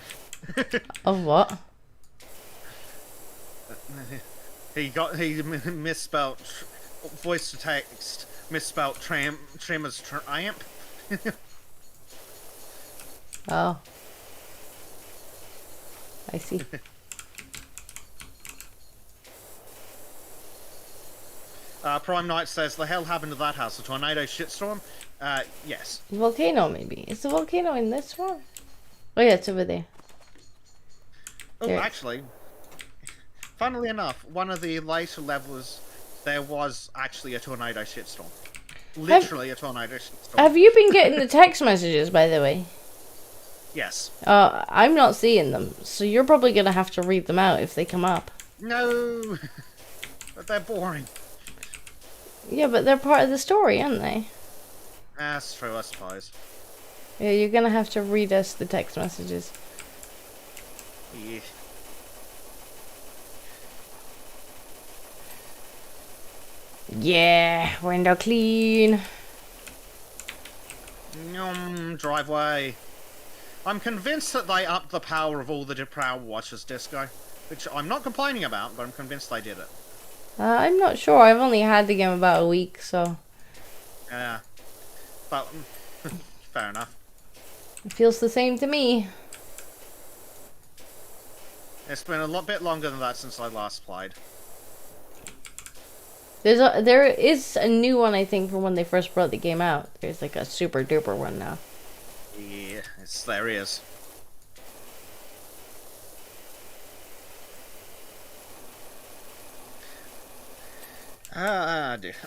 Of what? He misspelled voice to text, misspelled Tram as Tramp. Oh. I see. Prime Knight says, "The hell happened to that house? A tornado shitstorm?" Yes. Volcano, maybe. Is the volcano in this one? Oh, yeah, it's over there. Oh, There. actually, funnily enough, one of the later levels, there was actually a tornado shitstorm. Literally a tornado shitstorm. Have you been getting the text messages, by the way? Yes. I'm not seeing them, so you're probably gonna have to read them out if they come up. No, but they're boring. Yeah, but they're part of the story, aren't they? That's true, I suppose. Yeah, you're gonna have to read us the text messages. Yeah. Yeah, window clean. Driveway. I'm convinced that they upped the power of all the power washers, Disco. Which I'm not complaining about, but I'm convinced they did it. I'm not sure. I've only had the game about a week, so... Yeah. But, fair enough. It feels the same to me. It's been a bit longer than that since I last played. There is a new one, I think, from when they first brought the game out. There's like a super duper one now. Yeah, there is.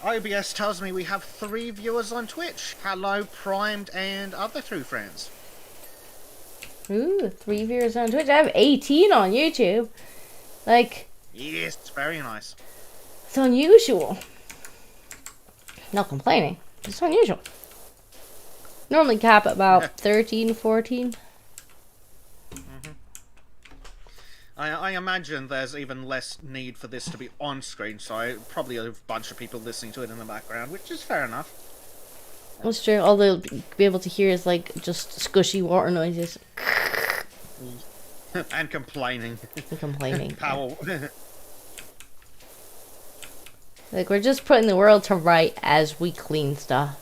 OBS tells me we have 3 viewers on Twitch. Hello, Primed, and other 2 friends. Ooh, 3 viewers on Twitch. I have 18 on YouTube. Like... Yes, very nice. It's unusual. Not complaining. It's unusual. Normally cap at about 13, 14. I imagine there's even less need for this to be on screen, so probably a bunch of people listening to it in the background, which is fair enough. That's true. All they'll be able to hear is like just squishy water noises. And complaining. And complaining. Power. Like, we're just putting the world to right as we clean stuff.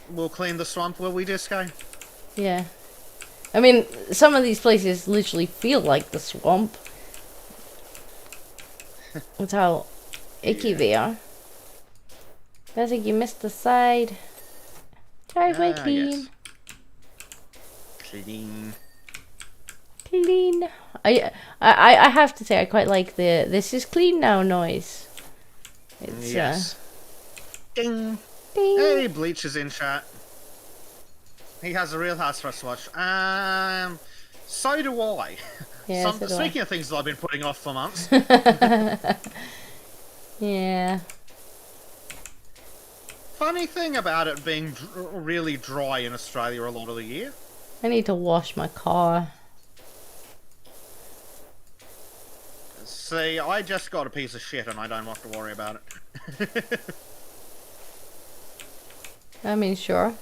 We'll clean the swamp, will we, Disco? Yeah. I mean, some of these places literally feel like the swamp. That's how icky they are. Bezek, you missed the side. Driveway clean. Yes. Clean. Clean. I have to say I quite like the "this is clean now" noise. It's yes. Ding. ding. Hey, Bleach is in chat. He has a real house for us to watch. So do I. Yeah, so do I. Speaking of things that I've been putting off for months. Yeah. Funny thing about it being really dry in Australia a lot of the year. I need to wash my car. See, I just got a piece of shit and I don't have to worry about it. I mean, sure.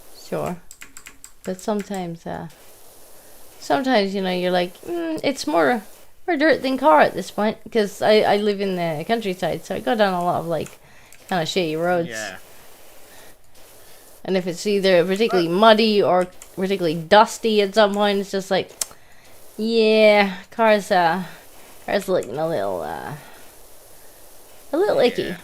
But sometimes, you know, you're like, it's more dirt than car at this point. Because I live in the countryside, so I go down a lot of, like, kind of shitty roads. Yeah. And if it's either particularly muddy or particularly dusty at some point, it's just like, yeah, car's looking a little icky.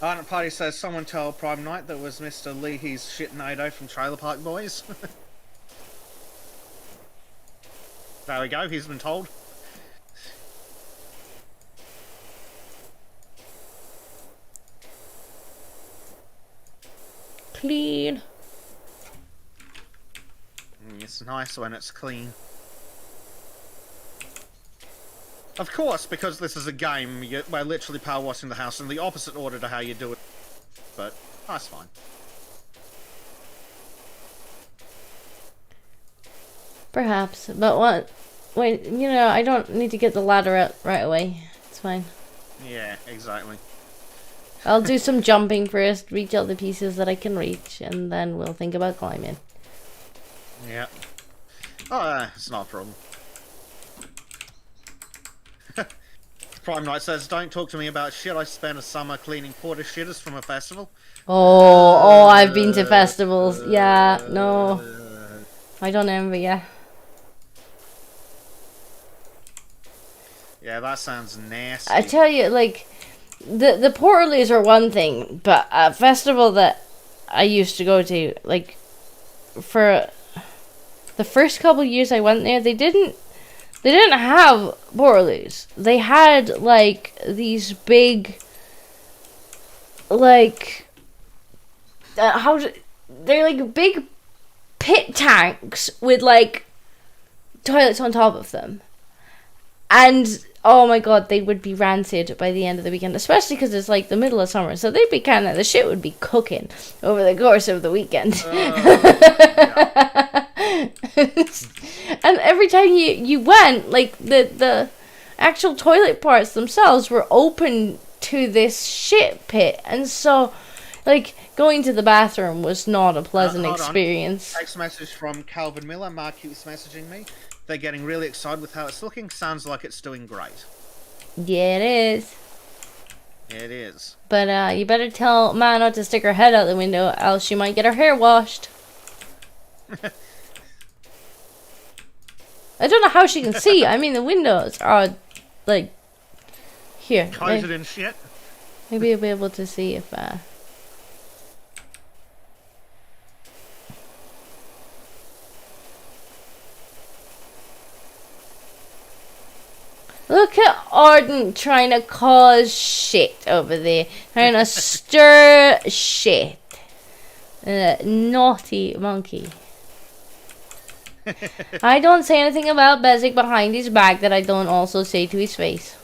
Ardent Party says, someone tell Prime Knight that was Mr. Leahy's shitnado from Trailer Park Boys. There we go, he's been told. Clean. It's nice when it's clean. Of course, because this is a game, we're literally power washing the house in the opposite order to how you do it. But that's fine. Perhaps, but what? Wait, you know, I don't need to get the ladder out right away. It's fine. Yeah, exactly. I'll do some jumping first, reach all the pieces that I can reach, and then we'll think about climbing. Yeah. Oh, it's not a problem. Prime Knight says, don't talk to me about shit. I spent a summer cleaning porta shitters from a festival. Oh, I've been to festivals. Yeah, no. I don't envy ya. Yeah, that sounds nasty. I tell you, like, the portalies are one thing, but a festival that I used to go to, like, for the first couple years I went there, they didn't have portalies. They had, like, these big, like, they're like big pit tanks with, like, toilets on top of them. And oh my god, they would be rancid by the end of the weekend, especially because it's like the middle of summer, so they'd be kind of, the shit would be cooking over the course of the weekend. And every time you went, like the actual toilet parts themselves were open to this shit pit, and so like going to the bathroom was not a pleasant experience. Text message from Calvin Miller. Mark keeps messaging me. They're getting really excited with how it's looking. Sounds like it's doing great. Yeah, it is. It is. But you better tell Ma not to stick her head out the window, else she might get her hair washed. I don't know how she can see. I mean, the windows are like here. Coated in shit. Maybe I'll be able to see if. Look at Ardent trying to cause shit over there. Trying to stir shit. Naughty monkey. I don't say anything about Bezek behind his back that I don't also say to his face.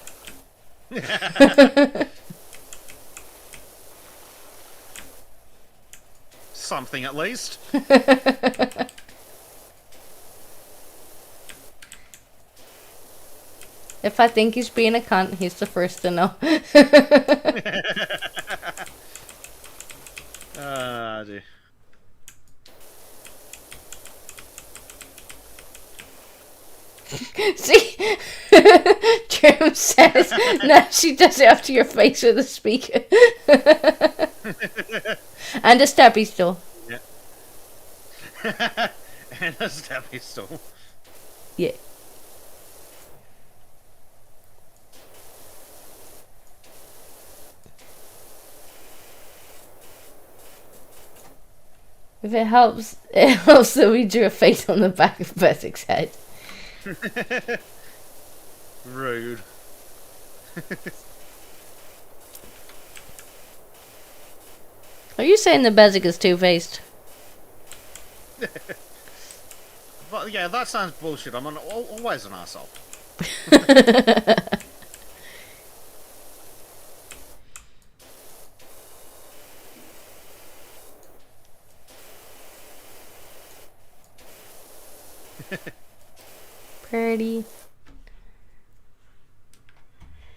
Something at least. If I think he's being a cunt, he's the first to know. Dear. See? Trim says, now she does it up to your face with a speaker. And a steppy stool. Yeah. And a steppy stool. Yeah. If it helps that we drew a face on the back of Bezek's head. Rude. Are you saying that Bezek is two-faced? But yeah, that sounds bullshit. I'm always an arsehole. Pretty.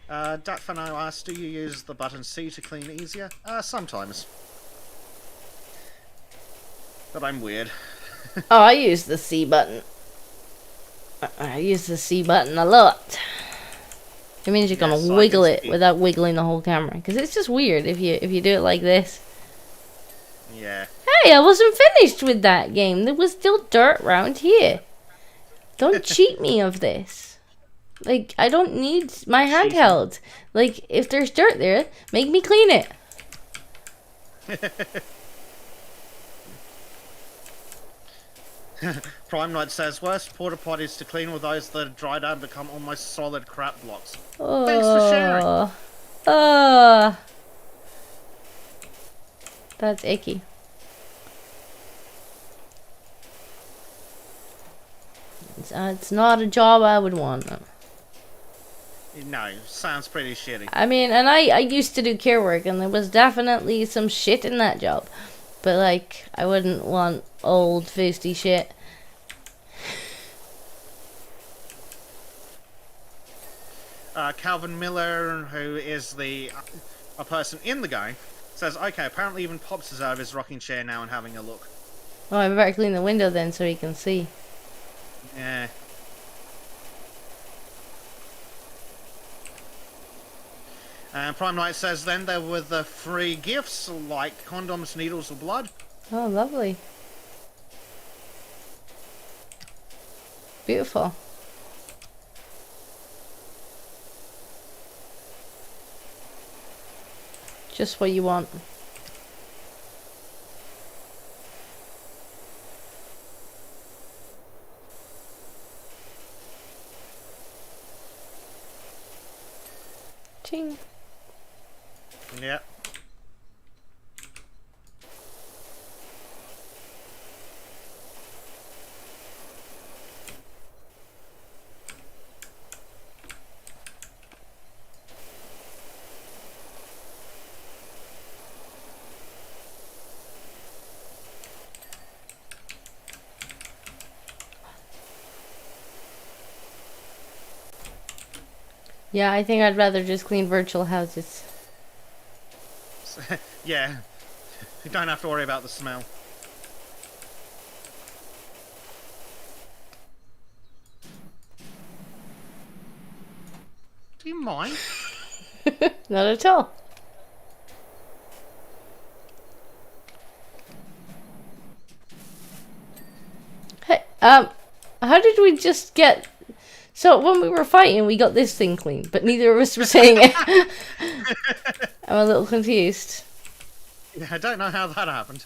Datfano asks, do you use the button C to clean easier? Sometimes. But I'm weird. Oh, I use the C button. I use the C button a lot. It means you can wiggle it without wiggling the whole camera. Because it's just weird if you do it like this. Yeah. Hey, I wasn't finished with that game. There was still dirt around here. Don't cheat me of this. Like, I don't need my handheld. Like, if there's dirt there, make me clean it. Prime Knight says, worst porta potties to clean with those that are dried out and become almost solid crap blocks. Oh. Thanks for sharing. That's icky. It's not a job I would want. No, sounds pretty shitty. I mean, and I used to do care work, and there was definitely some shit in that job. But, like, I wouldn't want old, feisty shit. Calvin Miller, who is a person in the game, says, okay, apparently even Pops is out of his rocking chair now and having a look. Oh, I better clean the window then so he can see. Yeah. And Prime Knight says then there were the free gifts like condoms, needles, or blood. Oh, lovely. Beautiful. Just what you want. Ching. Yep. Yeah, I think I'd rather just clean virtual houses. Yeah. You don't have to worry about the smell. Do you mind? Not at all. Hey, how did we just get... So, when we were fighting, we got this thing clean, but neither of us were saying it. I'm a little confused. Yeah, I don't know how that happened.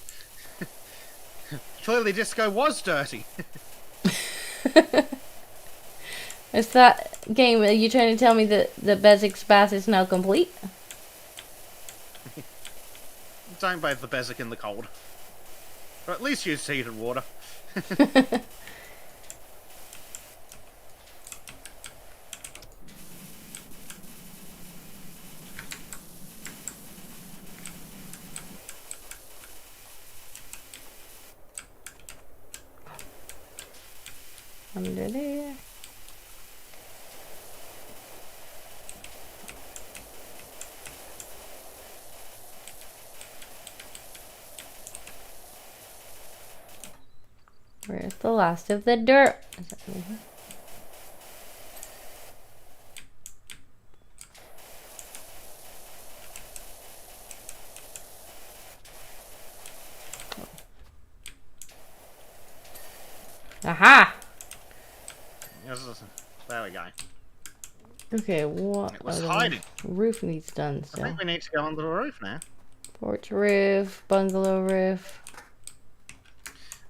Clearly Disco was dirty. Is that game, are you trying to tell me that the Bezek's bath is now complete? Don't bathe the Bezek in the cold. Or at least use heated water. Under there. Where's the last of the dirt? Is that over here? Aha! There we go. Okay, what? It was hiding. Roof needs done I still. think we need to go under the roof now. Porch roof, bungalow roof.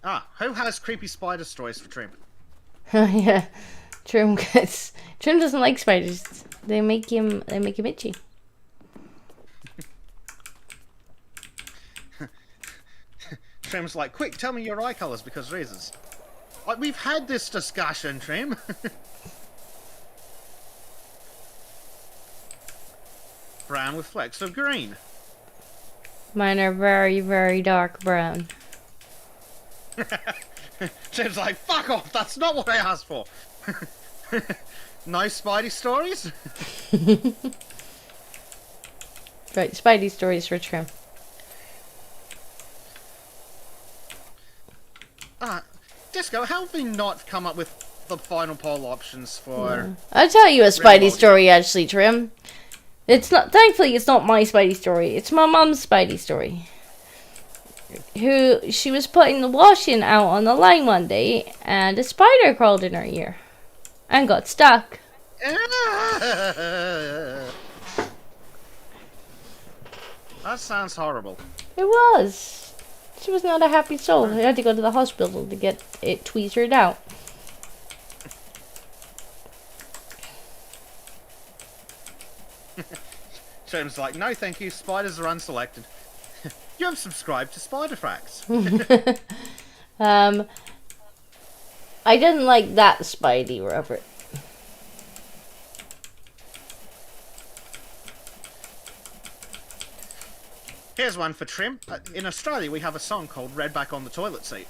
Ah, who has creepy spider stories for Trim? Yeah, Trim doesn't like spiders. They make him itchy. Trim's like, quick, tell me your eye colours because reasons. Like, we've had this discussion, Trim. Brown with flecks of green. Mine are very, very dark brown. Trim's like, fuck off, that's not what I asked for. No Spidey stories? Right, Spidey stories for Trim. Disco, how have we not come up with the final poll options for... Yeah. I'll tell you a Spidey story, actually, Trim. It's not. Thankfully, it's not my Spidey story. It's my mom's Spidey story. She was putting the washing out on the line one day, and a spider crawled in her ear. And got stuck. That sounds horrible. It was. She was not a happy soul. I had to go to the hospital to get it tweezered out. James like, no thank you, spiders are unselected. You have subscribed to Spider Facts. I didn't like that Spidey, Robert. Here's one for Trim. In Australia, we have a song called Redback on the Toilet Seat.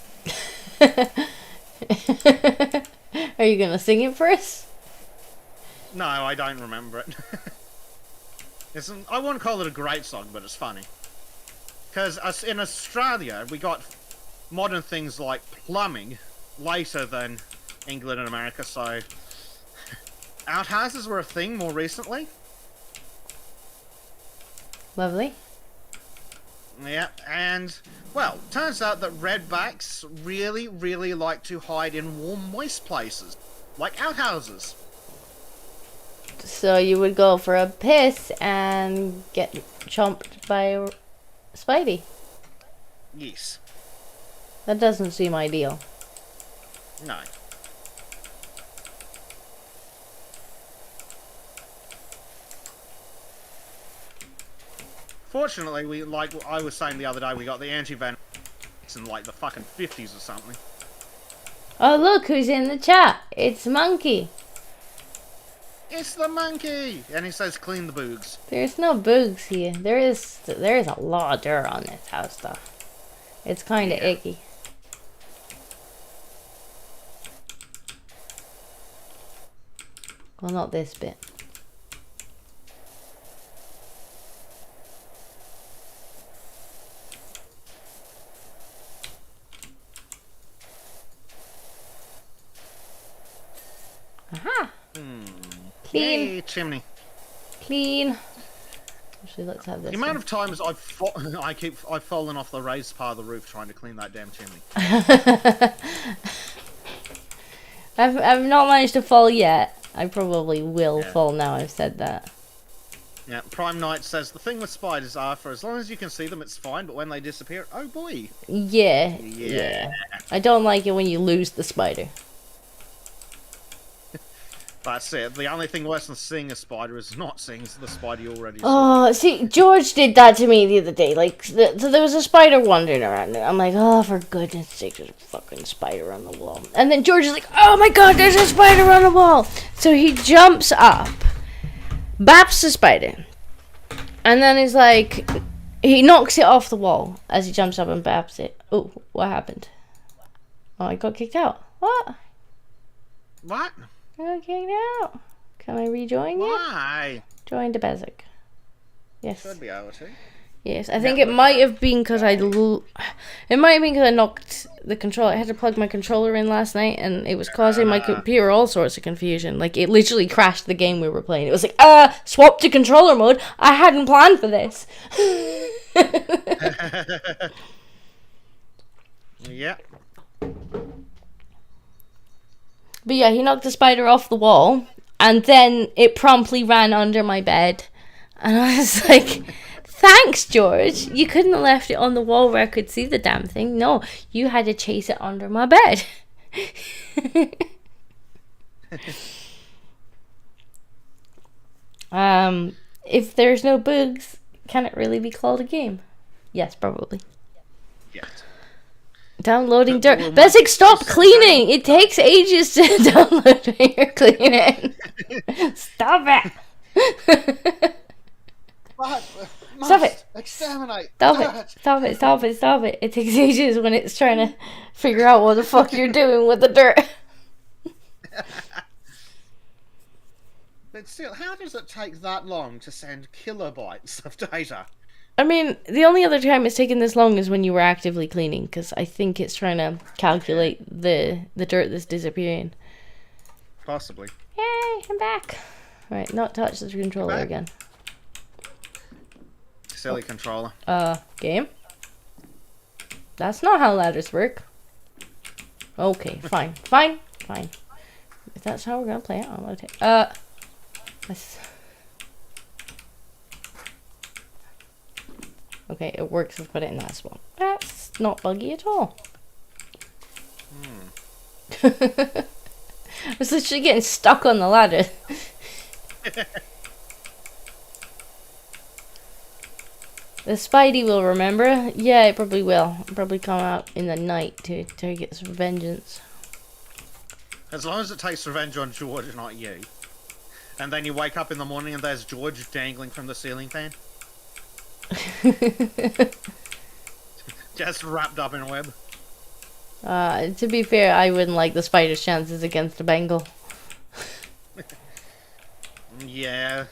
Are you gonna sing it for us? No, I don't remember it. I wouldn't call it a great song, but it's funny. Because in Australia, we got modern things like plumbing later than England and America, so outhouses were a thing more recently. Lovely. Yeah, and, well, turns out that redbacks really, really like to hide in warm, moist places, like outhouses. So you would go for a piss and get chomped by a Spidey. Yes. That doesn't seem ideal. No. Fortunately, we, like I was saying the other day, we got the anti-venom in like the fucking 50s or something. Oh, look who's in the chat. It's Monkey. It's the monkey! And he says clean the boogs. There's no bugs here. There is a lot of dirt on this house stuff. It's kind of icky. Well, not this bit. Aha! Clean. Hey, chimney. Clean. Actually, let's have this. The amount of times I've fallen off the raised part of the roof trying to clean that damn chimney. I've not managed to fall yet. I probably will fall now I've said that. Yeah, Prime Knight says the thing with spiders are for as long as you can see them it's fine, but when they disappear, oh boy. Yeah. I don't like it when you lose the spider. That's it. The only thing worse than seeing a spider is not seeing the spider you already saw. Oh, see, George did that to me the other day. Like, so there was a spider wandering around. I'm like, oh, for goodness sake, there's a fucking spider on the wall. And then George is like, oh my god, there's a spider on the wall. So he jumps up, baps the spider, and then he's like, he knocks it off the wall as he jumps up and baps it. Oh, what happened? Oh, I got kicked out. What? What? I got kicked out. Can I rejoin you? Why? Join the Bezek. Yes. Should be able to. Yes, I think it might have been because I knocked the controller. I had to plug my controller in last night, and it was causing my computer all sorts of confusion. Like, it literally crashed the game we were playing. It was like, swap to controller mode. I hadn't planned for this. Yeah. But yeah, he knocked the spider off the wall, and then it promptly ran under my bed. And I was like, thanks, George. You couldn't have left it on the wall where I could see the damn thing. No, you had to chase it under my bed. If there's no bugs, can it really be called a game? Yes, probably. Yes. Downloading dirt. Bezek, stop cleaning! It takes ages to download when you're cleaning. Stop it! Stop it! Exterminate! Stop it! It takes ages when it's trying to figure out what the fuck you're doing with the dirt. But still, how does it take that long to send kilobytes of data? I mean, the only other time it's taken this long is when you were actively cleaning, because I think it's trying to calculate the dirt that's disappearing. Possibly. Yay, I'm back. Right, not touch the controller again. Silly controller. Game? That's not how ladders work. Okay, fine. If that's how we're gonna play it, I'm gonna take... Okay, it works. I've put it in that spot. That's not buggy at all. I was literally getting stuck on the ladder. The Spidey will remember. Yeah, it probably will. It'll probably come out in the night to get some vengeance. As long as it takes revenge on George, not you. And then you wake up in the morning and there's George dangling from the ceiling fan. Just wrapped up in a web. To be fair, I wouldn't like the Spider's chances against a Bengal. Yeah.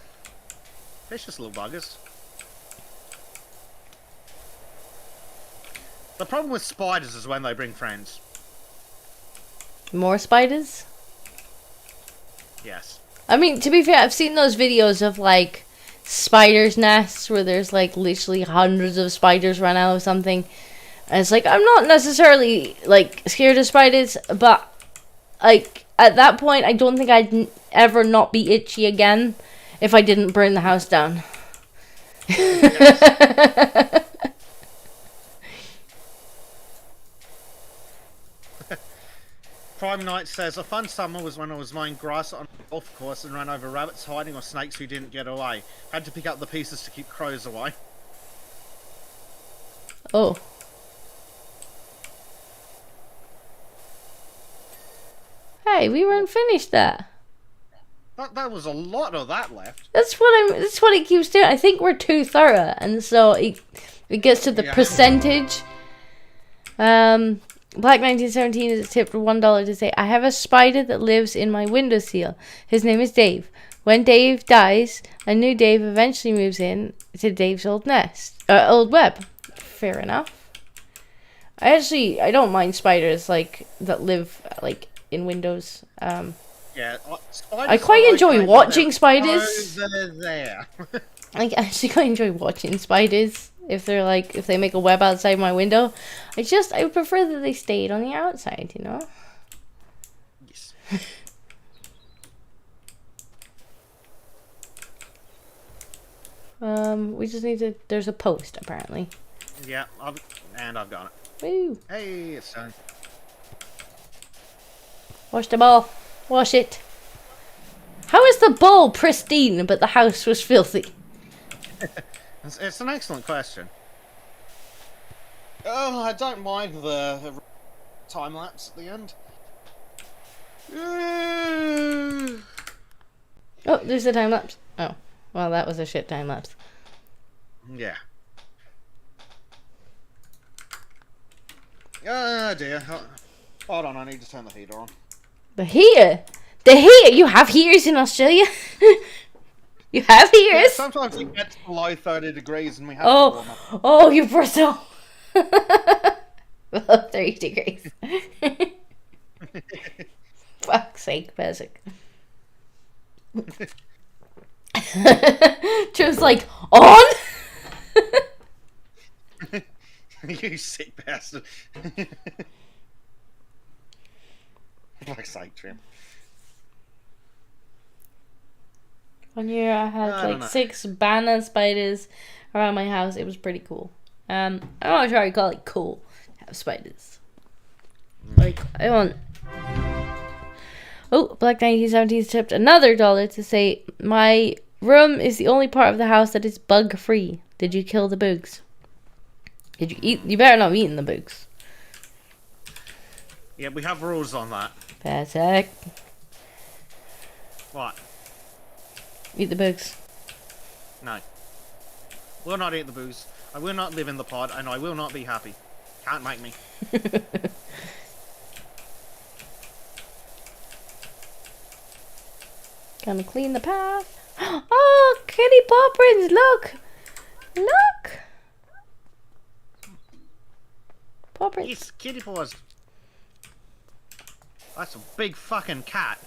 Vicious little buggers. The problem with spiders is when they bring friends. More spiders? Yes. I mean, to be fair, I've seen those videos of, like, spiders' nests where there's, like, literally hundreds of spiders run out of something. And it's like, I'm not necessarily, like, scared of spiders, but, like, at that point, I don't think I'd ever not be itchy again if I didn't burn the house down. Yes. Prime Knight says, a fun summer was when I was mowing grass on a golf course and ran over rabbits hiding or snakes who didn't get away. Had to pick up the pieces to keep crows away. Oh. Hey, we weren't finished that. That was a lot of that left. That's what it keeps doing. I think we're too thorough, and so it gets to the percentage. Black 1917 is tipped $1 to say, I have a spider that lives in my windowsill. His name is Dave. When Dave dies, a new Dave eventually moves in to Dave's old old web. Fair enough. I don't mind spiders like that live like in windows. Yeah, I quite enjoy watching spiders. Over there. I actually quite enjoy watching spiders. If they make a web outside my window, I would prefer that they stayed on the outside, you know? Yes. We just need to, there's a post, apparently. Yeah, I've got it. Woo! Hey, it's done. Wash the ball. Wash it. How is the ball pristine, but the house was filthy? It's an excellent question. Oh, I don't mind the time lapse at the end. Oh, there's a time lapse. Oh, well, that was a shit time lapse. Yeah. Oh dear. Hold on, I need to turn the heater on. The heater? The heater? You have heaters in Australia? You have heaters? Yeah, sometimes it gets below 30 degrees and we have to warm up. Oh, you poor soul. Below 30 degrees. Fuck's sake, Bezek. Trev's like, on? You sick bastard. Fuck's sake, Trim. One year I had 6 banana spiders around my house. It was pretty cool. I'm not sure I'd call it cool to have spiders. Like, I want... Oh, Black 1917 tipped another $1 to say, my room is the only part of the house that is bug-free. Did you kill the bugs? Did you eat? You better not be eating the bugs. Yeah, we have rules on that. Bezek. What? Eat the bugs. No. Will not eat the booze. I will not live in the pod, and I will not be happy. Can't make me. Gonna clean the path. Oh, kitty paw prints! Look, look. Paw prints. Yes, kitty paws. That's a big fucking cat.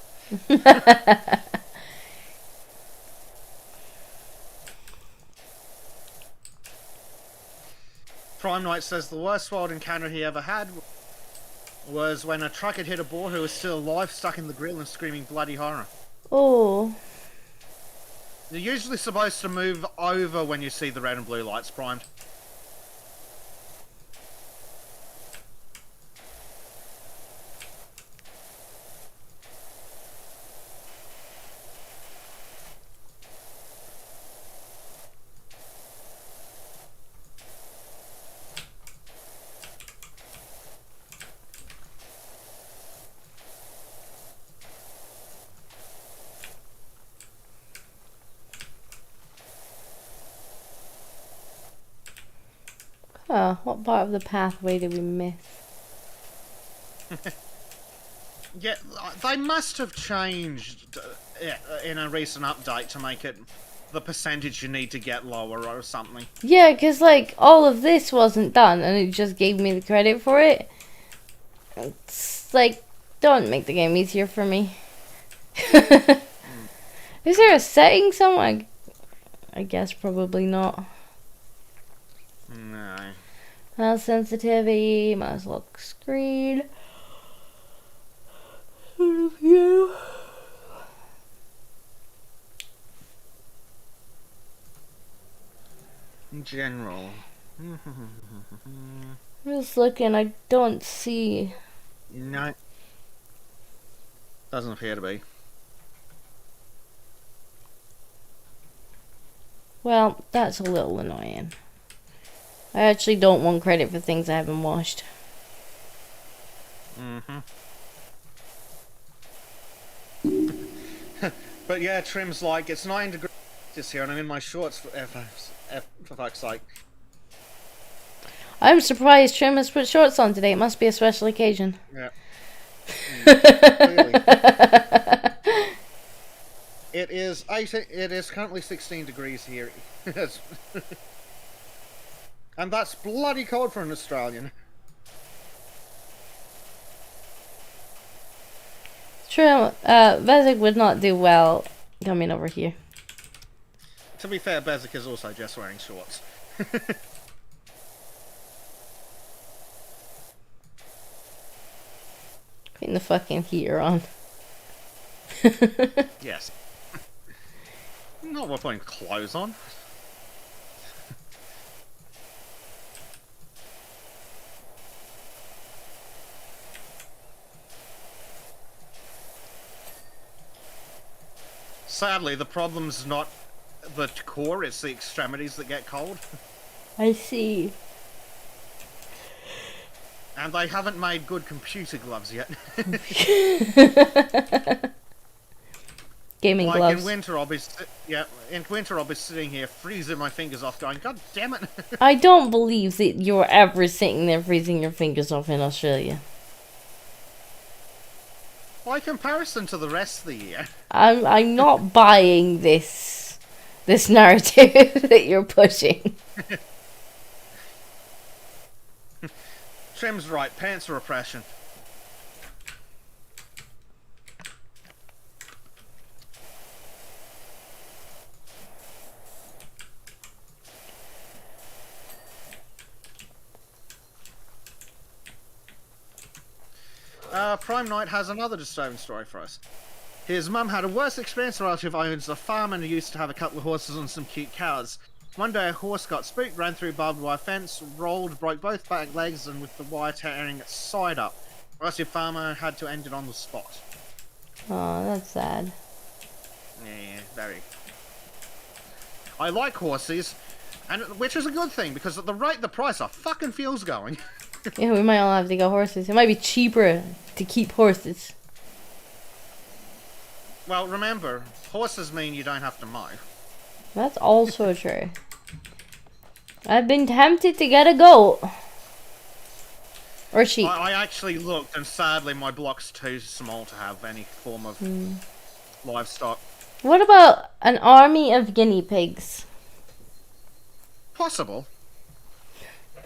Prime Knight says the worst wild encounter he ever had was when a truck had hit a boar who was still alive, stuck in the grill and screaming bloody horror. Oh. You're usually supposed to move over when you see the red and blue lights primed. Oh, what part of the pathway did we miss? Yeah, they must have changed in a recent update to make it the percentage you need to get lower or something. Yeah, because, like, all of this wasn't done, and it just gave me the credit for it. It's like, don't make the game easier for me. Is there a setting somewhere? I guess probably not. No. Mouse sensitivity, mouse lock screen. View. General. I'm just looking, I don't see. No. Doesn't appear to be. Well, that's a little annoying. I actually don't want credit for things I haven't washed. But yeah, Trim's like, it's 9 degrees this here, and I'm in my shorts for fuck's sake. I'm surprised Trim has put shorts on today. It must be a special occasion. Yeah. Clearly. It is currently 16 degrees here. And that's bloody cold for an Australian. Trim, Bezek would not do well coming over here. To be fair, Bezek is also just wearing shorts. Putting the fucking heater on. Yes. Not we're putting clothes on. Sadly, the problem's not the core, it's the extremities that get cold. I see. And they haven't made good computer gloves yet. Gaming like gloves. In winter, I'll be sitting here freezing my fingers off, going, "God damn it!" I don't believe that you're ever sitting there freezing your fingers off in Australia. By comparison to the rest of the year. I'm not buying this narrative that you're pushing. Trim's right, pants are oppression. Prime Knight has another disturbing story for us. His mum had a worse experience. A relative owns a farm and used to have a couple of horses and some cute cows. One day a horse got spooked, ran through barbed wire fence, rolled, broke both back legs, and with the wire tearing its side up. The relative farmer had to end it on the spot. Oh, that's sad. Yeah, very. I like horses, and which is a good thing, because at the rate the price of fucking fuel's going. Yeah, we might all have to go horses. It might be cheaper to keep horses. Well, remember, horses mean you don't have to mow. That's also true. I've been tempted to get a goat. Or sheep. I actually looked, and sadly my block's too small to have any form of livestock. What about an army of guinea pigs? Possible.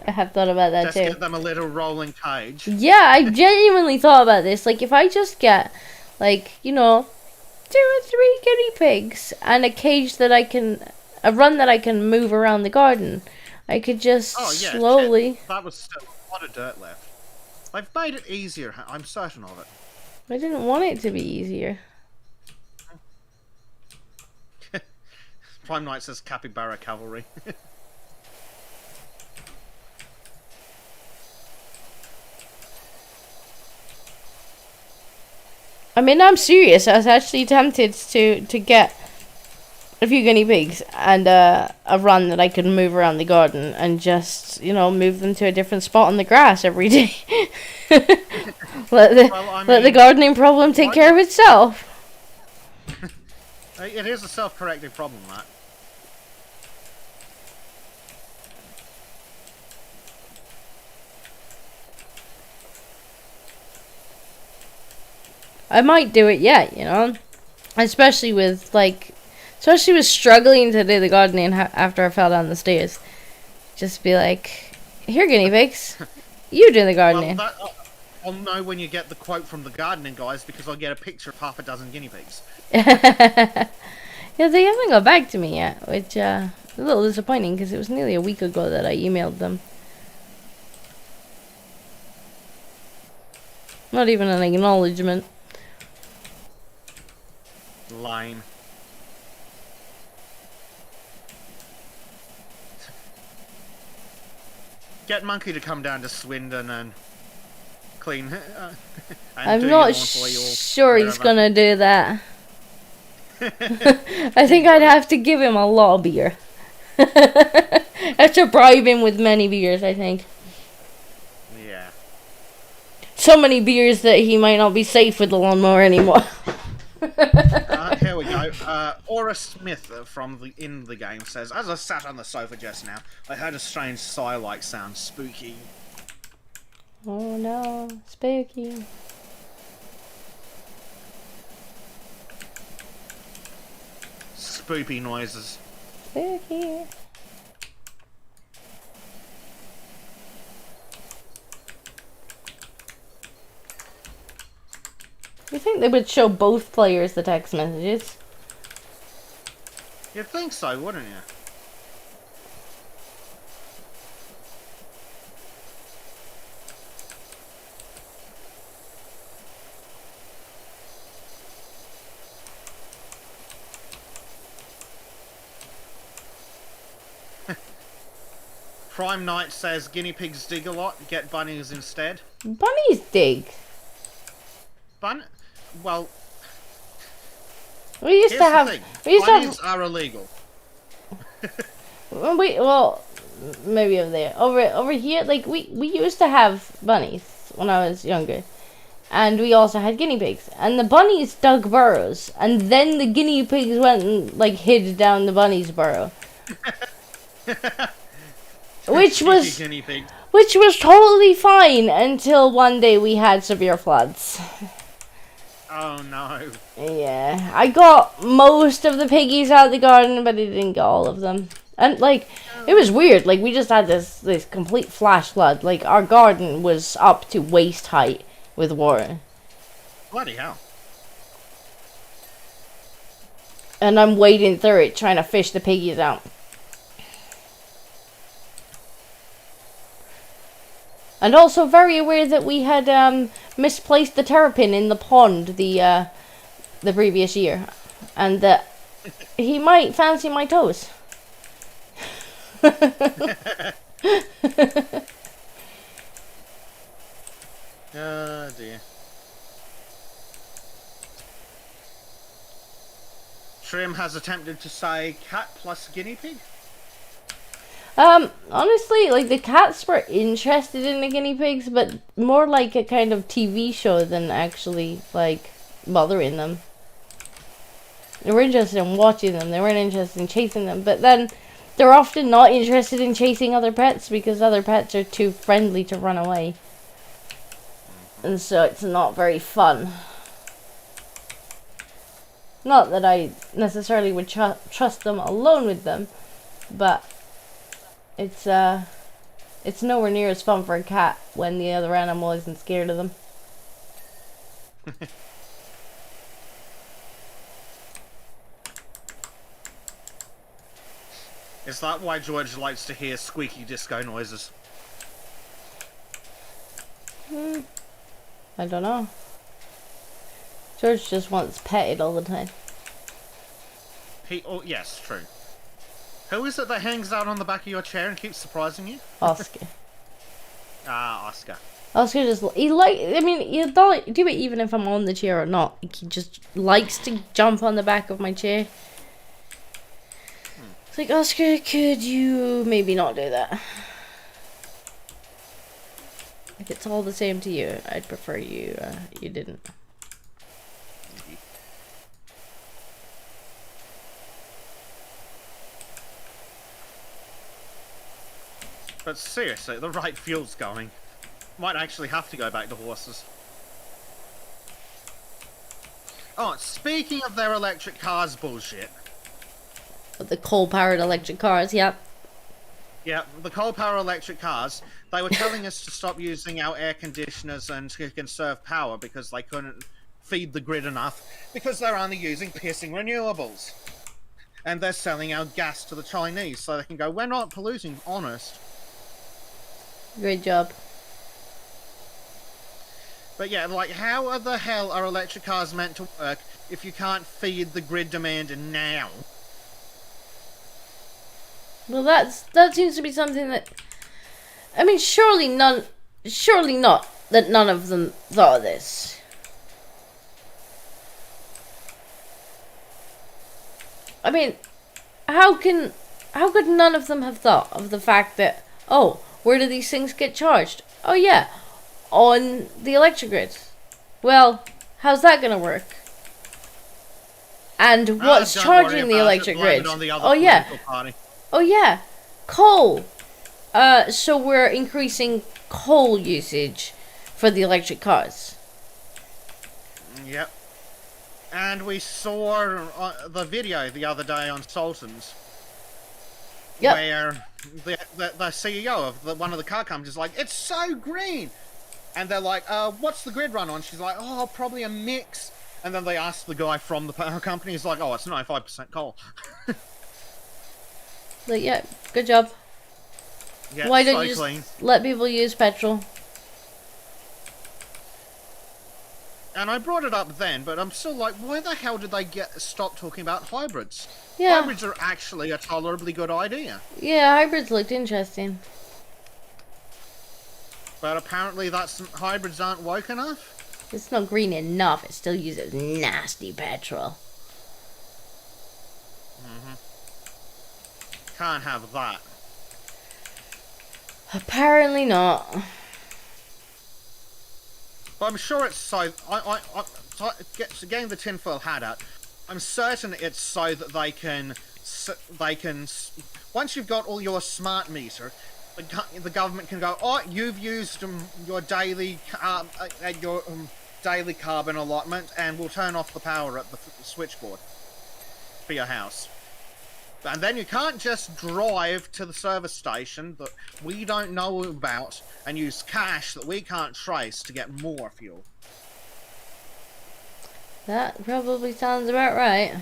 I have thought about that Just too. get them a little rolling cage. Yeah, I genuinely thought about this. Like, if I just get, like, you know, 2 or 3 guinea pigs and a cage that I can, a run that I can move around the garden, I could just slowly. Shit. That was still a lot of dirt left. They've made it easier. I'm certain of it. I didn't want it to be easier. Prime Knight says Capybara Cavalry. I mean, I'm serious. I was actually tempted to get a few guinea pigs and a run that I could move around the garden and just, you know, move them to a different spot on the grass every day. let the gardening problem take care of itself. It is a self-correcting problem, that. I might do it yet, you know? Especially with struggling to do the gardening after I fell down the stairs. Just be like, here, guinea pigs. You do the gardening. Well, I'll know when you get the quote from the gardening guys, because I'll get a picture of half a dozen guinea pigs. Yeah, they haven't got back to me yet, which is a little disappointing because it was nearly a week ago that I emailed them. Not even an acknowledgement. Lame. Get Monkey to come down to Swindon and clean. And I'm not sure he's gonna do that. I think I'd have to give him a lot of beer. I have to bribe him with many beers, I think. Yeah. So many beers that he might not be safe with the lawnmower anymore. Here we go. Aura Smith in the game says, as I sat on the sofa just now, I heard a strange sigh-like sound. Spooky. Oh no, spooky. Spoopy noises. Spooky. You think they would show both players the text messages? You'd think so, wouldn't you? Prime Knight says guinea pigs dig a lot, get bunnies instead. Bunnies dig. Well, we used to have. Bunnies are illegal. Well, maybe over there. Over here, like we used to have bunnies when I was younger, and we also had guinea pigs. And the bunnies dug burrows, and then the guinea pigs went and like hid down the bunny's burrow. Which was totally fine until one day we had severe floods. Oh no. Yeah, I got most of the piggies out of the garden, but I didn't get all of them. And like, it was weird. Like, we just had this complete flash flood. Like, our garden was up to waist height with water. Bloody hell. And I'm wading through it trying to fish the piggies out. And also very aware that we had misplaced the terrapin in the pond the previous year, and that he might fancy my toes. Oh dear. Trim has attempted to say cat plus guinea pig. Honestly, like, the cats were interested in the guinea pigs, but more like a kind of TV show than actually, like, bothering them. They were interested in watching them, they weren't interested in chasing them, but then they're often not interested in chasing other pets because other pets are too friendly to run away. And so it's not very fun. Not that I necessarily would trust them alone with them, but it's nowhere near as fun for a cat when the other animal isn't scared of them. Is that why George likes to hear squeaky disco noises? I don't know. George just wants petted all the time. Oh, yes, true. Who is it that hangs out on the back of your chair and keeps surprising you? Oscar. Oscar. Oscar just, he'll do it even if I'm on the chair or not. He just likes to jump on the back of my chair. It's like, Oscar, could you maybe not do that? If it's all the same to you, I'd prefer you didn't. But seriously, the right fuel's going. Might actually have to go back to horses. Oh, speaking of their electric cars bullshit. The coal-powered electric cars, yep. Yeah, the coal-powered electric cars, they were telling us to stop using our air conditioners and to conserve power because they couldn't feed the grid enough because they're only using pissing renewables. And they're selling our gas to the Chinese so they can go, we're not polluting, honest. Great job. But yeah, like, how the hell are electric cars meant to work if you can't feed the grid demand now? Well, that seems to be something that... I mean, surely not that none of them thought of this. I mean, how could none of them have thought of the fact that, oh, where do these things get charged? Oh yeah, on the electric grid. Well, how's that gonna work? And what's charging the electric grid? Oh yeah. Oh yeah, coal. So we're increasing coal usage for the electric cars. Yep. And we saw the video the other day on Sultan's, where the CEO of one of the car companies is like, it's so green! And they're like, what's the grid run on? She's like, oh, probably a mix. And then they ask the guy from the power company, he's like, oh, it's 95% coal. Like, yeah, good job. Yeah, why don't you just let people use petrol? And I brought it up then, but I'm still like, why the hell did they stop talking about hybrids? Yeah. Hybrids are actually a tolerably good idea. Yeah, hybrids looked interesting. But apparently hybrids aren't woke enough? It's not green enough. It still uses nasty petrol. Can't have that. Apparently not. But I'm sure it's so... getting the tinfoil hat out, I'm certain it's so that they can... Once you've got all your smart meter, the government can go, oh, you've used your daily daily carbon allotment, and we'll turn off the power at the switchboard for your house. And then you can't just drive to the service station that we don't know about and use cash that we can't trace to get more fuel. That probably sounds about right.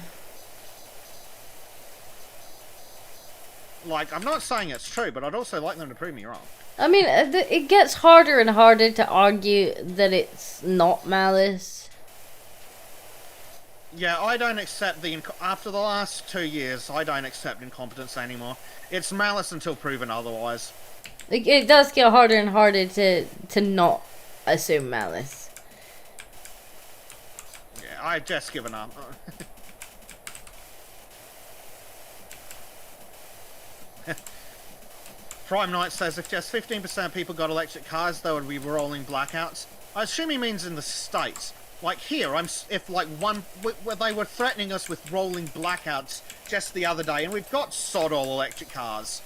Like, I'm not saying it's true, but I'd also like them to prove me wrong. I mean, it gets harder and harder to argue that it's not malice. Yeah, I don't accept after the last 2 years, I don't accept incompetence anymore. It's malice until proven otherwise. It does get harder and harder to not assume malice. Yeah, I've just given up. Prime Knight says if just 15% of people got electric cars, there would be rolling blackouts. I assume he means in the States. Like here, where they were threatening us with rolling blackouts just the other day, and we've got sod all electric cars.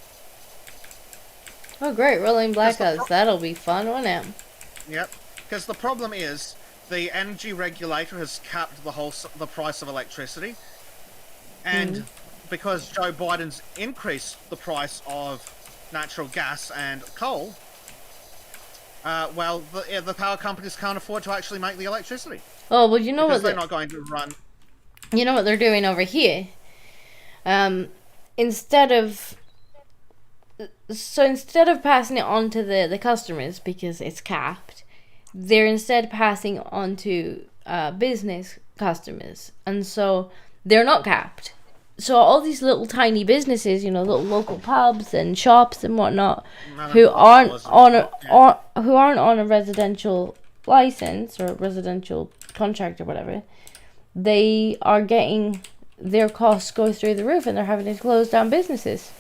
Oh great, rolling blackouts, that'll be fun, won't it? Yep, because the problem is, the energy regulator has capped the price of electricity, and because Joe Biden's increased the price of natural gas and coal, well, the power companies can't afford to actually make the electricity. Oh, well, you know what? They're not going to run. You know what they're doing over here? Instead of passing it on to the customers because it's capped, they're instead passing it on to business customers, and so they're not capped. So all these little tiny businesses, little local pubs and shops and whatnot, who aren't on a residential license or residential contract or whatever, they are getting their costs go through the roof, and they're having to close down businesses.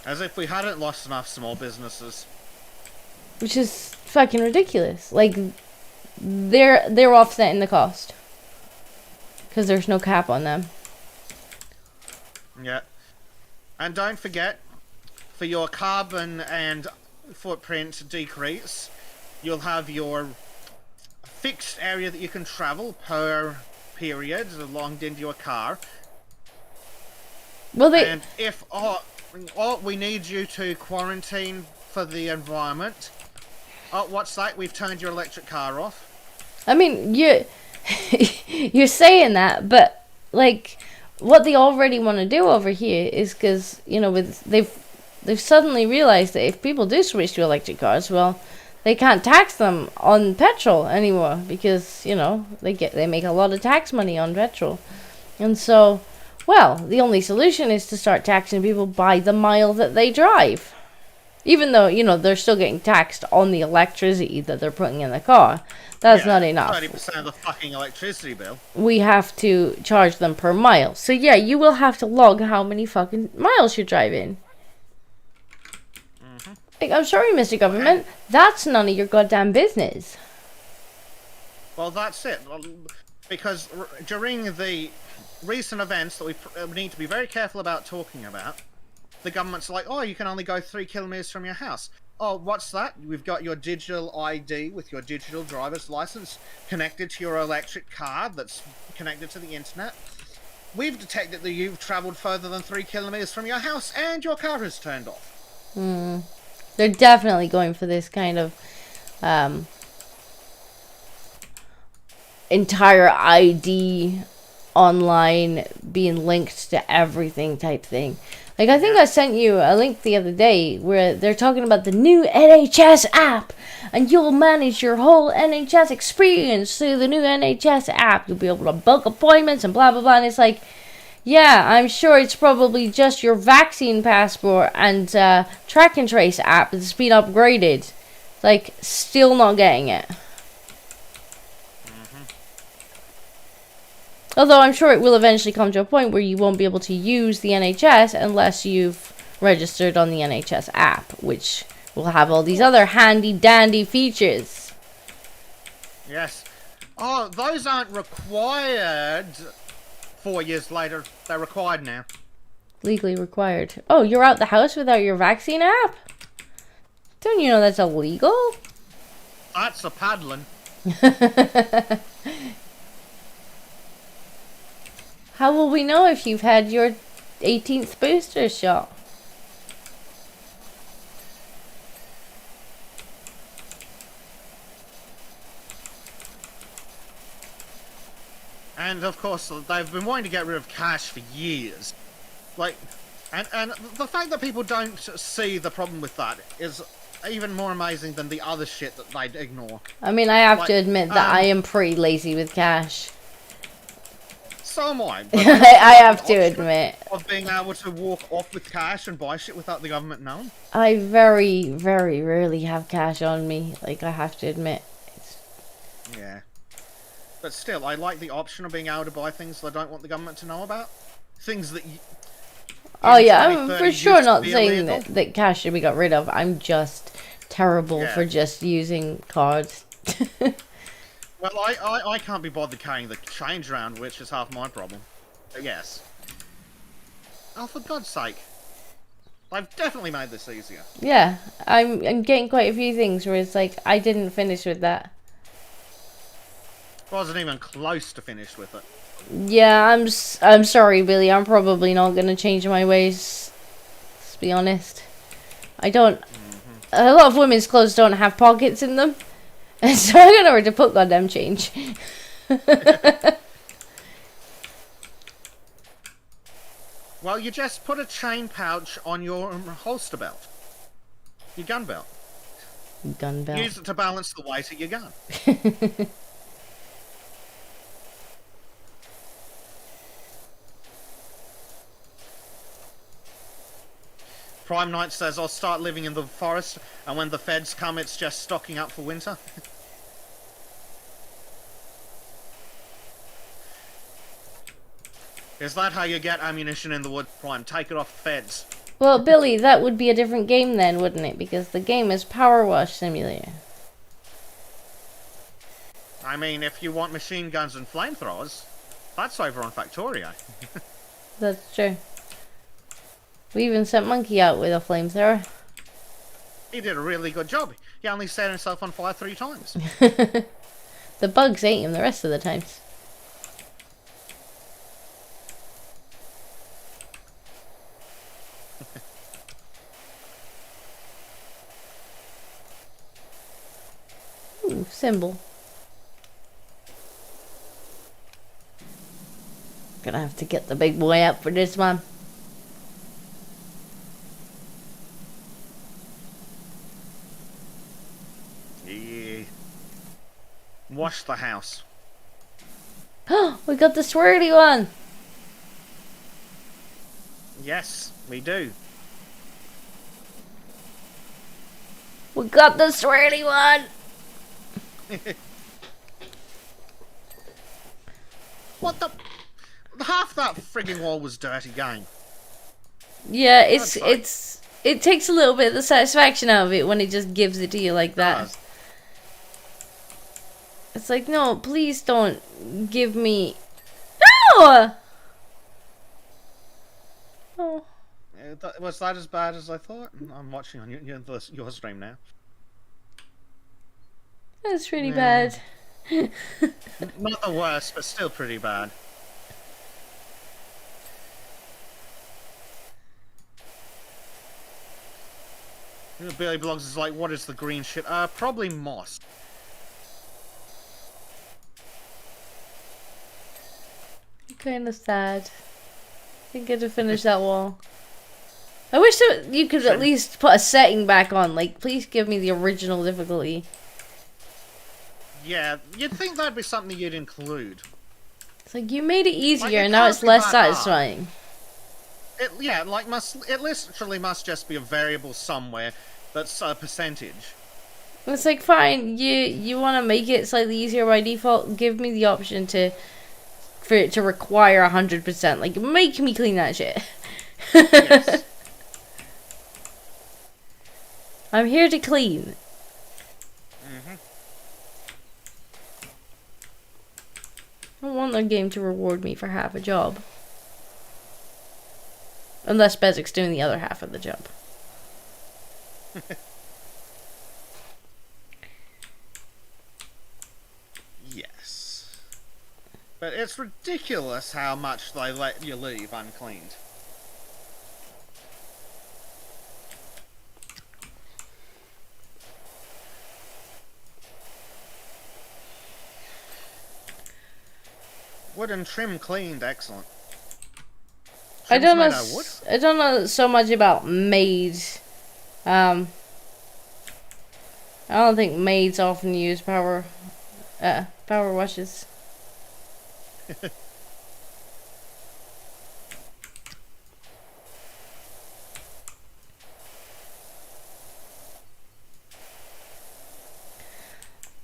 As if we hadn't lost enough small businesses. Which is fucking ridiculous. Like, they're offsetting the cost. Because there's no cap on them. Yeah. And don't forget, for your carbon and footprint decrease, you'll have your fixed area that you can travel per period logged into your car. Well, and if we need you to quarantine for the environment. Oh, what's that? We've turned your electric car off. I mean, you're saying that, but like, what they already want to do over here is because they've suddenly realized that if people do switch to electric cars, well, they can't tax them on petrol anymore because they make a lot of tax money on petrol, and so, well, the only solution is to start taxing people by the mile that they drive. Even though, they're still getting taxed on the electricity that they're putting in the car. That's not enough. 30% of the fucking electricity bill. We have to charge them per mile. So, yeah, you will have to log how many fucking miles you're driving. Mm-hmm. Like, I'm sorry, Mr. Government. That's none of your goddamn business. Well, that's it. Because during the recent events that we need to be very careful about talking about, the government's like, oh, you can only go 3 kilometers from your house. Oh, what's that? We've got your digital ID with your digital driver's license connected to your electric car that's connected to the internet. We've detected that you've travelled further than 3 kilometers from your house and your car is turned off. They're definitely going for this kind of entire ID online being linked to everything type thing. Like, I think I sent you a link the other day where they're talking about the new NHS app, and you'll manage your whole NHS experience through the new NHS app. You'll be able to book appointments and blah, blah, blah. And it's like, yeah, I'm sure it's probably just your vaccine passport and track and trace app that's been upgraded. Like, still not getting it. Although I'm sure it will eventually come to a point where you won't be able to use the NHS unless you've registered on the NHS app, which will have all these other handy-dandy features. Yes. Oh, those aren't required 4 years later. They're required now. Legally required. Oh, you're out the house without your vaccine app? Don't you know that's illegal? That's a paddling. How will we know if you've had your 18th booster shot? And of course, they've been wanting to get rid of cash for years. Like, and the fact that people don't see the problem with that is even more amazing than the other shit that they'd ignore. I mean, I have to admit that I am pretty lazy with cash. So am I. I have to admit. Of being able to walk off with cash and buy shit without the government knowing. I very, very rarely have cash on me. Like, I have to admit. Yeah. But still, I like the option of being able to buy things that I don't want the government to know about. Things that oh yeah, I'm for sure not saying that cash should be got rid of. I'm just terrible for just using cards. Well, I can't be bothered carrying the change around, which is half my problem. But yes. Oh, for God's sake. I've definitely made this easier. Yeah, I'm getting quite a few things where it's like, I didn't finish with that. Wasn't even close to finish with it. Yeah, I'm sorry, Billy. I'm probably not going to change my ways. Let's be honest. I don't... A lot of women's clothes don't have pockets in them. And so I don't know where to put goddamn change. Well, you just put a chain pouch on your holster belt. Your gun belt. Gun belt. Use it to balance the weight of your gun. Prime Knight says, I'll start living in the forest, and when the feds come, it's just stocking up for winter. Is that how you get ammunition in the woods, Prime? Take it off the feds. Well, Billy, that would be a different game then, wouldn't it? Because the game is Power Wash Simulator. I mean, if you want machine guns and flamethrowers, that's over on Factorio. That's true. We even sent Monkey out with a flamethrower. He did a really good job. He only set himself on fire 3 times. The bugs ate him the rest of the times. Ooh, symbol. Gonna have to get the big boy up for this one. Yeah. Wash the house. We got the swirly one. Yes, we do. We got the swirly one. What the? Half that frigging wall was dirty game. Yeah, it takes a little bit of the satisfaction out of it when it just gives it to you like that. It's like, no, please don't give me... No! Oh. Was that as bad as I thought? I'm watching on your stream now. That's pretty bad. Not the worst, but still pretty bad. Billy Blogs is like, what is the green shit? Probably moss. Kind of sad. Didn't get to finish that wall. I wish that you could at least put a setting back on. Like, please give me the original difficulty. Yeah, you'd think that'd be something you'd include. It's like, you made it easier, and now it's less satisfying. It literally must just be a variable somewhere that's a percentage. It's like, fine, you want to make it slightly easier by default, give me the option for it to require 100%. Like, make me clean that shit. Yes. I'm here to clean. I want the game to reward me for half a job. Unless Bezek's doing the other half of the job. Yes. But it's ridiculous how much they let you leave uncleaned. Wood and trim cleaned, excellent. I don't know so much about maids. I don't think maids often use power washes.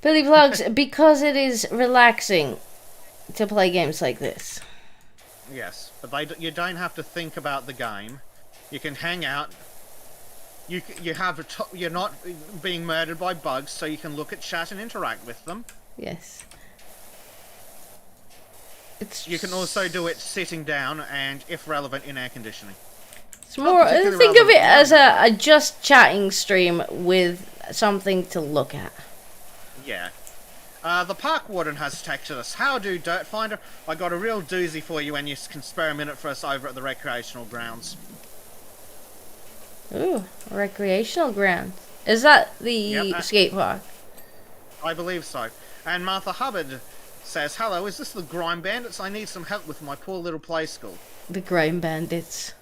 Billy Vlogs, because it is relaxing to play games like this. Yes, but you don't have to think about the game. You can hang out. You're not being murdered by bugs, so you can look at chat and interact with them. Yes. You can also do it sitting down and, if relevant, in air conditioning. It's more. Think of it as a just chatting stream with something to look at. Yeah. The park warden has texted us. How do, Dirt Finder? I got a real doozy for you when you can spare a minute for us over at the recreational grounds. Ooh, recreational grounds. Is that the skate park? I believe so. And Martha Hubbard says, hello, is this the Grime Bandits? I need some help with my poor little play school. The Grime Bandits.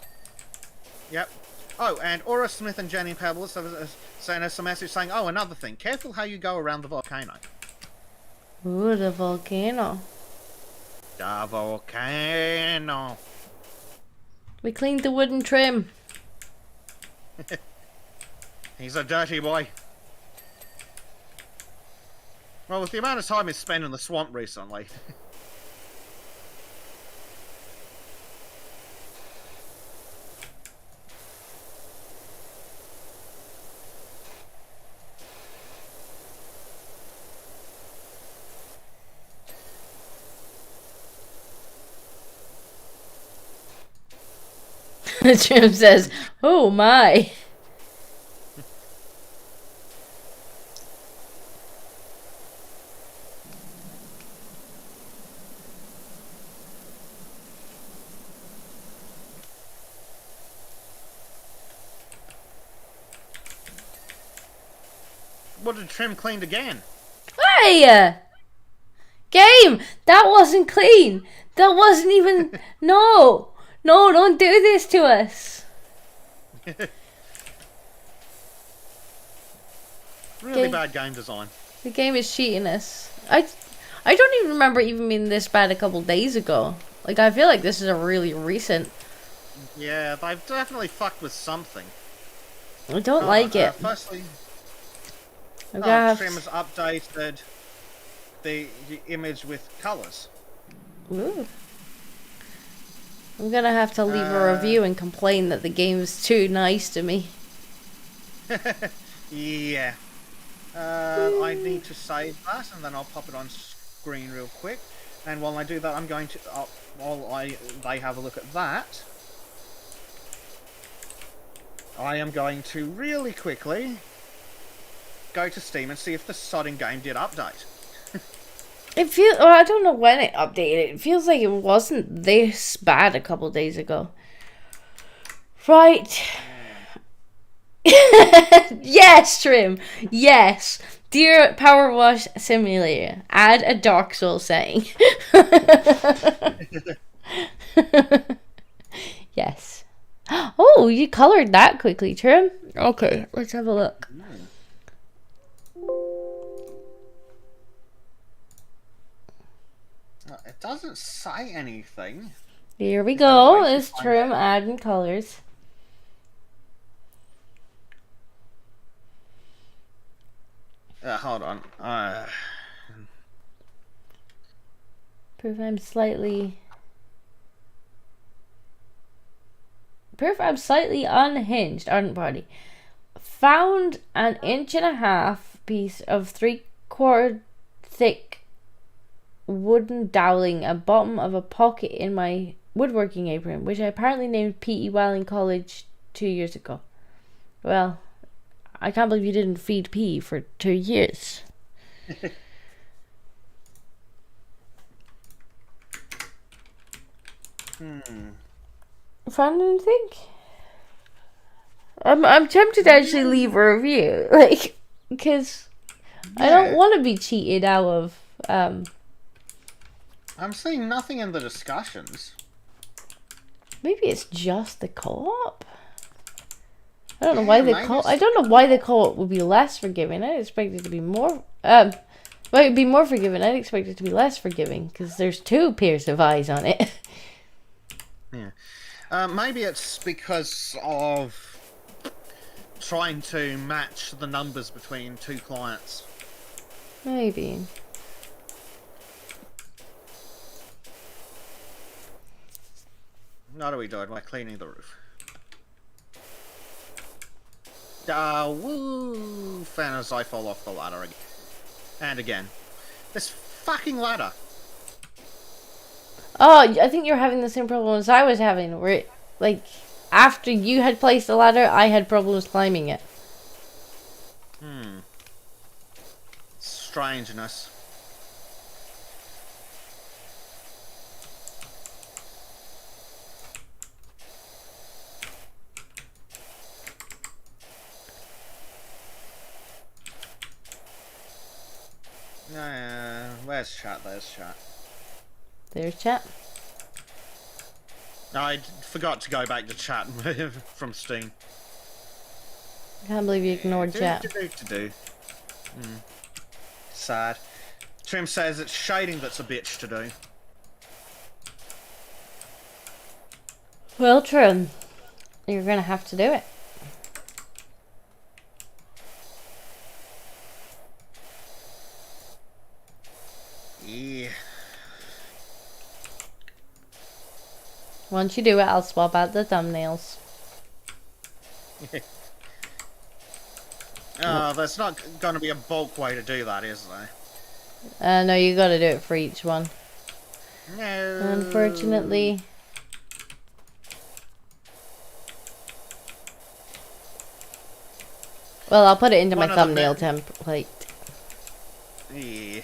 Yep. Oh, and Aura Smith and Jenny Pebbles sent us a message saying, oh, another thing, careful how you go around the volcano. Ooh, the volcano. The volcano. We cleaned the wooden trim. He's a dirty boy. Well, with the amount of time he's spent in the swamp recently. Trim says, oh my. What did Trim cleaned again? Hey! Game! That wasn't clean! That wasn't even... No! No, don't do this to us! Really bad game design. The game is cheating us. I don't even remember even being this bad a couple days ago. Like, I feel like this is a really recent... Yeah, they've definitely fucked with something. I don't like it. Firstly, Trim has updated the image with colours. Ooh. I'm gonna have to leave a review and complain that the game's too nice to me. Yeah. I need to save that, and then I'll pop it on screen real quick. And while I do that, I'm going to they have a look at that, I am going to really quickly go to Steam and see if the sodding game did update. It feels... Well, I don't know when it updated. It feels like it wasn't this bad a couple days ago. Right. Yes, Trim. Yes. Dear Power Wash Simulator, add a Dark Souls setting. Yes. Oh, you colored that quickly, Trim. Okay, let's have a look. It doesn't say anything. Here we go. It's Trim adding colors. Hold on. Proof I'm slightly unhinged. Ardent Party. Found an 1.5 inch piece of 3/4 thick wooden dowling at bottom of a pocket in my woodworking apron, which I apparently named PE while in college 2 years ago. Well, I can't believe you didn't feed PE for 2 years. Found anything? I'm tempted to actually leave a review, like, because I don't want to be cheated out of. I'm seeing nothing in the discussions. Maybe it's just the co-op. I don't know why the co. I don't know why the co-op would be less forgiving. I'd expect it to be more. Well, it'd be more forgiving. I'd expect it to be less forgiving because there's 2 pairs of eyes on it. Yeah. Maybe it's because of trying to match the numbers between 2 clients. Maybe. What are we doing? We're cleaning the roof. Woo! Fan as I fall off the ladder again. And again. This fucking ladder! Oh, I think you're having the same problem as I was having, where, like, after you had placed the ladder, I had problems climbing it. Strangeness. Where's chat? There's chat. There's chat. I forgot to go back to chat from Steam. I can't believe you ignored chat. Sad. Trim says it's shading that's a bitch to do. Well, Trim, you're gonna have to do it. Yeah. Once you do it, I'll swap out the thumbnails. There's not going to be a bulk way to do that, is there? No, you gotta do it for each one. No. Unfortunately. Well, I'll put it into my thumbnail template. Yeah.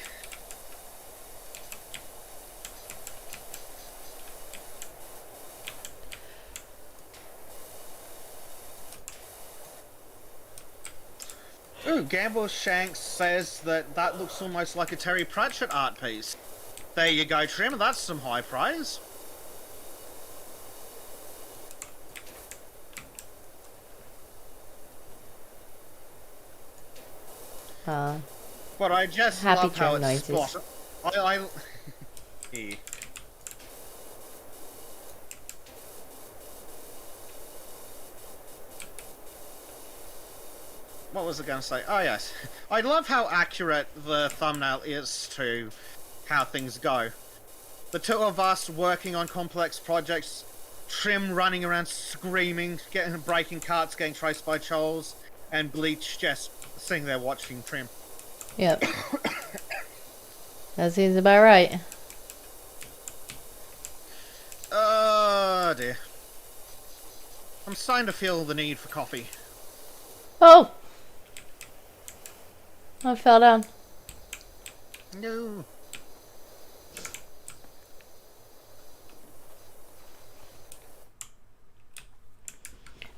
Ooh, Gamble Shanks says that looks almost like a Terry Pratchett art piece. There you go, Trim. That's some high praise. But I just love how it's spot. Yeah. What was I going to say? Oh yes, I love how accurate the thumbnail is to how things go. The two of us working on complex projects, Trim running around screaming, breaking carts, getting traced by trolls, and Bleach just sitting there watching Trim. Yep. That seems about right. Oh dear. I'm starting to feel the need for coffee. Oh! I fell down. No.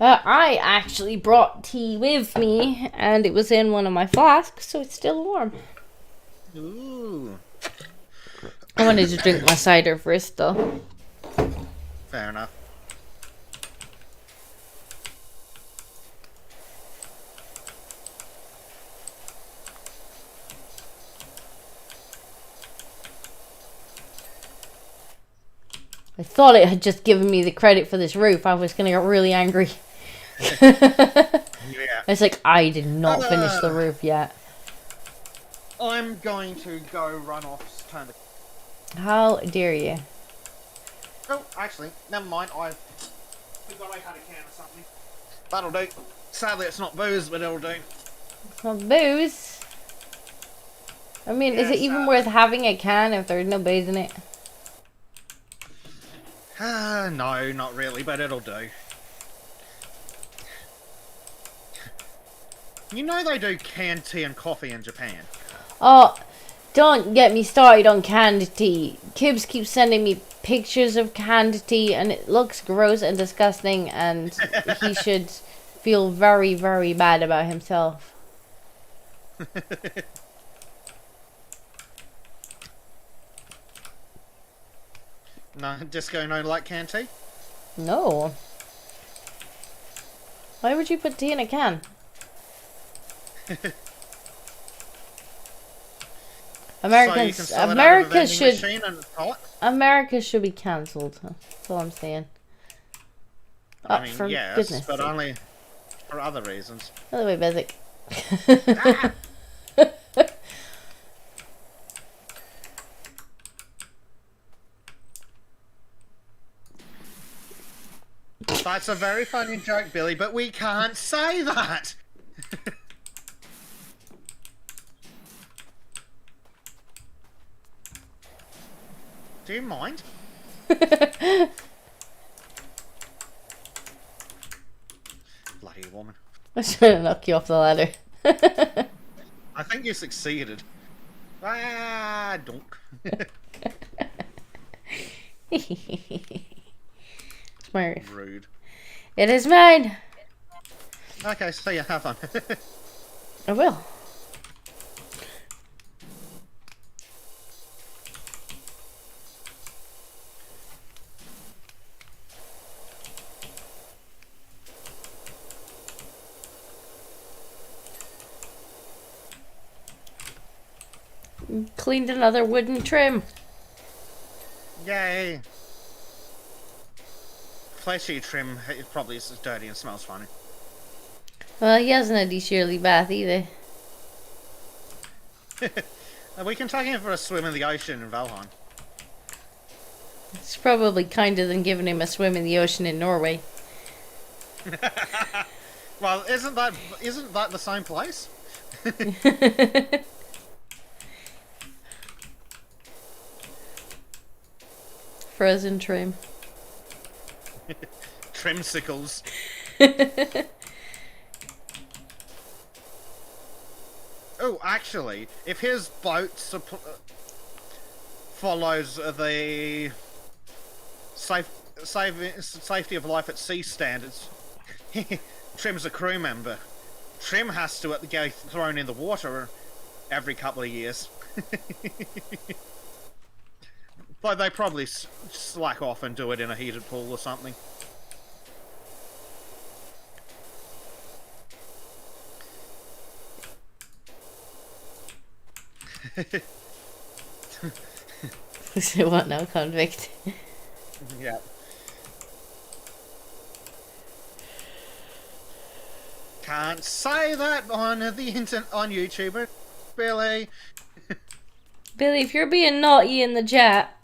I actually brought tea with me, and it was in one of my flasks, so it's still warm. Ooh. I wanted to drink my cider first, though. Fair enough. I thought it had just given me the credit for this roof. I was going to get really angry. Yeah. It's like, I did not finish the roof yet. I'm going to go run off. Turn the... How dare you? Oh, actually, never mind. I forgot I had a can or something. That'll do. Sadly, it's not booze, but it'll do. It's not booze. I mean, is it even worth having a can if there's no booze in it? No, not really, but it'll do. You know they do canned tea and coffee in Japan. Oh, don't get me started on canned tea. Kibbs keeps sending me pictures of canned tea, and it looks gross and disgusting, and he should feel very, very bad about himself. No, Disco no like canned tea? No. Why would you put tea in a can? Americans, so America should be cancelled. That's all I'm saying. I mean, for yes, goodness but sake. only for other reasons. By the way, Bezek. Ah! That's a very funny joke, Billy, but we can't say that! Do you mind? Bloody woman. I was trying to knock you off the ladder. I think you succeeded. Ah, donk. It's my roof. Rude. It is mine! Okay, so yeah, have fun. I will. Cleaned another wooden trim. Yay! Fleshy trim, it probably is dirty and smells funny. Well, he hasn't had his Shirley bath either. We can take him for a swim in the ocean in Valheim. It's probably kinder than giving him a swim in the ocean in Norway. Well, isn't that the same place? Frozen trim. Trimsicles. Oh, actually, if his boat follows the safety of life at sea standards, Trim's a crew member. Trim has to get thrown in the water every couple of years. But they probably slack off and do it in a heated pool or something. So what now, convict? Yeah. Can't say that on the internet, on YouTube, Billy. Billy, if you're being naughty in the chat,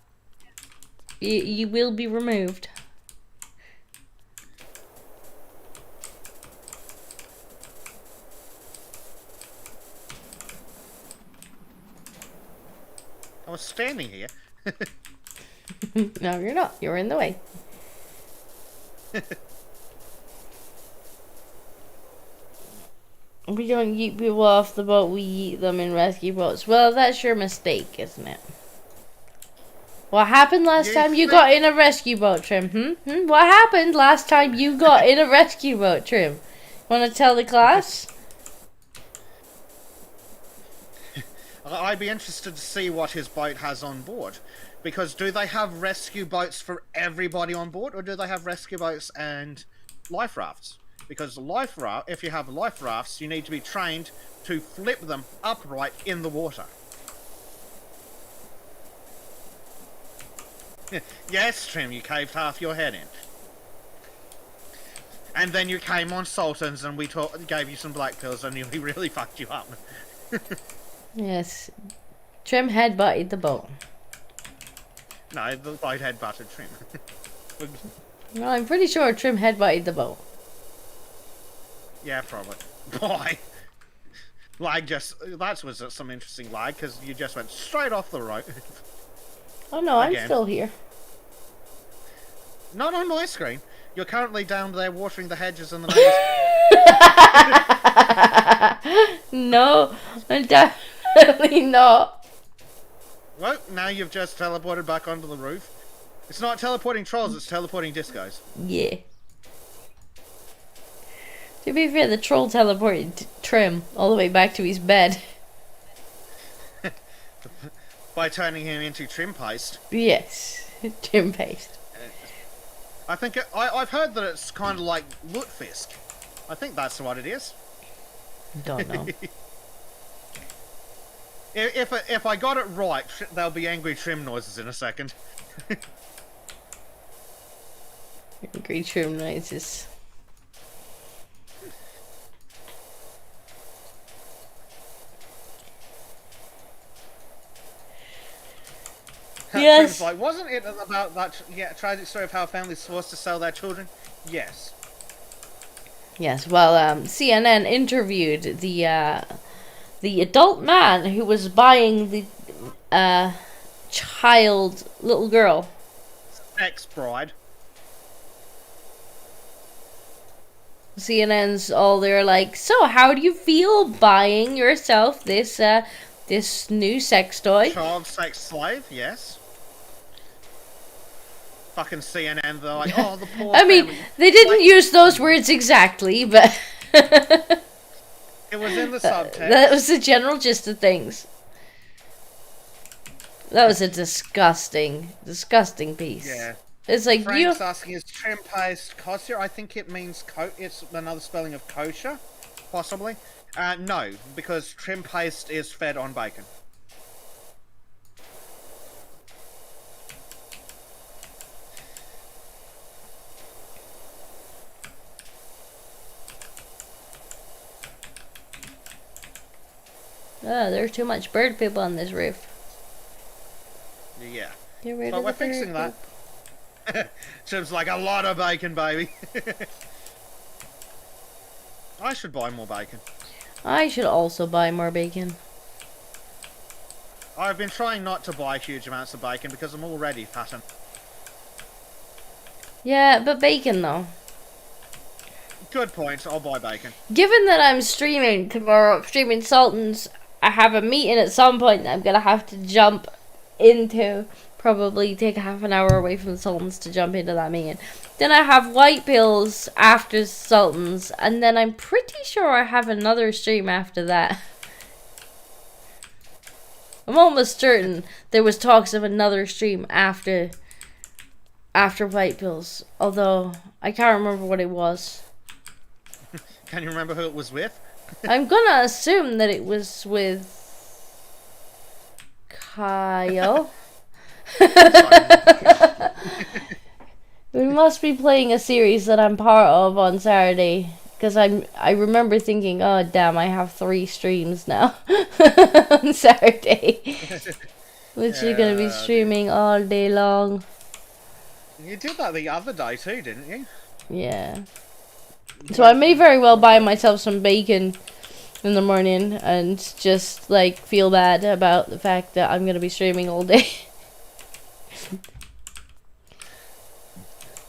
you will be removed. I was standing here. No, you're not. You're in the way. We don't eat people off the boat, we eat them in rescue boats. Well, that's your mistake, isn't it? What happened last time you got in a rescue boat, Trim? What happened last time you got in a rescue boat, Trim? Want to tell the class? I'd be interested to see what his boat has on board. Because do they have rescue boats for everybody on board, or do they have rescue boats and life rafts? Because if you have life rafts, you need to be trained to flip them upright in the water. Yes, Trim, you caved half your head in. And then you came on Sultans and we gave you some black pills and we really fucked you up. Yes. Trim headbutted the boat. No, the boat headbutted Trim. No, I'm pretty sure Trim headbutted the boat. Yeah, probably. Boy! Lag that was some interesting lag, because you just went straight off the road. Oh no, I'm still here. Not on my screen. You're currently down there watering the hedges and the neighbors. No, I'm definitely not. Well, now you've just teleported back onto the roof. It's not teleporting trolls, it's teleporting discos. Yeah. To be fair, the troll teleported Trim all the way back to his bed. By turning him into Trim Paste. Yes, Trim Paste. I think I've heard that it's kind of like Lutefisk. I think that's what it is. Don't know. If I got it right, there'll be angry Trim noises in a second. Angry Trim noises. Yes. Like, wasn't it about that tragic story of how families forced to sell their children? Yes. Yes. Well, CNN interviewed the adult man who was buying the little girl. Ex-bride. CNN's all there like, so how do you feel buying yourself this this new sex toy? Child sex slave, yes. Fucking CNN, they're like, oh, the poor I mean, they didn't use those words exactly, but it was in the subtext. That was the general gist of things. That was a disgusting piece. Yeah. It's like Frank's asking, is Trim Paste kosher? I think it means it's another spelling of kosher, possibly. No, because Trim Paste is fed on bacon. Oh, there's too much bird poop on this roof. Yeah. Get rid But of we're the fixing bird that. Trim's like, a lot of bacon, baby. I should buy more bacon. I should also buy more bacon. I've been trying not to buy huge amounts of bacon because I'm already fattened. Yeah, but bacon though. Good point, I'll buy bacon. Given that I'm streaming tomorrow, streaming Sultans, I have a meeting at some point that I'm gonna have to jump into probably take half an hour away from the Sultans to jump into that meeting. Then I have White Pills after Sultans, and then I'm pretty sure I have another stream after that. I'm almost certain there was talks of another stream after White Pills, although I can't remember what it was. Can you remember who it was with? I'm gonna assume that it was with Kyle. We must be playing a series that I'm part of on Saturday, because I remember thinking, oh damn, I have 3 streams now on Saturday. Literally gonna be streaming all day long. You did that the other day too, didn't you? Yeah. So I may very well buy myself some bacon in the morning and just like feel bad about the fact that I'm gonna be streaming all day.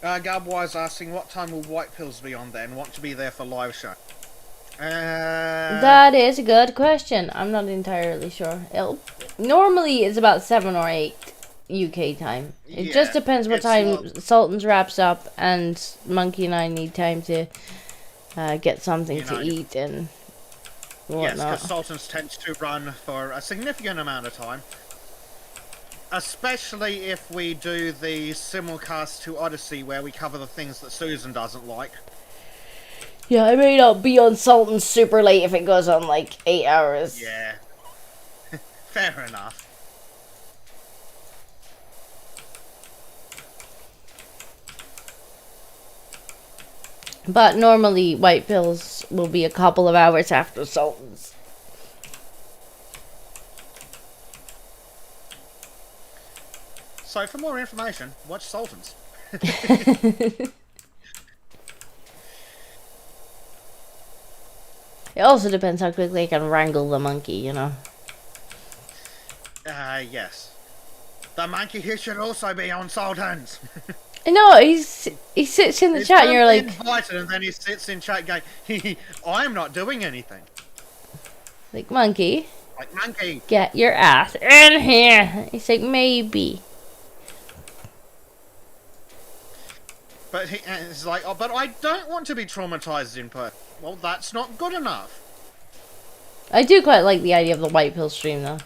Gabwise asking, what time will White Pills be on then? Want to be there for live show? That is a good question. I'm not entirely sure. Normally it's about 7 or 8 UK time. It just depends what time Sultans wraps up and Monkey and I need time to get something to eat and whatnot. Yes, because Sultans tends to run for a significant amount of time. Especially if we do the simulcast to Odyssey where we cover the things that Susan doesn't like. Yeah, I may not be on Sultan super late if it goes on like 8 hours. Yeah. Fair enough. But normally White Pills will be a couple of hours after Sultans. So for more information, watch Sultans. It also depends how quickly I can wrangle the monkey, you know. Yes. The monkey here should also be on Sultans. No, he sits in the chat and you're like... invited and then he sits in chat going, I'm not doing anything. Like, monkey. Like, monkey. Get your ass in here. He's like, maybe. But he's like, oh, but I don't want to be traumatized in person. Well, that's not good enough. I do quite like the idea of the White Pill stream, though.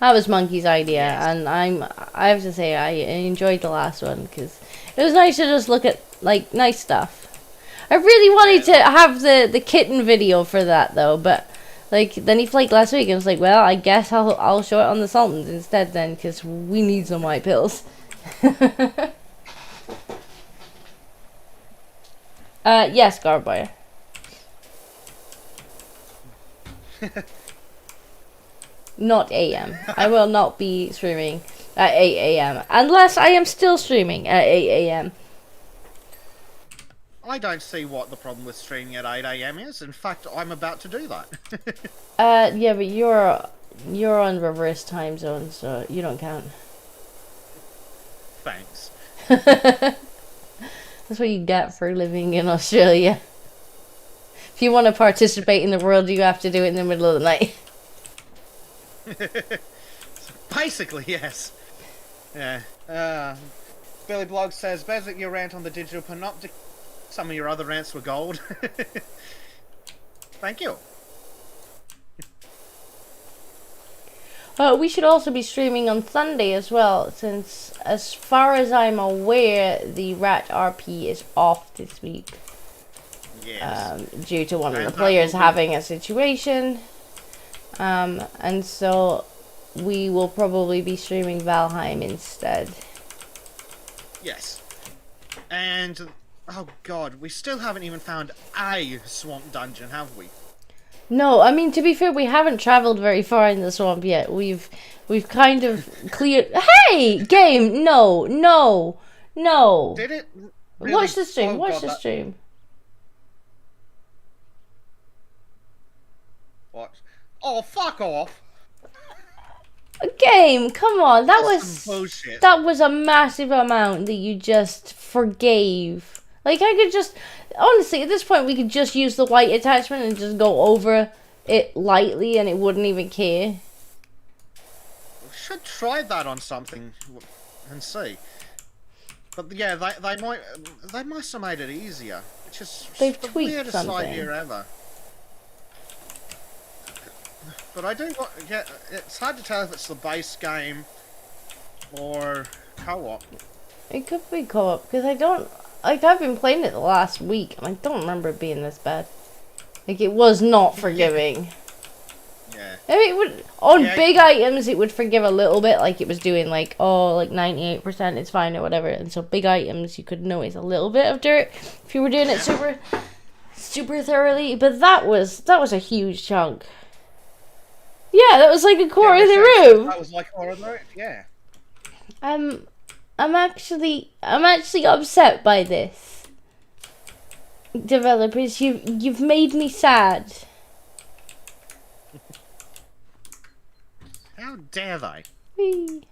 That was Monkey's idea, and I have to say I enjoyed the last one because it was nice to just look at like nice stuff. I really wanted to have the kitten video for that though, but like then he flaked last week and was like, well, I guess I'll show it on the Sultans instead then because we need some White Pills. Yes, Garboy. Not AM. I will not be streaming at 8 AM. Unless I am still streaming at 8 AM. I don't see what the problem with streaming at 8 AM is. In fact, I'm about to do that. Yeah, but you're on reverse time zone, so you don't count. Thanks. That's what you get for living in Australia. If you want to participate in the world, you have to do it in the middle of the night. Basically, yes. Yeah. Billy Blog says, Bezek, your rant on the digital panoptic. Some of your other rants were gold. Thank you. We should also be streaming on Sunday as well, since as far as I'm aware, the Rat RP is off this week. Yes. Due to one of the players having a situation. And so we will probably be streaming Valheim instead. Yes. And, oh god, we still haven't even found a swamp dungeon, have we? No, I mean, to be fair, we haven't travelled very far in the swamp yet. We've kind of cleared... Hey! Game! No! Did it really? Watch the stream, Oh, watch god, the stream. What? Oh, fuck off! Game, come on, that That's was some bullshit. That was a massive amount that you just forgave. Like, I could just... Honestly, at this point, we could just use the white attachment and just go over it lightly and it wouldn't even care. We should try that on something. and see. But yeah, they must have made it easier. Which is They've the tweaked weirdest something. idea ever. But I do yeah, it's hard to tell if it's the base game or co-op. It could be co-op, because I don't... Like, I've been playing it the last week, and I don't remember it being this bad. Like, it was not forgiving. Yeah. I mean, it would, on big items, it would forgive a little bit, like it was doing, like, oh, like 98%, it's fine, or whatever. And so big items, you could notice a little bit of dirt if you were doing it super thoroughly. But that was a huge chunk. Yeah, that was like a quarter of the room. That was like a quarter of the room, yeah. I'm actually upset by this. Developers, you've made me sad. How dare they? Whee.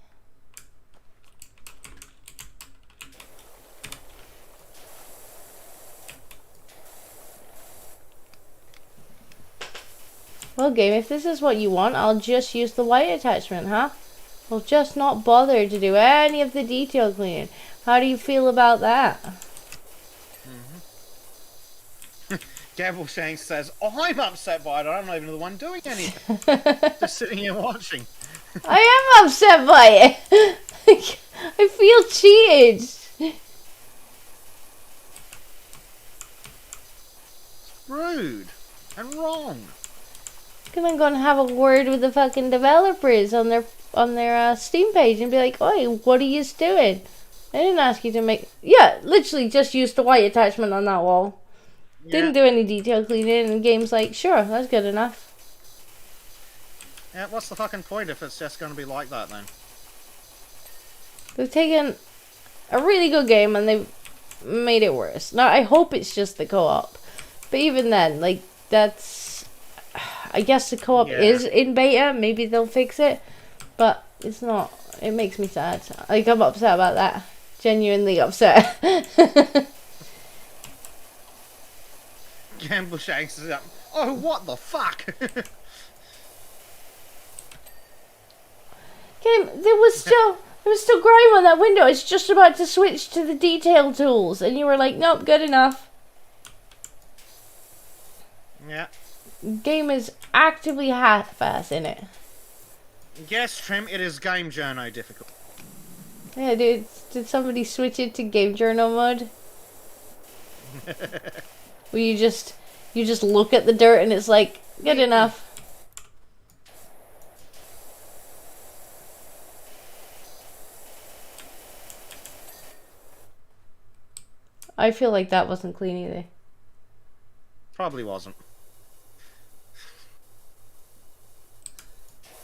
Well, game, if this is what you want, I'll just use the white attachment, huh? I'll just not bother to do any of the detail cleaning. How do you feel about that? Gamble Shanks says, I'm upset by it. I'm not even the one doing anything. Just sitting here watching. I am upset by it. I feel cheated. Rude and wrong. I'm gonna have a word with the fucking developers on their Steam page and be like, "Oi, what are you doing? I didn't ask you to make." Yeah, literally just use the white attachment on that wall. Yeah. Didn't do any detail cleaning, and the game's like, "Sure, that's good enough." Yeah, what's the fucking point if it's just gonna be like that then? They've taken a really good game and they've made it worse. Now, I hope it's just the co-op. But even then, like, that's... I guess the co-op is in beta. Maybe they'll fix it. But it's not. It makes me sad. Like, I'm upset about that. Genuinely upset. Gamble Shanks is up. Oh, what the fuck? Game, there was still grime on that window. It's just about to switch to the detail tools, and you were like, "Nope, good enough." Yeah. Game is actively half-ass in it. Yes, Trim, it is game journo difficult. Yeah, dude. Did somebody switch it to game journal mode? Where you just look at the dirt and it's like, good enough. I feel like that wasn't clean either. Probably wasn't.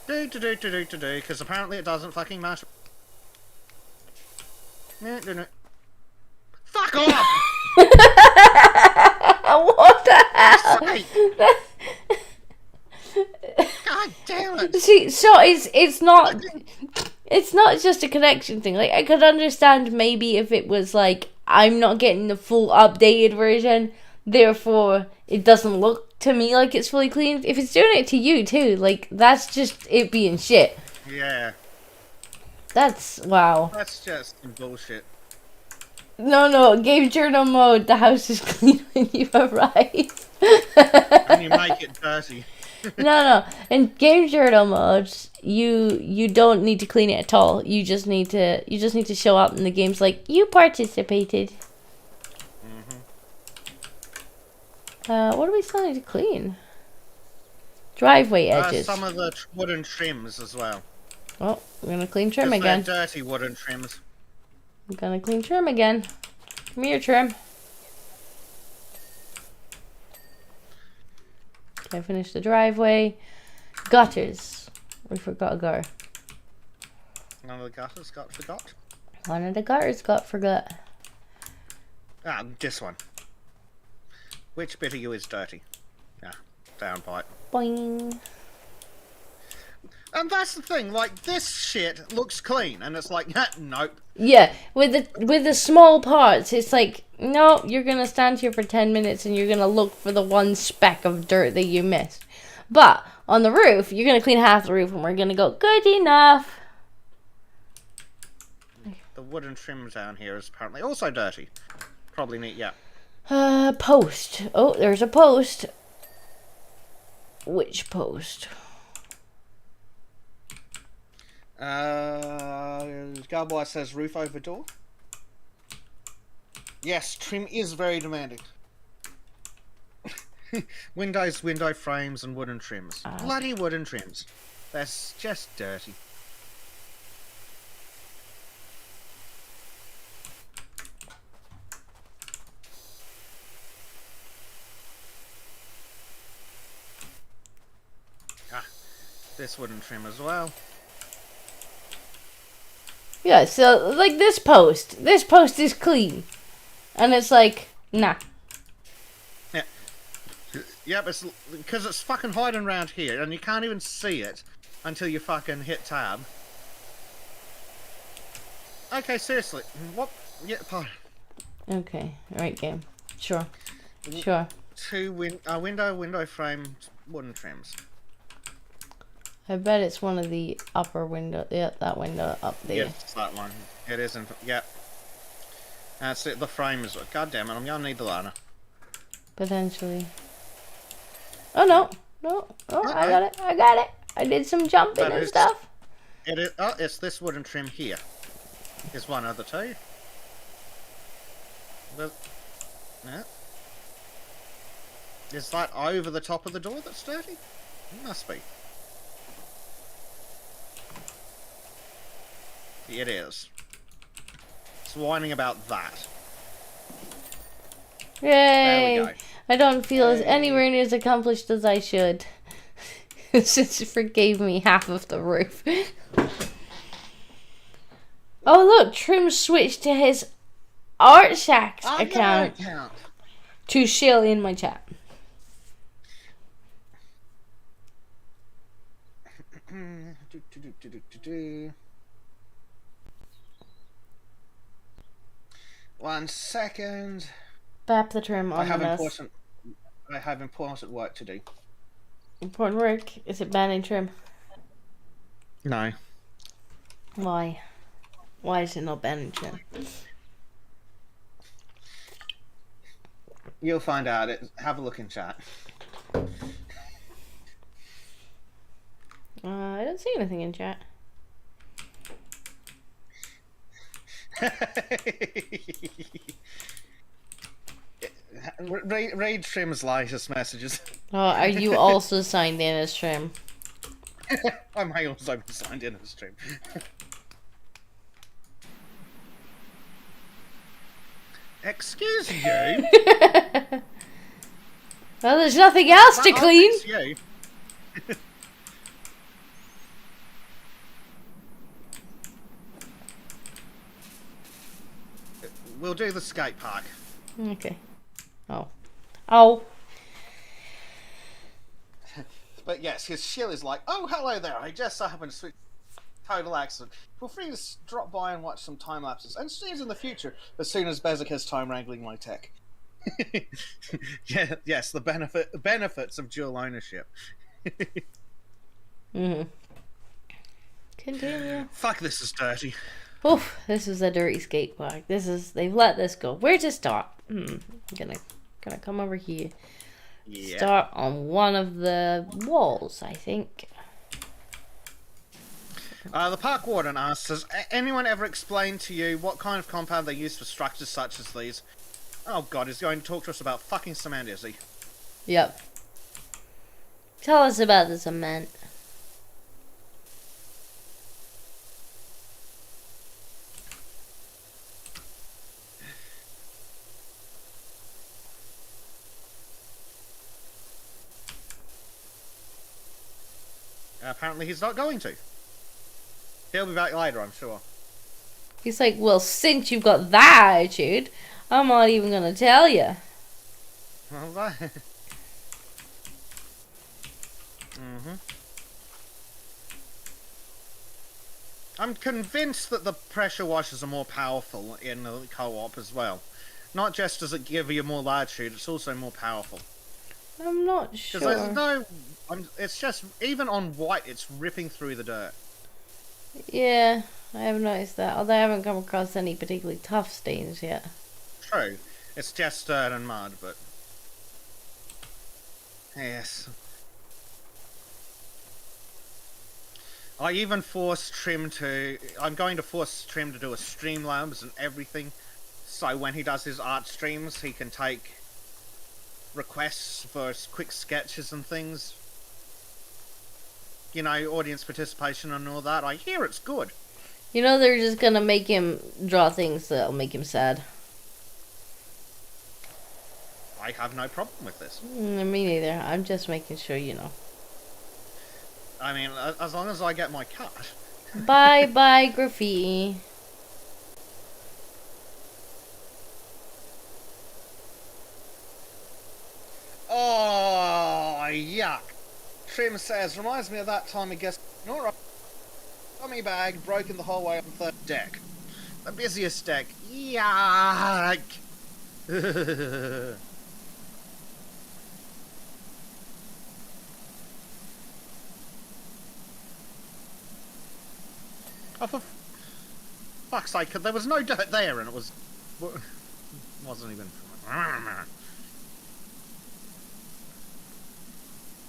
Because apparently it doesn't fucking matter. Fuck off! What the hell? God damn it! See, so it's not just a connection thing. Like, I could understand maybe if it was like, I'm not getting the full updated version, therefore it doesn't look to me like it's fully cleaned. If it's doing it to you too, like, that's just it being shit. Yeah. That's, wow. That's just some bullshit. No, game journal mode, the house is clean when you arrive. And you make it dirty. No. In game journal mode, you don't need to clean it at all. You just need to show up and the game's like, you participated. What do we still need to clean? Driveway edges. Some of the wooden trims as well. Oh, I'm gonna clean trim again. Dirty wooden trims. I'm gonna clean trim again. Come here, trim. Okay, finish the driveway. Gutters. We forgot a gutter. One of the gutters got forgot. One of the gutters got forgot. Ah, this one. Which bit of you is dirty? Yeah, downpipe. Boing. And that's the thing, like, this shit looks clean, and it's like, nope. Yeah, with the small parts, it's like, no, you're gonna stand here for 10 minutes and you're gonna look for the one speck of dirt that you missed. But on the roof, you're gonna clean half the roof and we're gonna go, good enough. The wooden trim down here is apparently also dirty. Probably neat, yeah. Post. Oh, there's a post. Which post? Garboy says roof over door. Yes, trim is very demanding. Windows, window frames, and wooden trims. Bloody wooden trims. That's just dirty. This wooden trim as well. Yeah, so like this post is clean, and it's like nah. Yeah, yep. It's because it's fucking hiding around here, and you can't even see it until you fucking hit tab. Okay, seriously, what? Yeah, pardon. Okay, right, game. Sure. Sure. Two window frame wooden trims. I bet it's one of the upper window. Yeah, that window up there. Yes, it's that one. It isn't. Yep. That's it. The frame is. God damn it! I'm gonna need the ladder. Potentially. Oh no! No! Oh, I got it! I got it! I did some jumping and stuff. It is. Oh, it's this wooden trim here. Is one of the two. Yeah. Is that over the top of the door that's dirty? It must be. It is. It's whining about that. Yay! There we go. I don't feel as anywhere near as accomplished as I should. Since it forgave me half of the roof. Oh look, Trim switched to his Art Shack's account. To shill in my chat. One second. Bap the Trim on I have the important work to do. Important work? Is it banning Trim? No. Why? Why is it not banning Trim? You'll find out. Have a look in chat. I don't see anything in chat. Read Trim's latest messages. Oh, are you also signed in as Trim? I may also be signed in as Trim. Excuse you? Well, there's nothing else to clean. You. We'll do the skate park. Okay. Oh. Oh. But yes, his shill is like, oh, hello there. I just so happened to switch. Total accident. Feel free to drop by and watch some time lapses and streams in the future as soon as Bezek has time wrangling my tech. Yeah, yes, the benefits of dual ownership. Continue. Fuck, this is dirty. Oof, this is a dirty skate park. They've let this go. Where to start? I'm gonna come over here. Yeah. Start on one of the walls, I think. The park warden asks, has anyone ever explained to you what kind of compound they use for structures such as these? Oh god, he's going to talk to us about fucking cement, is he? Yep. Tell us about the cement. Apparently he's not going to. He'll be back later, I'm sure. He's like, well, since you've got that attitude, I'm not even going to tell you. Well, that... I'm convinced that the pressure washers are more powerful in the co-op as well. Not just does it give you more latitude, it's also more powerful. I'm not sure. Because there's no... it's just, even on white, it's ripping through the dirt. Yeah, I haven't noticed that. Although I haven't come across any particularly tough stains yet. True. It's just dirt and mud, but... Yes. I even forced Trim to... I'm going to force Trim to do a Streamlabs and everything. So when he does his art streams, he can take requests for quick sketches and things. You know, audience participation and all that. I hear it's good. You know they're just gonna make him draw things that'll make him sad. I have no problem with this. Me neither. I'm just making sure you know. I mean, as long as I get my cut. Bye graffiti. Oh, yuck. Trim says, reminds me of that time I guess Nora dummy bag broken the whole way up the third deck. The busiest deck. Yuck. Oh, for fuck's sake, there was no dirt there and it wasn't even...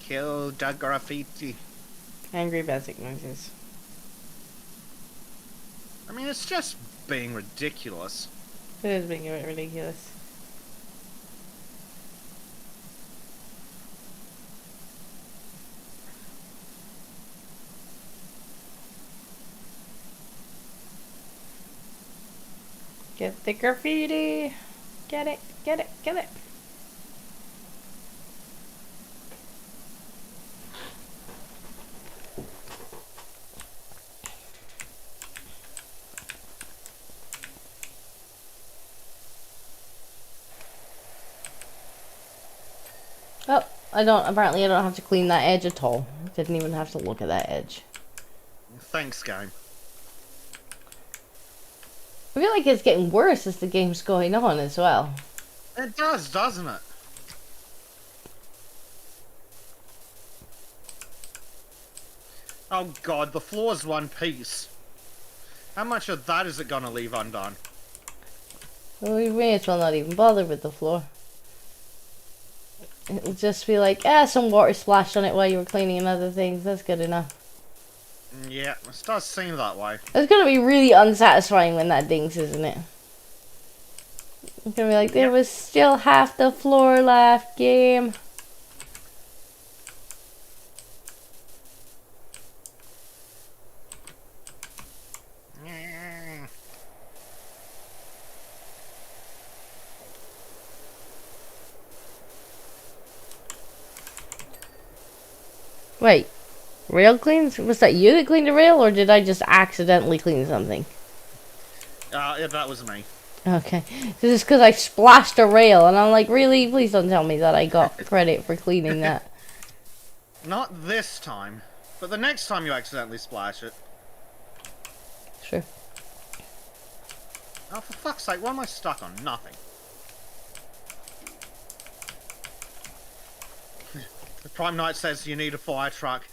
Kill the graffiti. Angry Bezek noises. I mean, it's just being ridiculous. It is being a bit ridiculous. Get the graffiti! Get it, get it, get it! Oh, apparently I don't have to clean that edge at all. Didn't even have to look at that edge. Thanks, game. I feel like it's getting worse as the game's going on as well. It does, doesn't it? Oh god, the floor's one piece. How much of that is it gonna leave undone? Well, we may as well not even bother with the floor. It'll just be like, some water splashed on it while you were cleaning and other things. That's good enough. Yeah, it does seem that way. It's gonna be really unsatisfying when that dings, isn't it? It's gonna be like, there was still half the floor left, game. Wait, rail cleans? Was that you that cleaned the rail, or did I just accidentally clean something? Yeah, that was me. Okay, this is because I splashed a rail, and I'm like, really? Please don't tell me that I got credit for cleaning that. Not this time, but the next time you accidentally splash it. Sure. Oh, for fuck's sake, why am I stuck on nothing? The Prime Knight says you need a fire truck.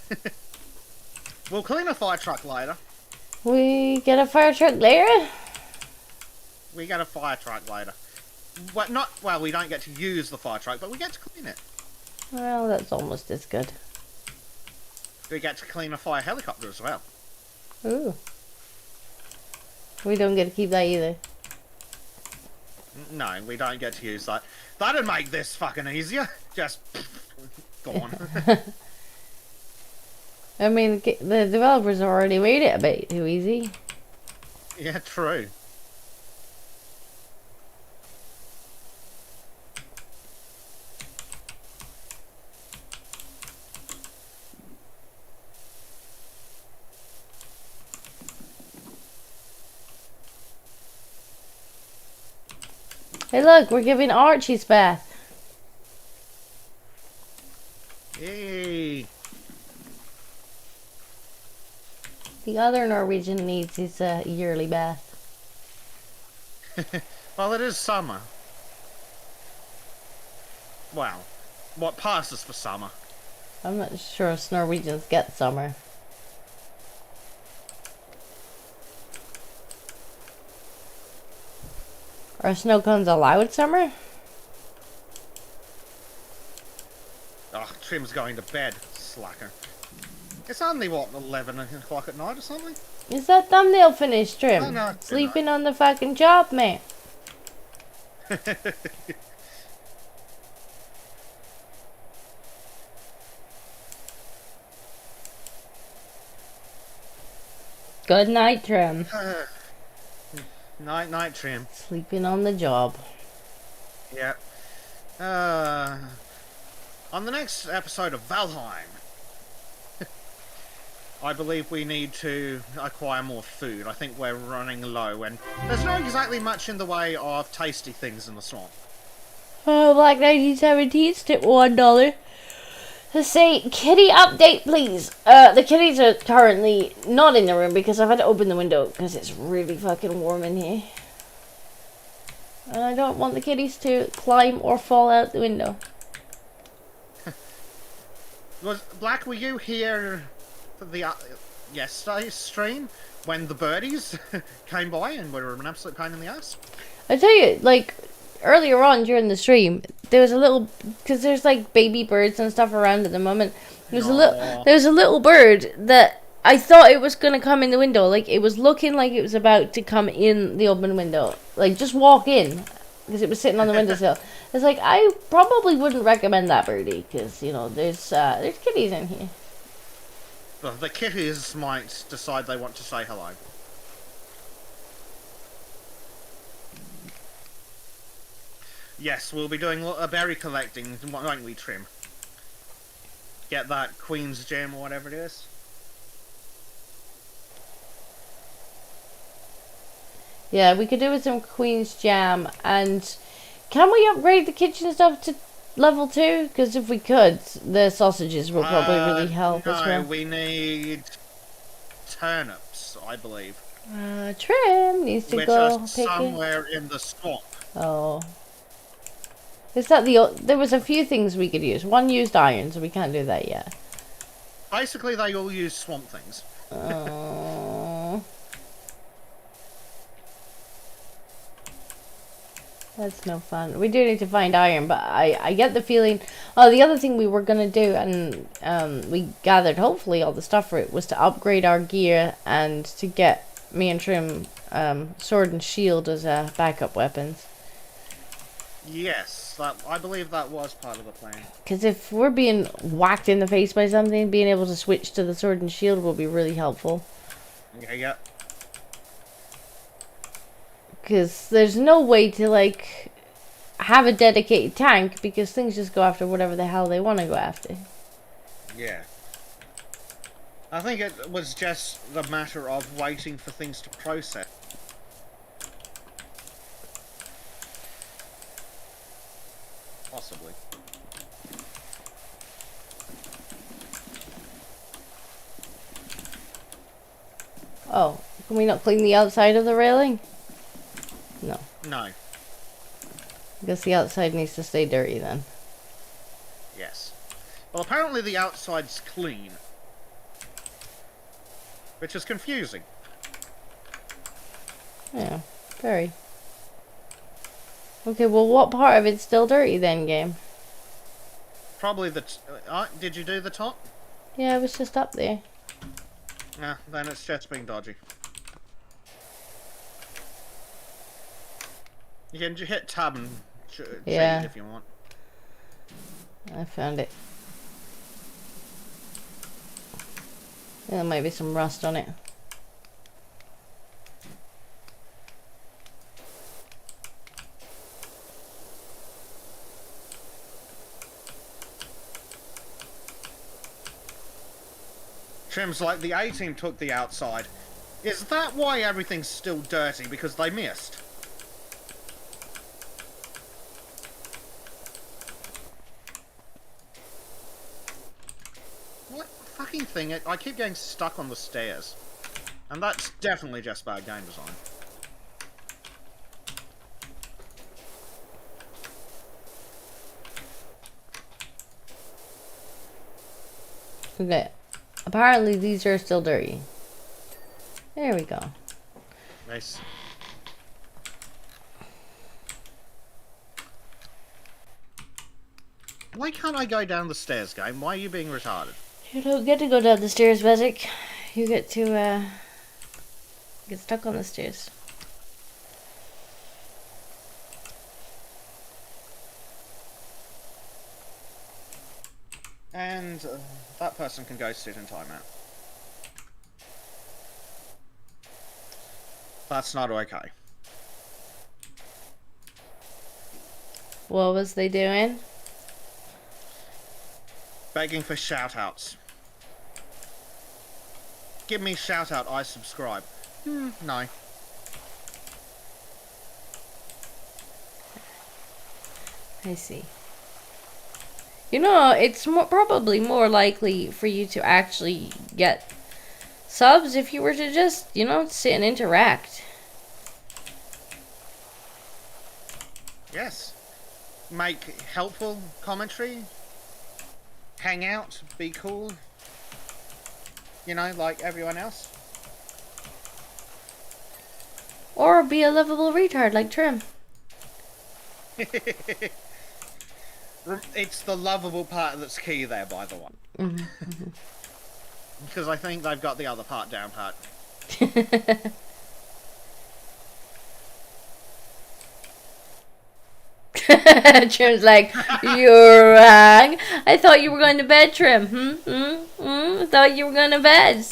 We'll clean a fire truck later. We get a fire truck later? We get a fire truck later. Well, we don't get to use the fire truck, but we get to clean it. Well, that's almost as good. We get to clean a fire helicopter as well. Ooh. We don't get to keep that either. No, we don't get to use that. That'd make this fucking easier. Just... gone. I mean, the developers have already made it a bit too easy. Yeah, true. Hey look, we're giving Archie's bath. Yay. The other Norwegian needs his yearly bath. Well, it is summer. Well, what passes for summer? I'm not sure if Norwegians get summer. Are snow cones allowed summer? Oh, Trim's going to bed, slacker. It's only, what, 11 o'clock at night or something? Is that thumbnail finished, Trim? Oh, no, Sleeping on the fucking job, man. Good night, Trim. Night, Trim. Sleeping on the job. Yep. On the next episode of Valheim, I believe we need to acquire more food. I think we're running low, and there's not exactly much in the way of tasty things in the swamp. Oh, Black 1917, tip $1. Let's say, kitty update, please. The kitties are currently not in the room because I've had to open the window because it's really fucking warm in here. And I don't want the kitties to climb or fall out the window. Black, were you here for the yesterday's stream when the birdies came by and were an absolute pain in the ass? I tell you, like, earlier on during the stream, there was a little, because there's like baby birds and stuff around at the moment. There's a little bird that I thought it was gonna come in the window. Like, it was looking like it was about to come in the open window, like just walk in, because it was sitting on the windowsill. It's like, I probably wouldn't recommend that birdie because, you know, there's kitties in here. Well, the kitties might decide they want to say hello. Yes, we'll be doing a berry collecting, won't we, Trim? Get that Queen's Gem or whatever it is. Yeah, we could do with some Queen's Jam. And can we upgrade the kitchen stuff to level 2? Because if we could, the sausages will probably really help as well. No, we need turnips, I believe. Trim needs to go pick somewhere in the swamp. Oh. Is that there was a few things we could use. One used iron, so we can't do that yet. Basically, they all use swamp things. Oh. That's no fun. We do need to find iron, but I get the feeling... Oh, the other thing we were going to do, and we gathered hopefully all the stuff for it, was to upgrade our gear and to get me and Trim sword and shield as backup weapons. Yes, I believe that was part of the plan. Because if we're being whacked in the face by something, being able to switch to the sword and shield will be really helpful. Yeah. Because there's no way to, like, have a dedicated tank because things just go after whatever the hell they want to go after. Yeah. I think it was just the matter of waiting for things to process. Possibly. Oh, can we not clean the outside of the railing? No. No. I guess the outside needs to stay dirty then. Yes. Well, apparently the outside's clean. Which is confusing. Yeah, very. Okay, well, what part of it's still dirty then, game? Probably the... did you do the top? Yeah, it was just up there. Nah, then it's just being dodgy. You can hit tab and change if you want. I found it. Yeah, there might be some rust on it. Trim's like, the A-team took the outside. Is that why everything's still dirty? Because they missed? What fucking thing? I keep getting stuck on the stairs. And that's definitely just bad game design. Okay. Apparently these are still dirty. There we go. Nice. Why can't I go down the stairs, game? Why are you being retarded? You don't get to go down the stairs, Bezek. You get to get stuck on the stairs. And that person can go sit in timeout. That's not okay. What was they doing? Begging for shout-outs. Give me shout-out, I subscribe. No. I see. You know, it's probably more likely for you to actually get subs if you were to just, you know, sit and interact. Yes. Make helpful commentary. Hang out. Be cool. You know, like everyone else. Or be a lovable retard like Trim. It's the lovable part that's key there, by the way. Because I think they've got the other part down pat. Trim's like, you're wrong. I thought you were going to bed, Trim. I thought you were going to bed.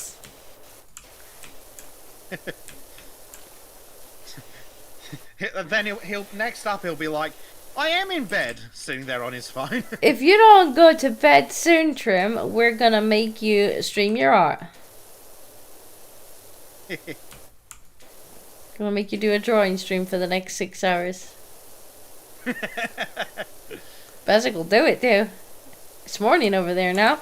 Then he'll next up he'll be like, I am in bed, sitting there on his phone. If you don't go to bed soon, Trim, we're gonna make you stream your art. Gonna make you do a drawing stream for the next 6 hours. Bezek will do it too. It's morning over there now.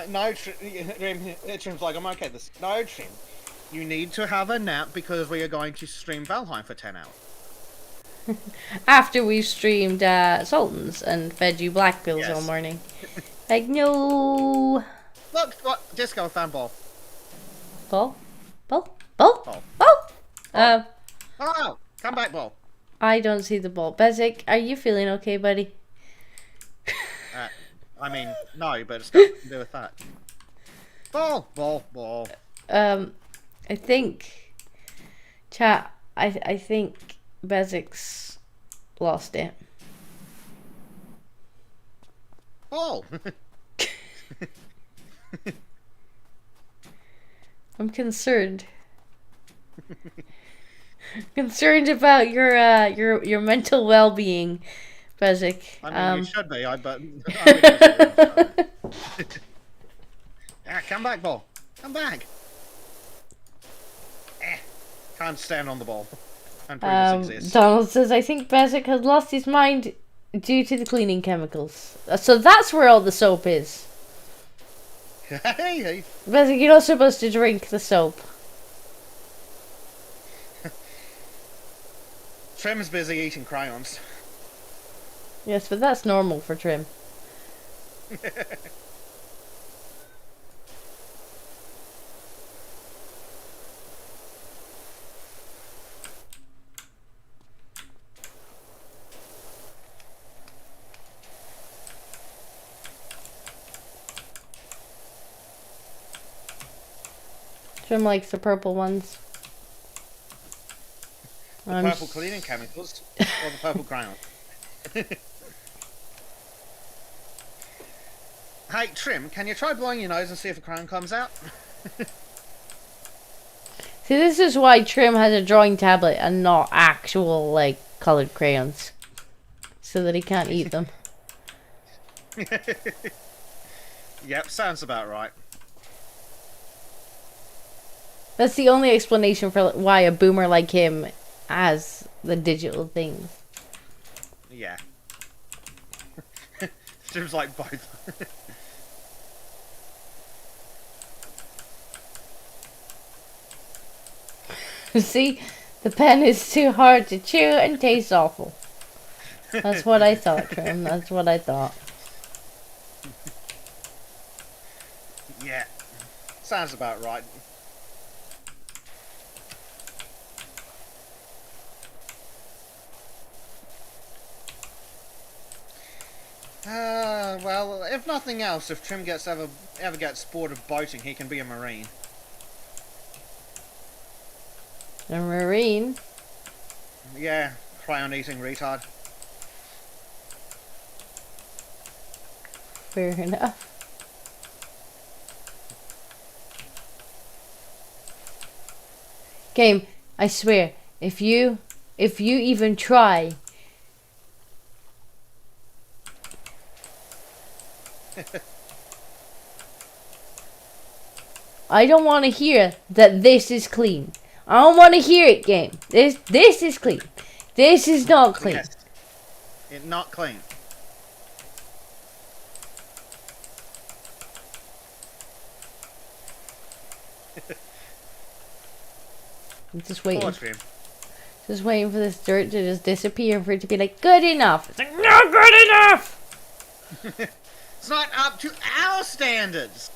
No, Trim's like, I'm okay with this. No, Trim, you need to have a nap because we are going to stream Valheim for 10 hours. After we've streamed Sultans and fed you black pills all morning. Like, no. Look, Disco found ball. Ball? Ball? Ball? Ball. Ball? Oh, come back, ball. I don't see the ball. Bezek, are you feeling okay, buddy? I mean, no, but it's got nothing to do with that. Ball. I think, chat, I think Bezek's lost it. Ball. I'm concerned. Concerned about your mental well-being, Bezek. I mean, you should be. Come back, ball. Come back. Can't stand on the ball. Donald says, I think Bezek has lost his mind due to the cleaning chemicals. So that's where all the soap is. Hey. Bezek, you're not supposed to drink the soap. Trim's busy eating crayons. Yes, but that's normal for Trim. Trim likes the purple ones. The purple cleaning chemicals or the purple crayon? Hey, Trim, can you try blowing your nose and see if a crayon comes out? See, this is why Trim has a drawing tablet and not actual, like, colored crayons. So that he can't eat them. Yep, sounds about right. That's the only explanation for why a boomer like him has the digital things. Yeah. Seems like both. See, the pen is too hard to chew and tastes awful. That's what I thought, Trim. That's what I thought. Yeah. Sounds about right. well, if nothing else, if Trim ever gets bored of boating, he can be a marine. A marine? Yeah, crayon-eating retard. Fair enough. Game, I swear, if you even try. I don't want to hear that this is clean. I don't want to hear it, game. This is clean. This is not clean. Yes. It's not clean. I'm just waiting. Poor Trim. Just waiting for this dirt to just disappear for it to be like, good enough. It's like, not good enough! It's not up to our standards!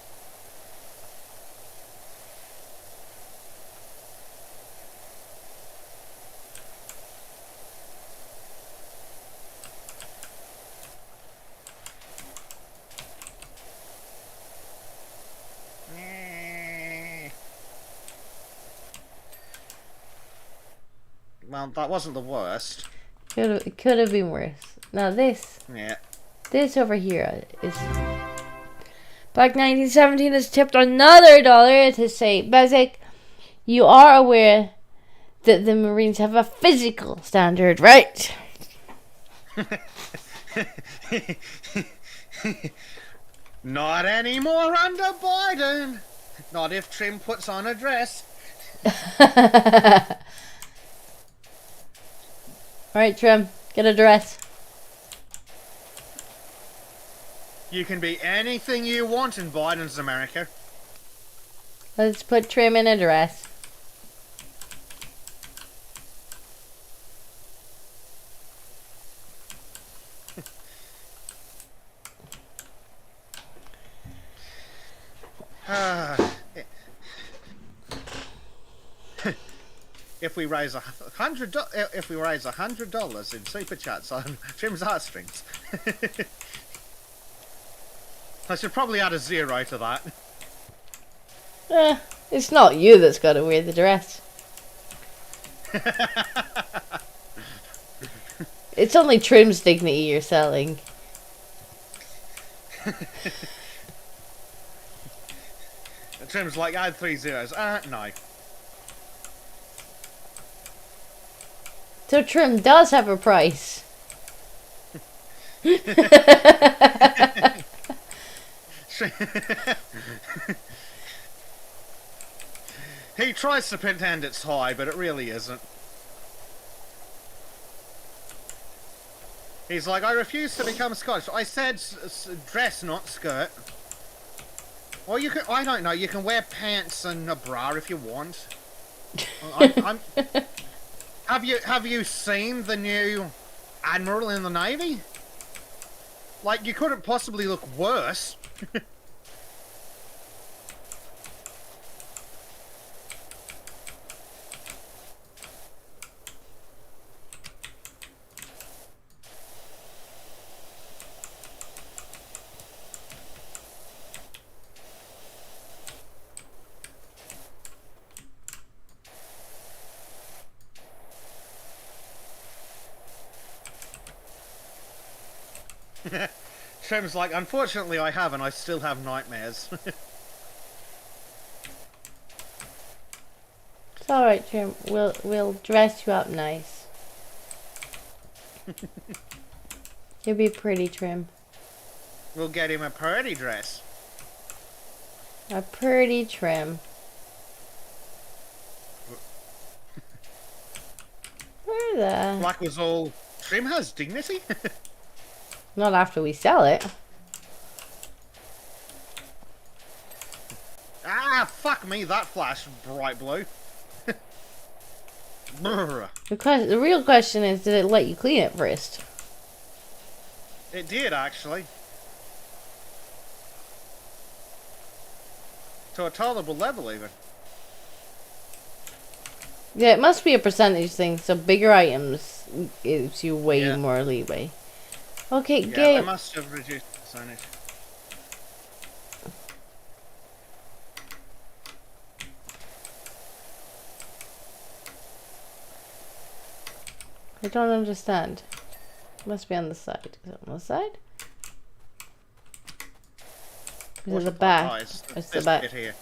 Well, that wasn't the worst. It could have been worse. Now this. Yeah. This over here is... Black 1917 has tipped another $1 to say, Bezek, you are aware that the Marines have a physical standard, right? Not anymore under Biden. Not if Trim puts on a dress. Alright, Trim, get a dress. You can be anything you want in Biden's America. Let's put Trim in a dress. If we raise $100 in super chats on Trim's heartstrings, I should probably add a 0 to that. It's not you that's got to wear the dress. It's only Trim's dignity you're selling. Trim's like, add 3 zeros. No. So Trim does have a price. He tries to pretend it's high, but it really isn't. He's like, I refuse to become Scottish. I said dress, not skirt. Or you can, I don't know, you can wear pants and a bra if you want. Have you seen the new Admiral in the Navy? Like, you couldn't possibly look worse. Trim's like, unfortunately I have, and I still have nightmares. It's alright, Trim. We'll dress you up nice. You'll be pretty, Trim. We'll get him a pretty dress. A pretty Trim. Where the... Black was all, Trim has dignity? Not after we sell it. Ah, fuck me, that flashed bright blue. The real question is, did it let you clean it first? It did, actually. To a tolerable level, even. Yeah, it must be a percentage thing, so bigger items gives you way more leeway. Okay, Yeah, game. they must have reduced percentage. I don't understand. Must be on the side. Is it on the side? Is it the back? It's the back. Here.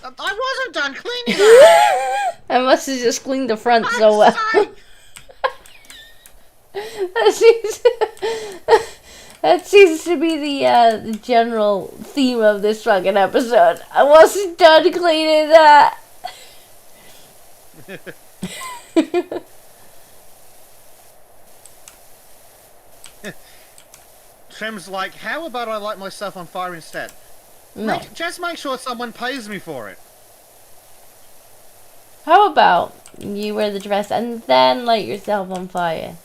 I wasn't done cleaning that! I must have just cleaned the front so well. That seems to be the general theme of this fucking episode. I wasn't done cleaning that. Trim's like, how about I light myself on fire instead? No. Just make sure someone pays me for it. How about you wear the dress and then light yourself on fire?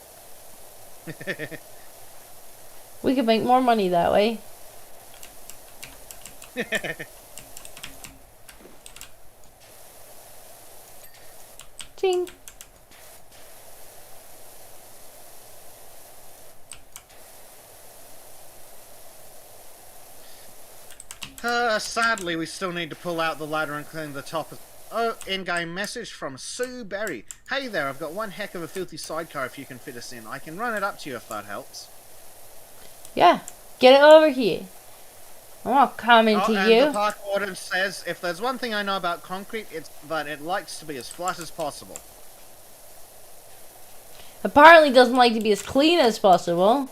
We could make more money that way. Ching. Sadly, we still need to pull out the ladder and clean the top. Oh, in-game message from Sue Berry. Hey there, I've got one heck of a filthy sidecar if you can fit us in. I can run it up to you if that helps. Yeah, get it over here. I'm not coming to you. The park warden says, if there's one thing I know about concrete, it's that it likes to be as flat as possible. Apparently doesn't like to be as clean as possible.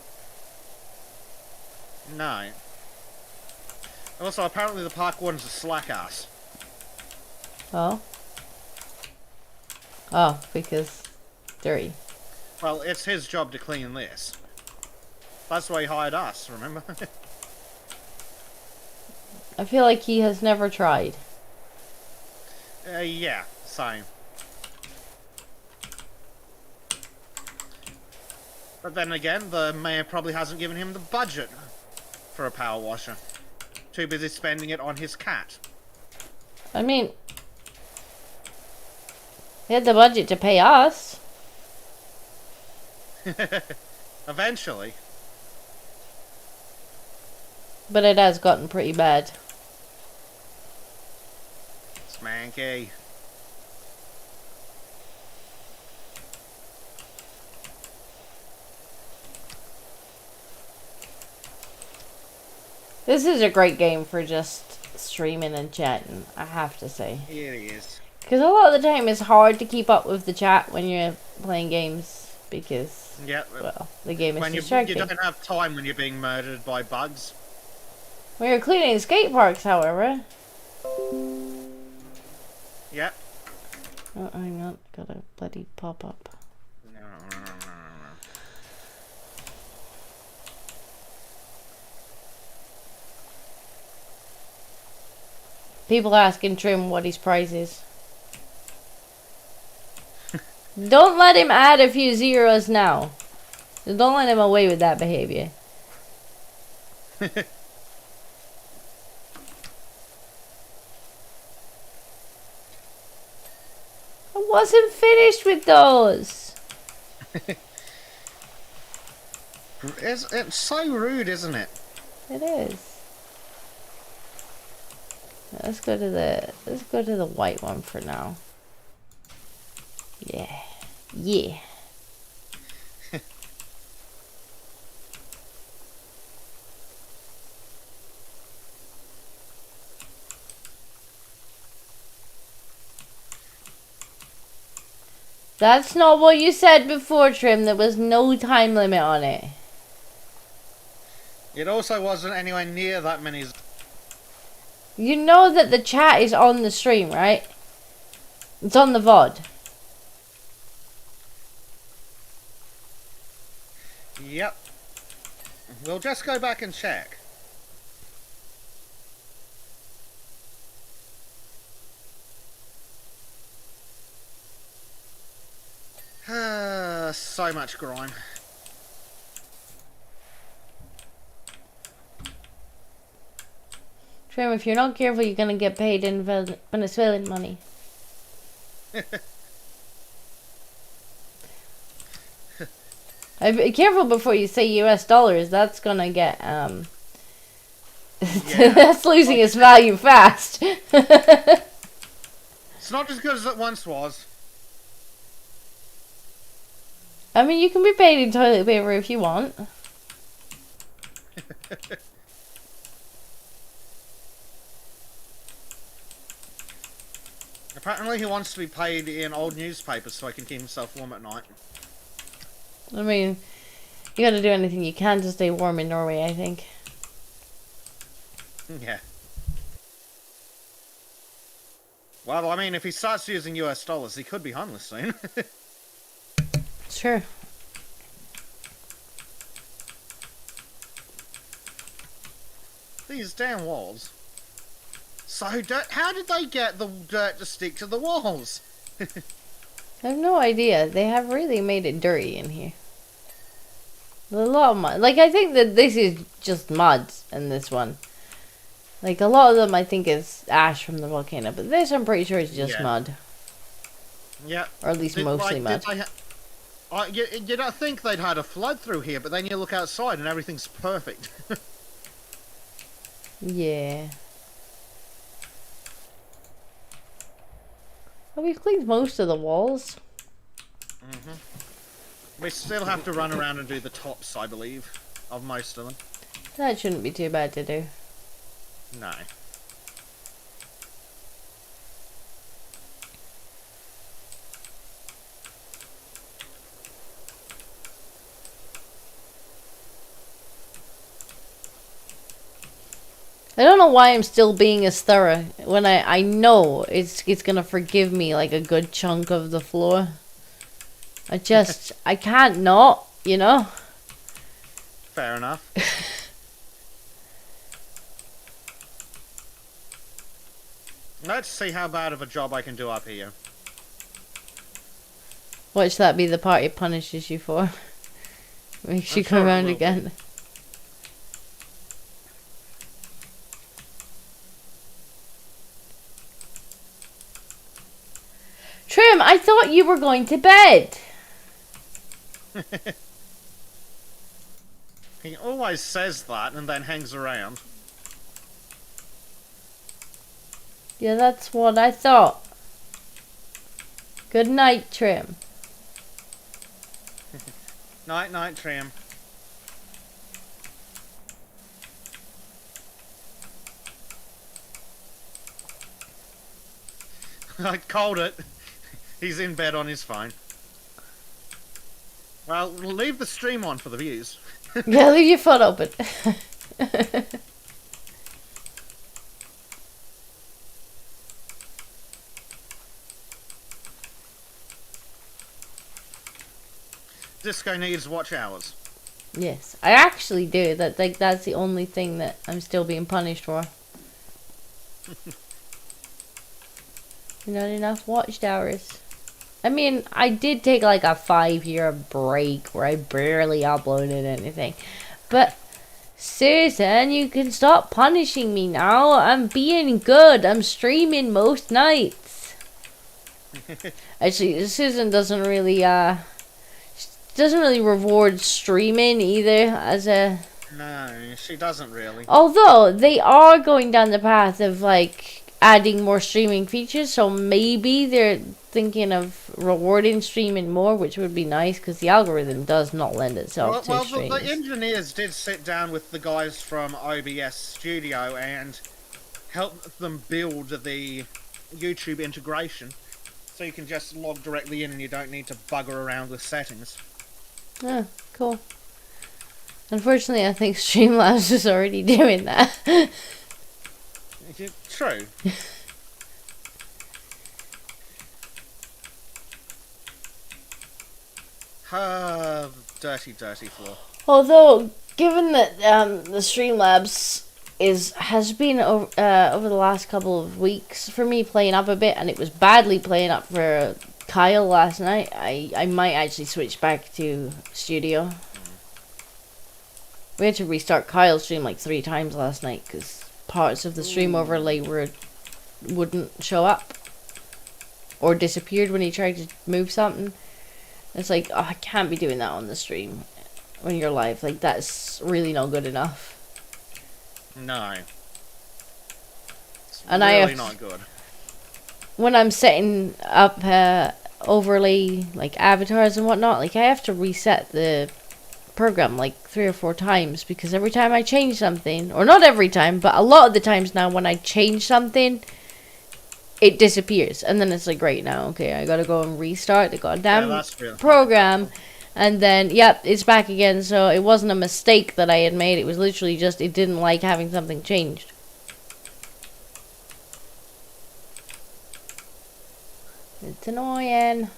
No. Also, apparently the park warden's a slack ass. Oh. Oh, because dirty. Well, it's his job to clean this. That's why he hired us, remember? I feel like he has never tried. Yeah, same. But then again, the mayor probably hasn't given him the budget for a power washer. Too busy spending it on his cat. I mean, he had the budget to pay us. Eventually. But it has gotten pretty bad. Smanky. This is a great game for just streaming and chatting, I have to say. It is. Because a lot of the time it's hard to keep up with the chat when you're playing games. Because, well, the game is distracting. You don't have time when you're being murdered by bugs. When you're cleaning skate parks, however. Yep. Oh, hang on. Got a bloody pop-up. People asking Trim what his price is. Don't let him add a few zeros now. Don't let him away with that behavior. I wasn't finished with those. It's so rude, isn't it? It is. Let's go to the white one for now. Yeah. Yeah. That's not what you said before, Trim. There was no time limit on it. It also wasn't anywhere near that many. You know that the chat is on the stream, right? It's on the VOD. Yep. We'll just go back and check. So much grime. Trim, if you're not careful, you're gonna get paid in Venezuelan money. Be careful before you say US dollars. That's gonna get Yeah. That's losing its value fast. It's not as good as it once was. I mean, you can be paid in toilet paper if you want. Apparently he wants to be paid in old newspapers so he can keep himself warm at night. I mean, you gotta do anything you can to stay warm in Norway, I think. Yeah. Well, I mean, if he starts using US dollars, he could be homeless soon. Sure. These damn walls. So, how did they get the dirt to stick to the walls? I have no idea. They have really made it dirty in here. There's a lot of mud. Like, I think that this is just mud in this one. Like, a lot of them I think is ash from the volcano, but this I'm pretty sure is just mud. Yeah. Or at least mostly mud. You don't think they'd had a flood through here, but then you look outside and everything's perfect. Yeah. Well, we've cleaned most of the walls. We still have to run around and do the tops, I believe, of most of them. That shouldn't be too bad to do. No. I don't know why I'm still being as thorough when I know it's gonna forgive me like a good chunk of the floor. I can't not, you know? Fair enough. Let's see how bad of a job I can do up here. Watch that be the part it punishes you for. Makes you come around again. Trim, I thought you were going to bed. He always says that and then hangs around. Yeah, that's what I thought. Good night, Trim. Night, night, Trim. I called it. He's in bed on his phone. Well, we'll leave the stream on for the views. Yeah, leave your phone open. Disco needs watch hours. Yes, I actually do. That's the only thing that I'm still being punished for. Not enough watch hours. I mean, I did take like a 5-year break where I barely uploaded anything. But, Susan, you can stop punishing me now. I'm being good. I'm streaming most nights. Actually, Susan doesn't really reward streaming either as a... No, she doesn't really. Although, they are going down the path of, like, adding more streaming features, so maybe they're thinking of rewarding streaming more, which would be nice, because the algorithm does not lend itself to streams. Well, the engineers did sit down with the guys from OBS Studio and help them build the YouTube integration, so you can just log directly in and you don't need to bugger around with settings. Oh, cool. Unfortunately, I think Streamlabs is already doing that. True. Dirty, dirty floor. Although, given that the Streamlabs has been over the last couple of weeks for me playing up a bit, and it was badly playing up for Kyle last night, I might actually switch back to Studio. We had to restart Kyle's stream like 3 times last night because parts of the stream overlay wouldn't show up or disappeared when he tried to move something. It's like, oh, I can't be doing that on the stream when you're live. Like, that's really not good enough. No. It's And really not good. When I'm setting up overlay like avatars and whatnot, like I have to reset the program like 3 or 4 times, because every time I change something, or not every time, but a lot of the times now when I change something, it disappears, and then it's like, right now, okay, I gotta go and restart the goddamn program, and then yep, it's back again. So it wasn't a mistake that I had made, it was literally just it didn't like having something changed. It's annoying.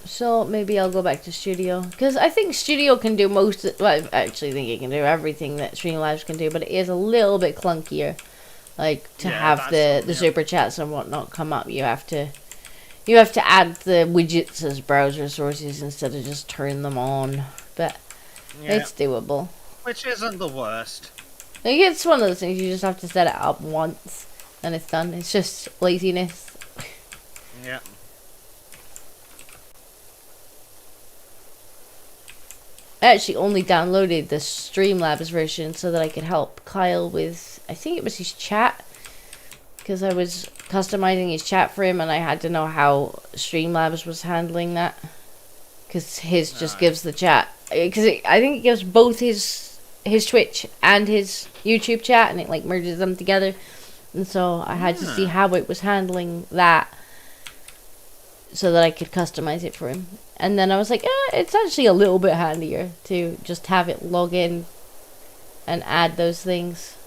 So maybe I'll go back to Studio, because I think Studio can do most of, well, I actually think it can do everything that Streamlabs can do, but it is a little bit clunkier. Like, to have the super chats and whatnot come up, you have to add the widgets as browser sources instead of just turn them on. But it's doable. Which isn't the worst. Like, it's one of those things you just have to set it up once and it's done. It's just laziness. Yeah. I actually only downloaded the Streamlabs version so that I could help Kyle with, I think it was his chat, because I was customizing his chat for him and I had to know how Streamlabs was handling that, because his just gives the chat, because I think it gives both his Twitch and his YouTube chat, and it like merges them together, and so I had to see how it was handling that so that I could customize it for him. And then I was like, it's actually a little bit handier to just have it log in and add those things.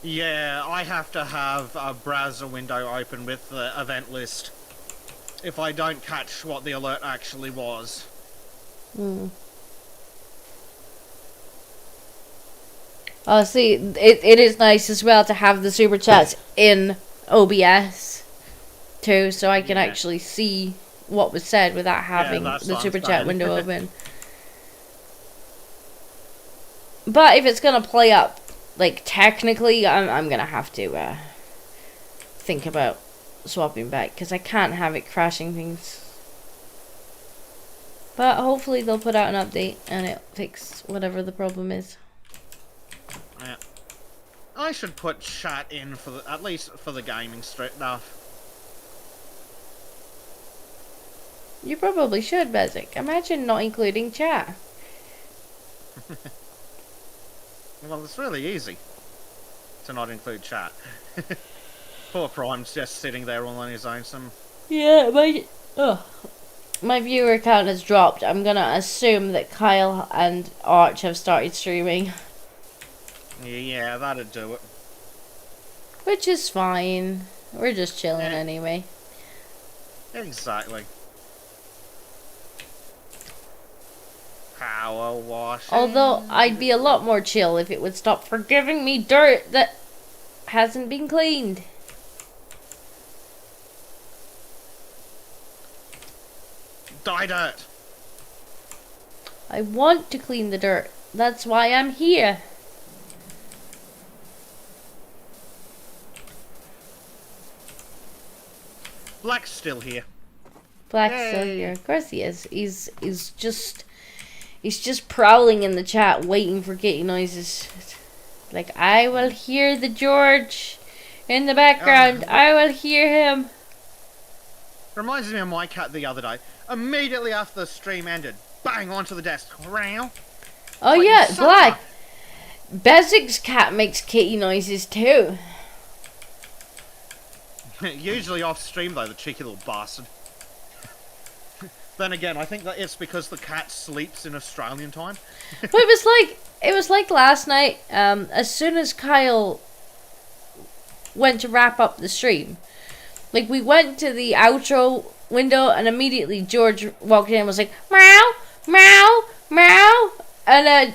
Yeah, I have to have a browser window open with the event list if I don't catch what the alert actually was. Oh, see, it is nice as well to have the super chats in OBS too, so I can actually see what was said without having the super chat window open. But if it's gonna play up, like, technically, I'm gonna have to think about swapping back, because I can't have it crashing things. But hopefully they'll put out an update and it fix whatever the problem is. Yeah. I should put chat in for at least for the gaming stuff. You probably should, Bezek. Imagine not including chat. Well, it's really easy to not include chat. Poor Prime's just sitting there all on his own. Yeah, my viewer count has dropped. I'm gonna assume that Kyle and Arch have started streaming. Yeah, that'd do it. Which is fine. We're just chilling anyway. Exactly. Power washing. Although, I'd be a lot more chill if it would stop forgiving me dirt that hasn't been cleaned. Die dirt. I want to clean the dirt. That's why I'm here. Black's still here. Black's still here. Of course he is. He's just prowling in the chat, waiting for kitty noises. Like, I will hear the George in the background. I will hear him. Reminds me of my cat the other day. Immediately after the stream ended, bang onto the desk. Oh yeah, Black. Bezek's cat makes kitty noises too. Usually off stream though, the cheeky little bastard. Then again, I think that it's because the cat sleeps in Australian time. Well, it was like last night. As soon as Kyle went to wrap up the stream, like, we went to the outro window and immediately George walked in and was like, meow, meow, meow, and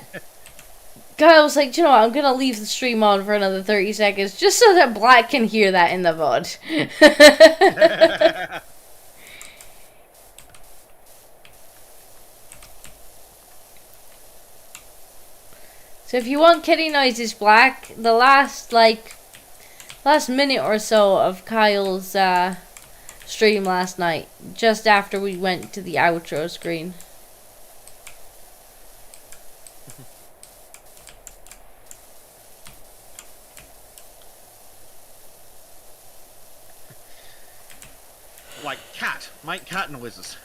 Kyle was like, you know what, I'm gonna leave the stream on for another 30 seconds just so that Black can hear that in the VOD. So if you want kitty noises, Black, the last minute or so of Kyle's stream last night, just after we went to the outro screen. Like cat. Make cat noises.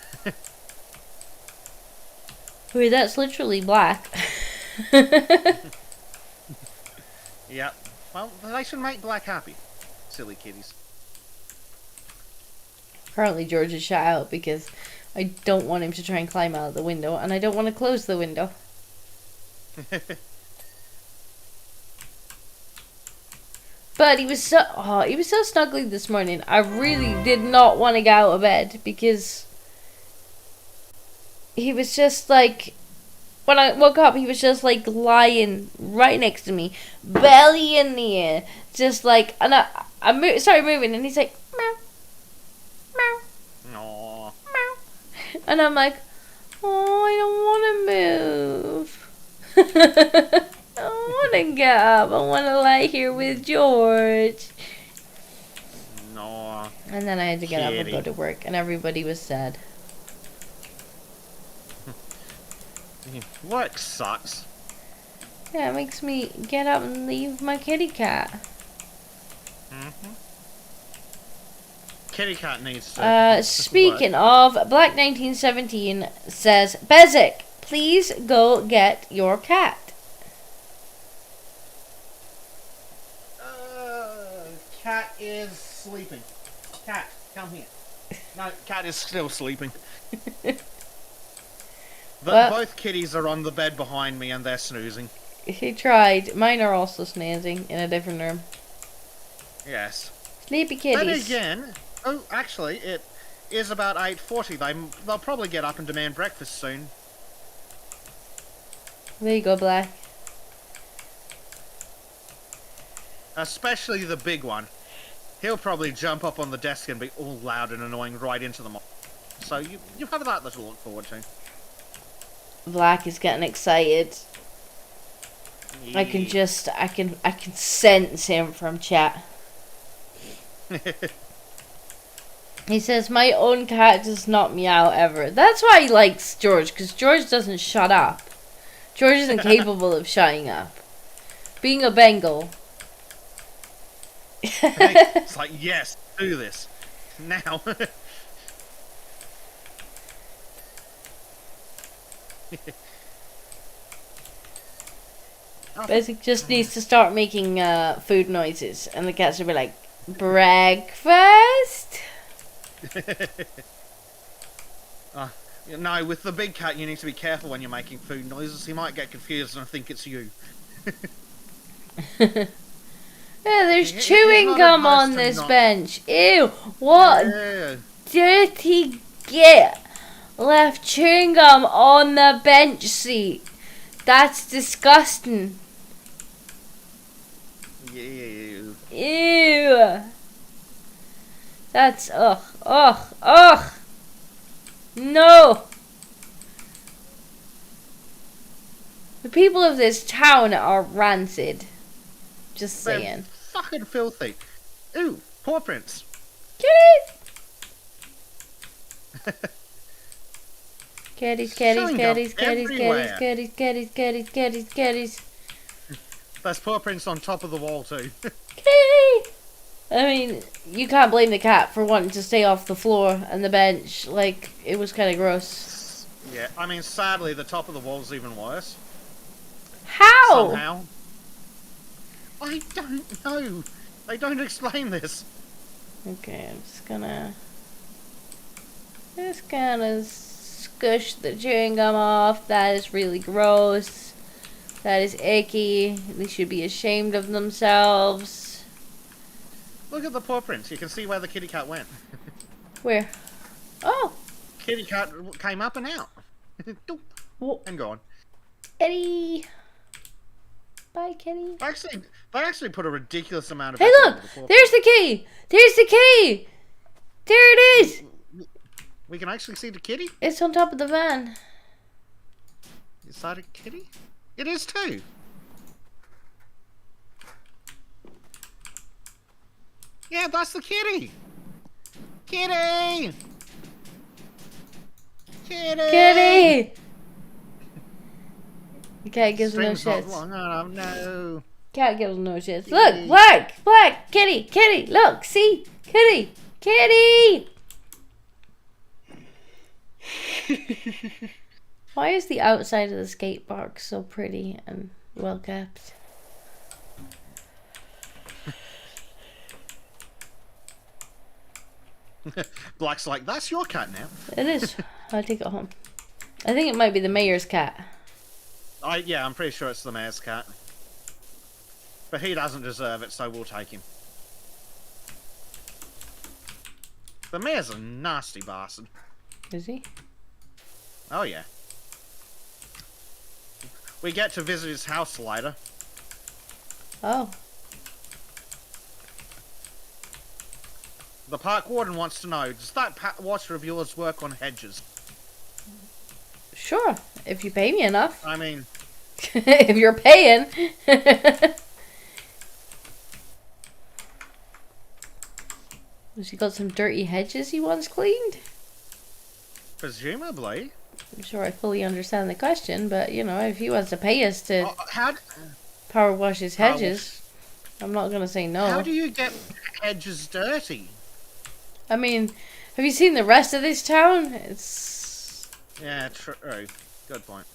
Wait, that's literally black. Yep. Well, they should make Black happy. Silly kitties. Apparently George is shut out because I don't want him to try and climb out of the window, and I don't want to close the window. But he was so snuggly this morning. I really did not want to get out of bed because he was just like, when I woke up, he was just like lying right next to me, belly in the air, just like, and I started moving, and he's like, meow, meow, Aww. meow, and I'm like, oh, I don't want to move. I don't want to get up. I want to lie here with George. No. And then I had to get up and go to work, and everybody was sad. Work sucks. Yeah, it makes me get up and leave my kitty cat. Kitty cat needs to speaking of, Black 1917 says, Bezek, please go get your cat. Cat is sleeping. Cat, come here. No, cat is still sleeping. Both kitties are on the bed behind me and they're snoozing. He tried. Mine are also snoozing in a different room. Yes. Sleepy kitties. Then again, oh, actually, it is about 8:40. They'll probably get up and demand breakfast soon. There you go, Black. Especially the big one. He'll probably jump up on the desk and be all loud and annoying right into them. So you have that to look forward to. Black is getting excited. Yeah. I can sense him from chat. He says, my own cat does not meow ever. That's why he likes George, because George doesn't shut up. George isn't capable of shutting up. Being a Bengal. It's like, yes, do this. Now. Bezek just needs to start making food noises, and the cats will be like, breakfast? No, with the big cat, you need to be careful when you're making food noises. He might get confused and think it's you. Yeah, there's chewing gum on this bench. Ew, what dirty git left chewing gum on the bench seat? That's disgusting. Ew. Ew. That's, ugh. No. The people of this town are rancid. Just saying. They're fucking filthy. Ooh, paw prints. Kitties. Kitties. There's paw prints on top of the wall too. Kitty. I mean, you can't blame the cat for wanting to stay off the floor and the bench. Like, it was kind of gross. Yeah, I mean, sadly, the top of the wall's even worse. How? Somehow. I don't know. They don't explain this. Okay, I'm just gonna squish the chewing gum off. That is really gross. That is icky. They should be ashamed of themselves. Look at the paw prints. You can see where the kitty cat went. Where? Oh! Kitty cat came up and out. And gone. Kitty! Bye, kitty. They actually put a ridiculous amount of... Hey, look! There's the key! There's the key! There it is! We can actually see the kitty? It's on top of the van. Is that a kitty? It is too. Yeah, that's the kitty. Kitty! Kitty! Kitty! The cat gives no String's not shits. long enough, no. Cat gives no shits. Look, black, black, kitty, kitty. Look, see, kitty, kitty. Why is the outside of the skate park so pretty and well kept? Black's like, that's your cat now. It is. I'll take it home. I think it might be the mayor's cat. Yeah, I'm pretty sure it's the mayor's cat. But he doesn't deserve it, so we'll take him. The mayor's a nasty bastard. Is he? Oh, yeah. We get to visit his house later. Oh. The park warden wants to know, does that water of yours work on hedges? Sure, if you pay me enough. I mean... if you're paying. Has he got some dirty hedges he wants cleaned? Presumably. I'm sure I fully understand the question, but, you know, if he wants to pay us to How power wash his hedges, I'm not going to say no. How do you get hedges dirty? I mean, have you seen the rest of this town? It's... Yeah, true. Good point.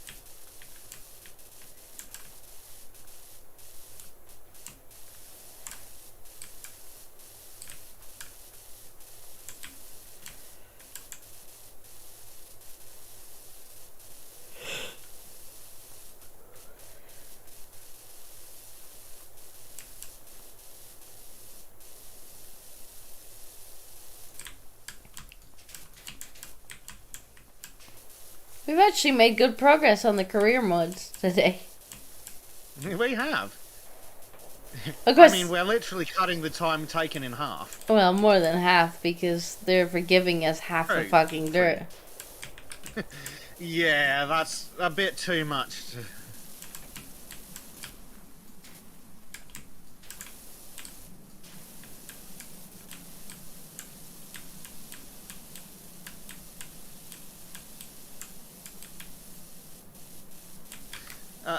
We've actually made good progress on the career mods today. We have. Of course, I mean, we're literally cutting the time taken in half. well, more than half, because they're forgiving us half the fucking dirt. Yeah, that's a bit too much.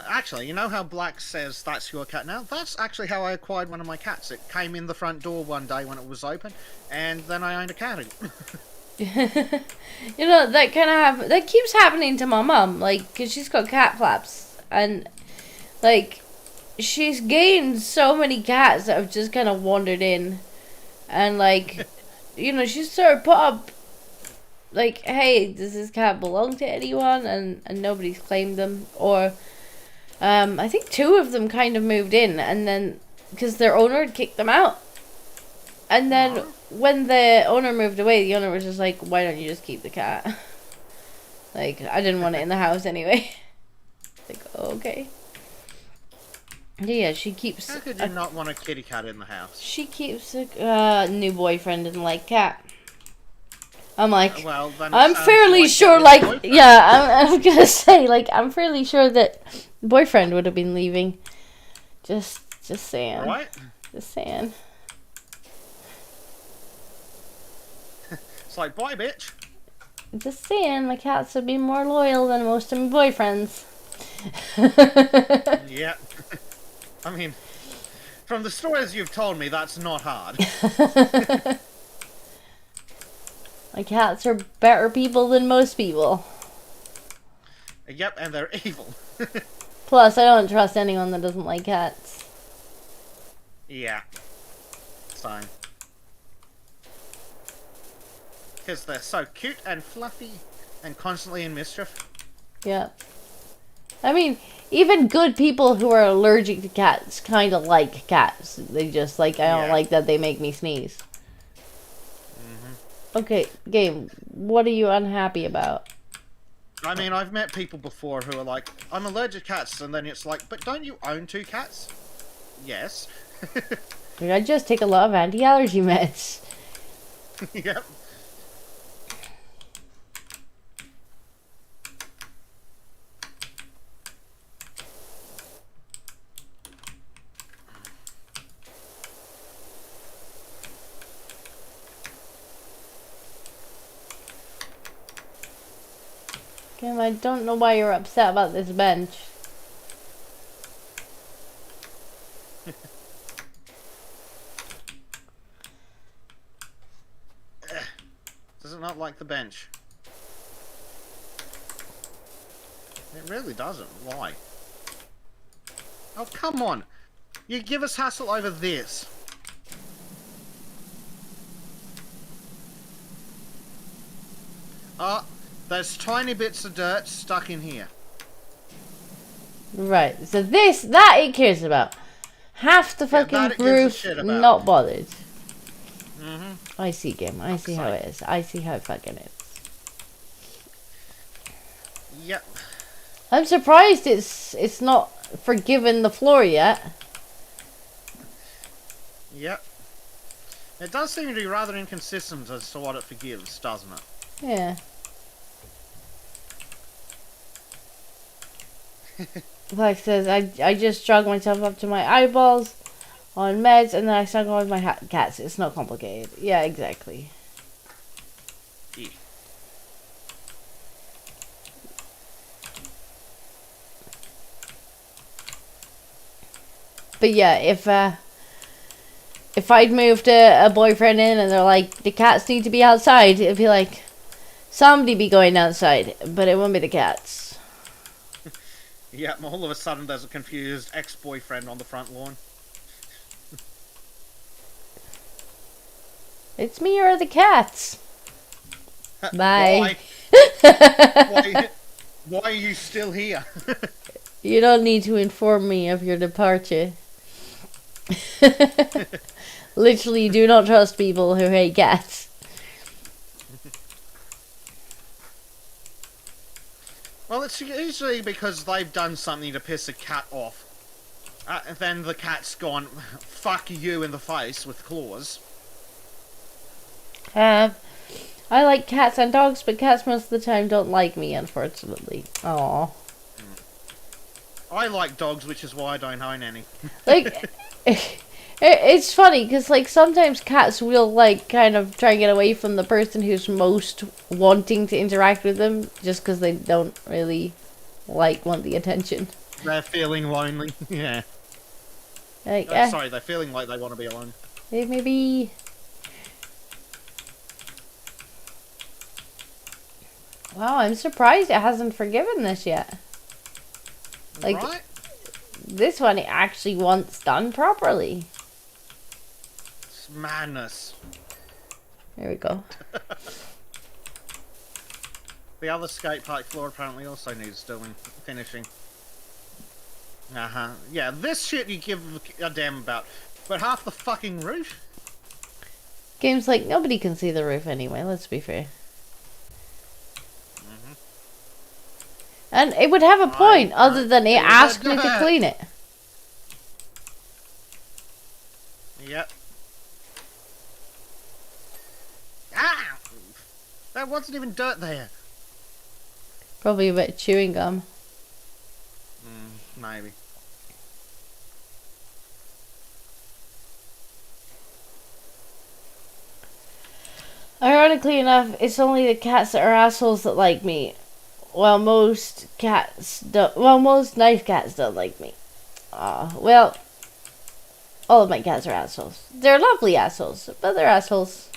Actually, you know how Black says that's your cat now? That's actually how I acquired one of my cats. It came in the front door one day when it was open, and then I owned a cat. You know, that kind of that keeps happening to my mum, like, because she's got cat flaps, and, like, she's gained so many cats that have just kind of wandered in, and, like, you know, she's sort of put up, like, hey, does this cat belong to anyone, and nobody's claimed them, or... I think 2 of them kind of moved in, and then, because their owner had kicked them out. And then, when the owner moved away, the owner was just like, why don't you just keep the cat? Like, I didn't want it in the house anyway. Like, oh, okay. Yeah, she keeps... How could you not want a kitty cat in the house? She keeps a new boyfriend and, like, cat. I'm like, well, then I'm fairly sure, like, yeah, I'm gonna say, like, I'm fairly sure that boyfriend would have been leaving. Just saying. Right? Just saying. It's like, bye, bitch. Just saying, my cats would be more loyal than most of my boyfriends. Yeah. I mean, from the stories you've told me, that's not hard. My cats are better people than most people. Yep, and they're evil. Plus, I don't trust anyone that doesn't like cats. Yeah. Fine. Because they're so cute and fluffy and constantly in mischief. Yeah. I mean, even good people who are allergic to cats kind of like cats. They just, like, I don't like that they make me sneeze. Okay, game, what are you unhappy about? I mean, I've met people before who are like, I'm allergic to cats, and then it's like, but don't you own 2 cats? Yes. I just take a lot of anti-allergy meds. Yep. Kim, I don't know why you're upset about this bench. Does it not like the bench? It really doesn't. Why? Oh, come on. You give us hassle over this. There's tiny bits of dirt stuck in here. Right, so that it cares about. Half the fucking roof, not bothered. I see, Game. I see how it is. I see how it fucking is. Yep. I'm surprised it's not forgiven the floor yet. Yep. It does seem to be rather inconsistent as to what it forgives, doesn't it? Yeah. Like says, I just drug myself up to my eyeballs on meds, and then I snuggle with my cats. It's not complicated. Yeah, exactly. Yeah. But yeah, if I'd moved a boyfriend in and they're like, the cats need to be outside, it'd be like, somebody be going outside, but it won't be the cats. Yeah, all of a sudden there's a confused ex-boyfriend on the front lawn. It's me or the cats. Bye. Why are you still here? You don't need to inform me of your departure. Literally, do not trust people who hate cats. Well, it's usually because they've done something to piss a cat off. Then the cat's gone, fuck you in the face with claws. I like cats and dogs, but cats most of the time don't like me, unfortunately. Aww. I like dogs, which is why I don't own any. Like, it's funny, because, like, sometimes cats will, like, kind of try and get away from the person who's most wanting to interact with them, just because they don't really, like, want the attention. They're feeling lonely. Yeah. Like, sorry, they're feeling like they want to be alone. Maybe. Wow, I'm surprised it hasn't forgiven this yet. Like, right? This one it actually wants done properly. It's madness. There we go. The other skate park floor apparently also needs doing, finishing. Yeah, this shit you give a damn about. But half the fucking roof? Game's like, nobody can see the roof anyway, let's be fair. And it would have a point other than it asked me to clean it. Yep. Ah! There wasn't even dirt there. Probably a bit of chewing gum. Maybe. Ironically enough, it's only the cats that are assholes that like me. Well, most cats don't. Well, most nice cats don't like me. Well, all of my cats are assholes. They're lovely assholes, but they're assholes.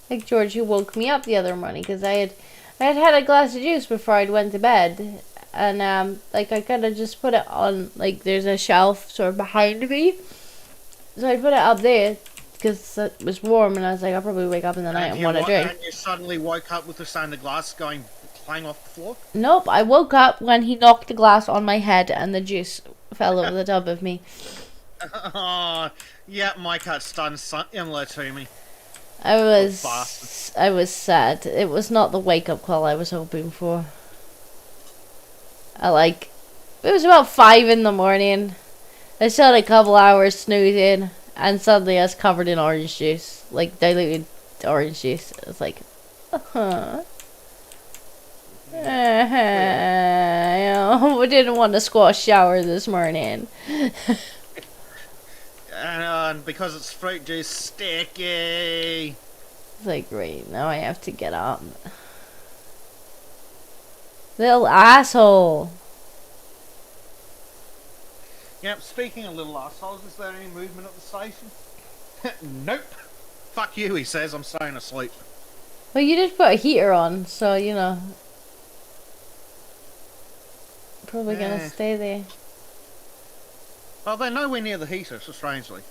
Like George, who woke me up the other morning because I had a glass of juice before I went to bed, and like I kind of just put it on, like there's a shelf sort of behind me, so I put it up there. Because it was warm, and I was like, I'll probably wake up in the night and want a drink. And you suddenly woke up with the sound of glass flying off the floor? Nope, I woke up when he knocked the glass on my head and the juice fell over the top of me. Oh, yeah, my cat's done similar to me. I was sad. It was not the wake-up call I was hoping for. It was about 5 in the morning. I still had a couple hours snoozing. And suddenly I was covered in orange juice. Like, diluted orange juice. It was like, I didn't want a squash shower this morning. And and because it's fruit juice, sticky. It's like, great, now I have to get up. Little asshole. Yep, speaking of little assholes, is there any movement at the station? Nope. Fuck you, he says, I'm staying asleep. Well, you did put a heater on, so, you know. Probably gonna stay there. Well, they're nowhere near the heater, so strangely.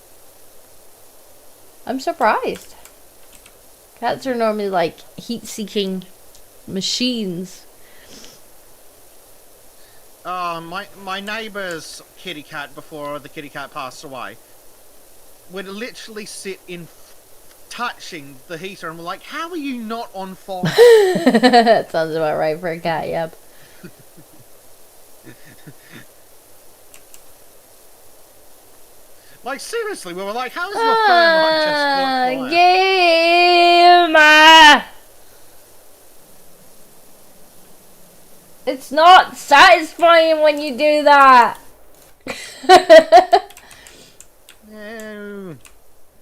I'm surprised. Cats are normally like heat-seeking machines. My neighbour's kitty cat, before the kitty cat passed away, would literally sit in touching the heater and we're like, how are you not on fire? That sounds about right for a cat, yep. Like, seriously, we were like, how is your phone not just caught fire? Game! It's not satisfying when you do that! No.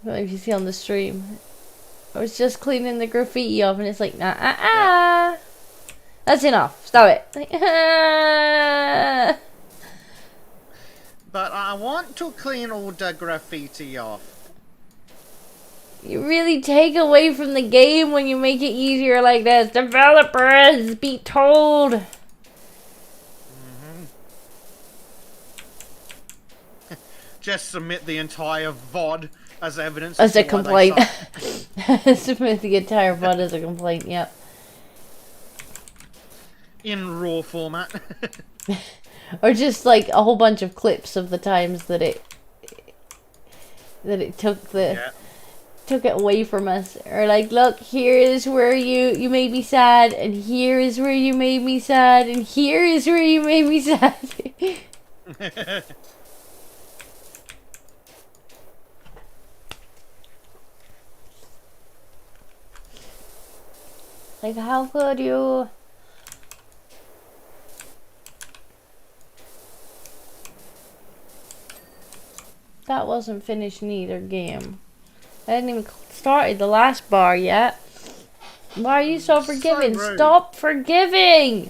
What if you see on the stream? I was just cleaning the graffiti off and it's like, nah, Yeah. That's enough. Stop it. But I want to clean all the graffiti off. You really take away from the game when you make it easier like this. Developers, be told. Just submit the entire VOD as evidence. As a complaint. Submit the entire VOD as a complaint, yep. In RAW format. Or just like a whole bunch of clips of the times that it took took it away from us. Or like, look, here is where you made me sad, and here is where you made me sad, and here is where you made me sad. Like, how could you? That wasn't finished in either game. I hadn't even started the last bar yet. Why are you so forgiving? So rude. Stop forgiving!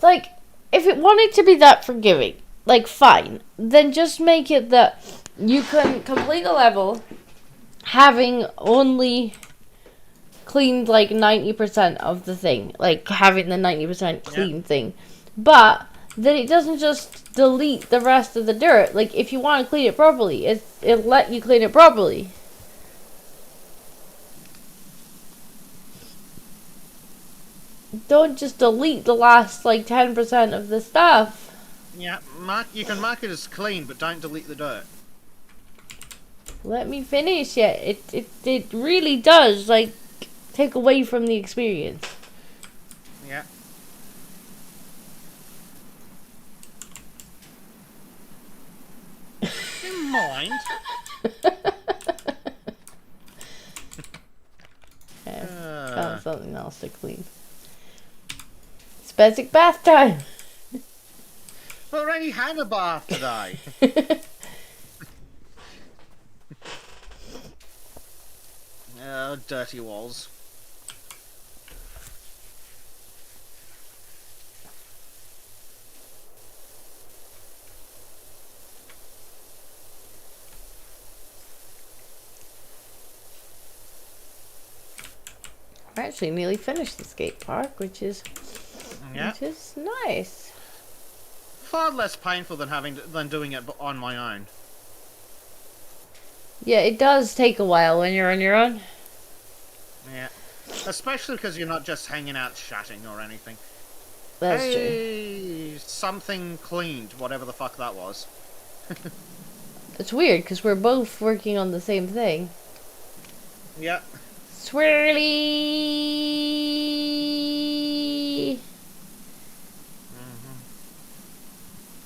Like, if it wanted to be that forgiving, like, fine. Then just make it that you can complete the level having only cleaned, like, 90% of the thing. Like, having the 90% clean thing. But then it doesn't just delete the rest of the dirt. Like, if you want to clean it properly, it'll let you clean it properly. Don't just delete the last, like, 10% of the stuff. Yeah, you can mark it as clean, but don't delete the dirt. Let me finish it. It really does, like, take away from the experience. Yeah. In mind. Found something else to clean. It's Bezek bath time. We already had a bath today. Dirty walls. I actually nearly finished the skate park, which is nice. Far less painful than doing it on my own. Yeah, it does take a while when you're on your own. Yeah. Especially because you're not just hanging out chatting or anything. That's true. Something cleaned, whatever the fuck that was. It's weird because we're both working on the same thing. Yeah. Swirly.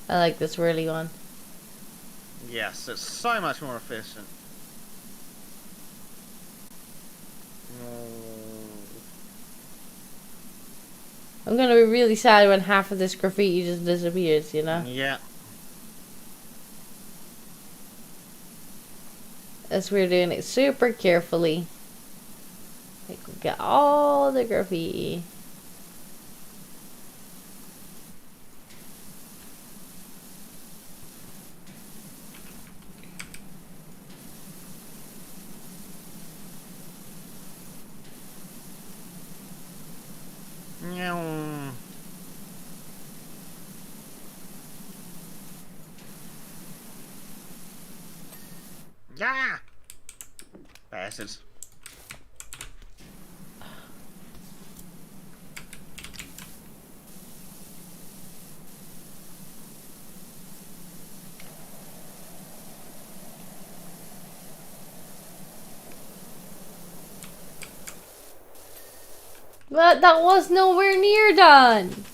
I like the swirly one. Yes, it's so much more efficient. I'm gonna be really sad when half of this graffiti just disappears, you know? Yeah. As we're doing it super carefully. Like, we get all the graffiti. Meow. Yeah. Bastards. But that was nowhere near done.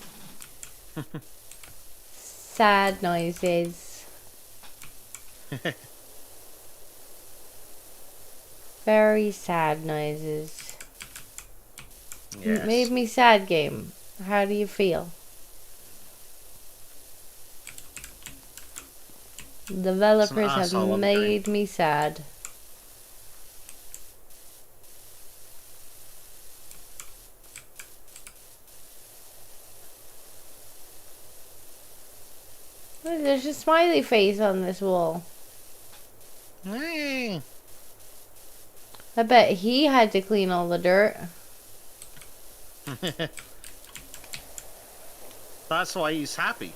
Sad noises. Very sad noises. Yes. Made me sad, game. How do you feel? Developers have made me sad. Look, there's a smiley face on this wall. Hey. I bet he had to clean all the dirt. That's why he's happy.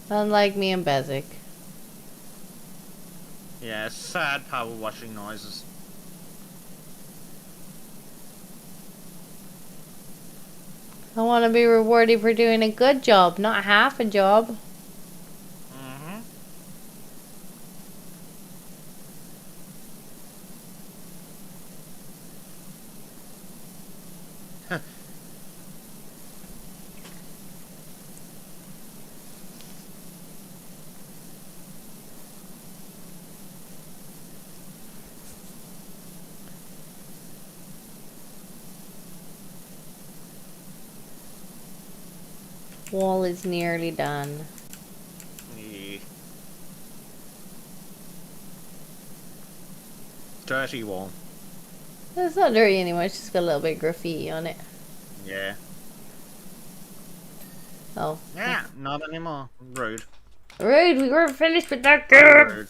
Unlike me and Bezek. Yeah, sad power washing noises. I want to be rewarded for doing a good job, not half a job. Mm-hmm. Wall is nearly done. Yeah. Dirty wall. It's not dirty anymore, it's just got a little bit of graffiti on it. Yeah. Oh. Yeah, not anymore. Rude. Rude, we weren't finished with that game! Rude.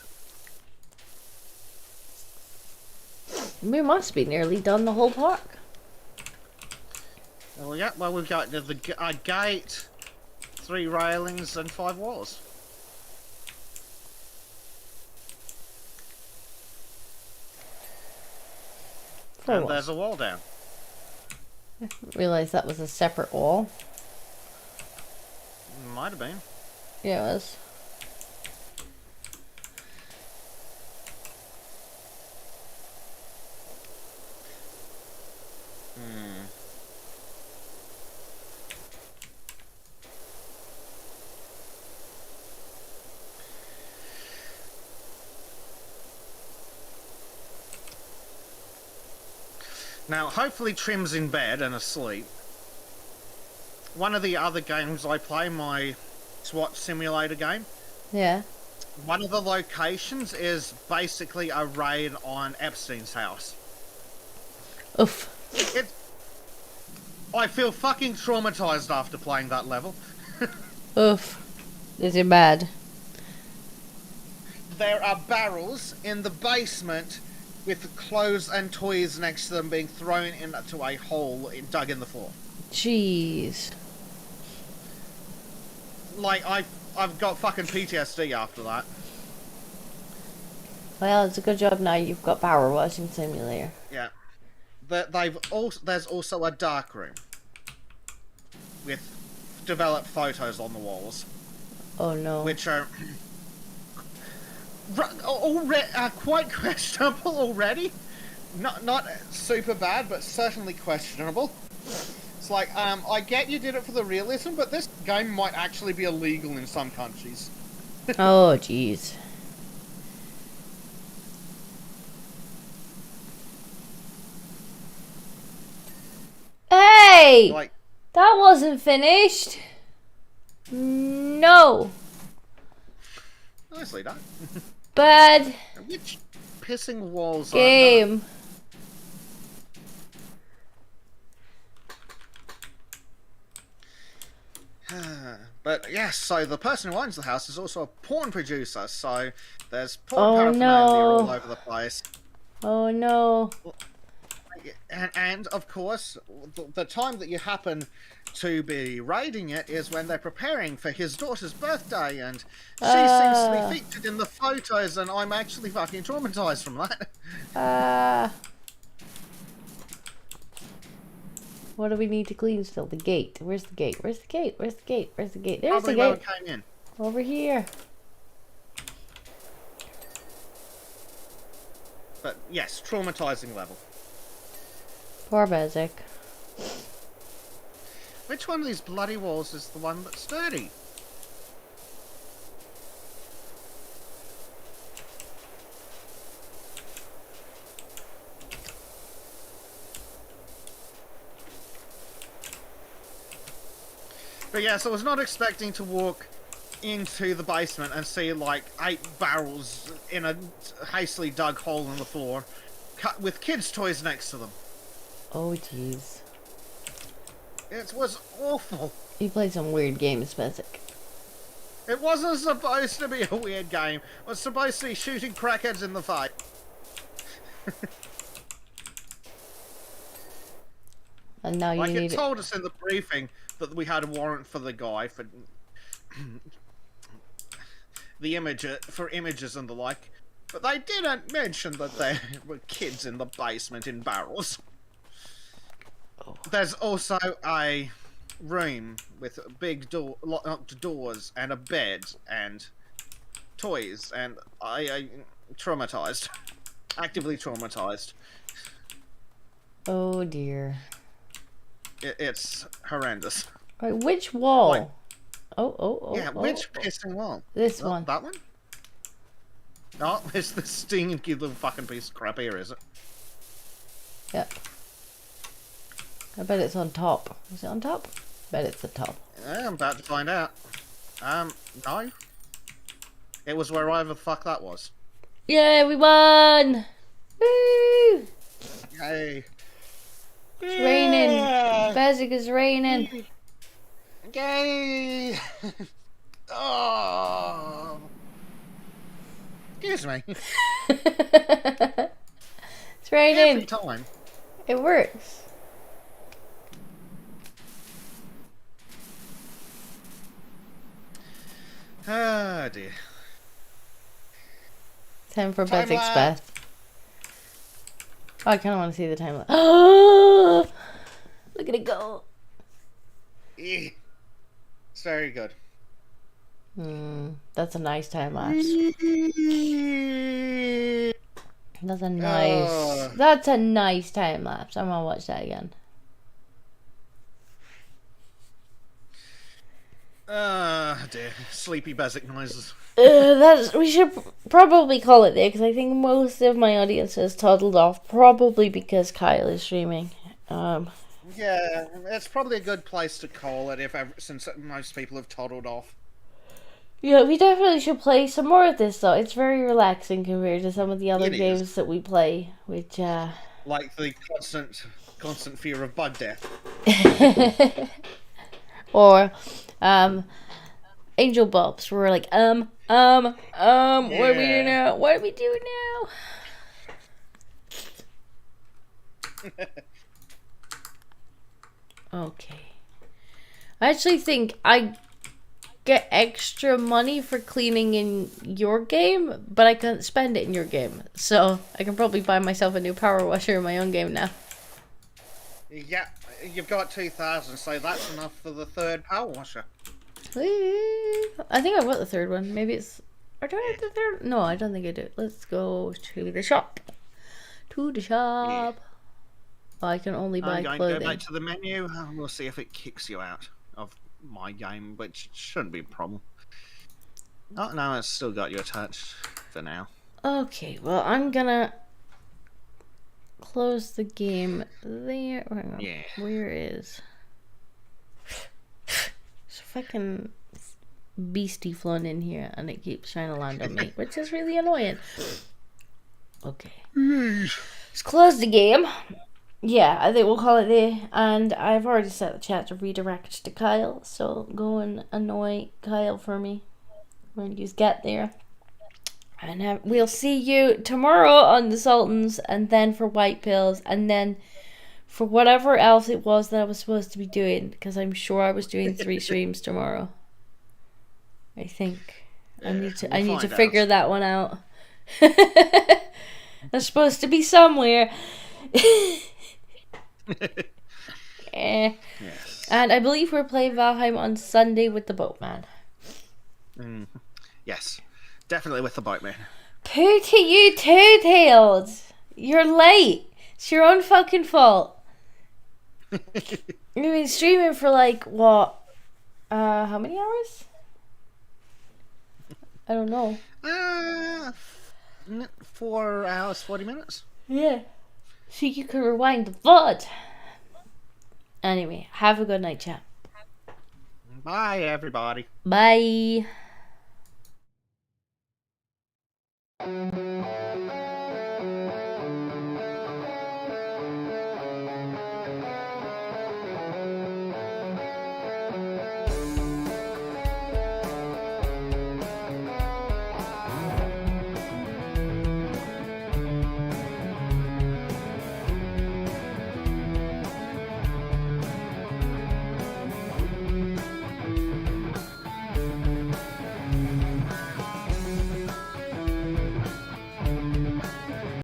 We must be nearly done the whole park. Well, yeah, well, we've got the gate, 3 railings, and 5 walls. And there's a wall down. I realized that was a separate wall. Might have been. Yeah, it was. Now, hopefully Trim's in bed and asleep. One of the other games I play, my SWAT simulator game, Yeah. one of the locations is basically a raid on Epstein's house. Oof. I feel fucking traumatized after playing that level. Oof. Is it bad? There are barrels in the basement with clothes and toys next to them being thrown into a hole dug in the floor. Jeez. Like, I've got fucking PTSD after that. Well, it's a good job now you've got Power Washing Simulator. Yeah. There's also a dark room with developed photos on the walls. Oh no. Which are quite questionable already. Not super bad, but certainly questionable. It's like, I get you did it for the realism, but this game might actually be illegal in some countries. Oh, jeez. Hey! Like, that wasn't finished. No. nicely done. Bad Which pissing walls game. But yes, so the person who owns the house is also a porn producer, so there's porn paraphernalia all over the place. Oh no. And of course, the time that you happen to be raiding it is when they're preparing for his daughter's birthday, and she seems to be featured in the photos, and I'm actually fucking traumatized from that. What do we need to clean still? The gate. Where's the gate? Where's the gate? Where's the gate? Where's the gate? There's Probably the gate. where we came in. Over here. But yes, traumatizing level. Poor Bezek. Which one of these bloody walls is the one that's dirty? But yes, I was not expecting to walk into the basement and see like 8 barrels in a hastily dug hole in the floor, cut with kids' toys next to them. Oh jeez. It was awful. You played some weird games, Bezek. It wasn't supposed to be a weird game. It was supposed to be shooting crackheads in the face. And now you like need it told us in the briefing that we had a warrant for the guy for the images and the like, but they didn't mention that there were kids in the basement in barrels. Oh. There's also a room with big locked doors and a bed and toys, and I traumatized, actively traumatized. Oh dear. It's horrendous. Right, which wall? Like, oh. Yeah, which pissing wall? This one. That one? No, it's the stinky little fucking piece of crap here, is it? Yep. I bet it's on top. Is it on top? Bet it's the top. Yeah, I'm about to find out. No. It was wherever the fuck that was. Yeah, we won! Woo! Yay. It's raining. Bezek is raining. Yay! Oh. Excuse me. It's raining. Every time. It works. Oh dear. Time for Bezek's bath. Oh, I kind of want to see the time lapse. Oh, look at it go. Yeah. It's very good. That's a nice time lapse. That's a nice. That's a nice time lapse. I'm gonna watch that again. Dear. Sleepy Bezek noises. We should probably call it there because I think most of my audience has toddled off, probably because Kyle is streaming. Yeah, it's probably a good place to call it since most people have toddled off. Yeah, we definitely should play some more of this though. It's very relaxing compared to some of the other games that we play, which like the constant fear of bug death. Or Angel Bobs, where we're like, what do we do now? What do we do now? Okay. I actually think I get extra money for cleaning in your game, but I can't spend it in your game. So I can probably buy myself a new power washer in my own game now. Yeah, you've got 2,000, so that's enough for the 3rd power washer. I think I've got the 3rd one. Maybe it's... Or do I have the 3rd? No, I don't think I do. Let's go to the shop. To the shop. Yeah. Oh, I can only buy clothing. I'm going to go back to the menu, and we'll see if it kicks you out of my game, which shouldn't be a problem. Oh, no, it's still got you attached for now. Okay, well, I'm gonna close the game there. Hang on. Yeah. Where is... fucking beastie flown in here and it keeps trying to land on me, which is really annoying. Okay. Let's close the game. Yeah, I think we'll call it there. And I've already set the chat to redirect to Kyle, so go and annoy Kyle for me when you get there. And we'll see you tomorrow on the Sultans, and then for White Pills, and then for whatever else it was that I was supposed to be doing, because I'm sure I was doing 3 streams tomorrow. I think. Yeah, I need to figure that one out. That's supposed to be somewhere. Yes. And I believe we're playing Valheim on Sunday with the Boatman. Yes. Definitely with the boatman. Pooh to you, Two-Tailed. You're late. It's your own fucking fault. You've been streaming for like, what? How many hours? I don't know. 4 hours, 40 minutes. Yeah. So you could rewind the VOD. Anyway, have a good night, chat. Bye, everybody. Bye.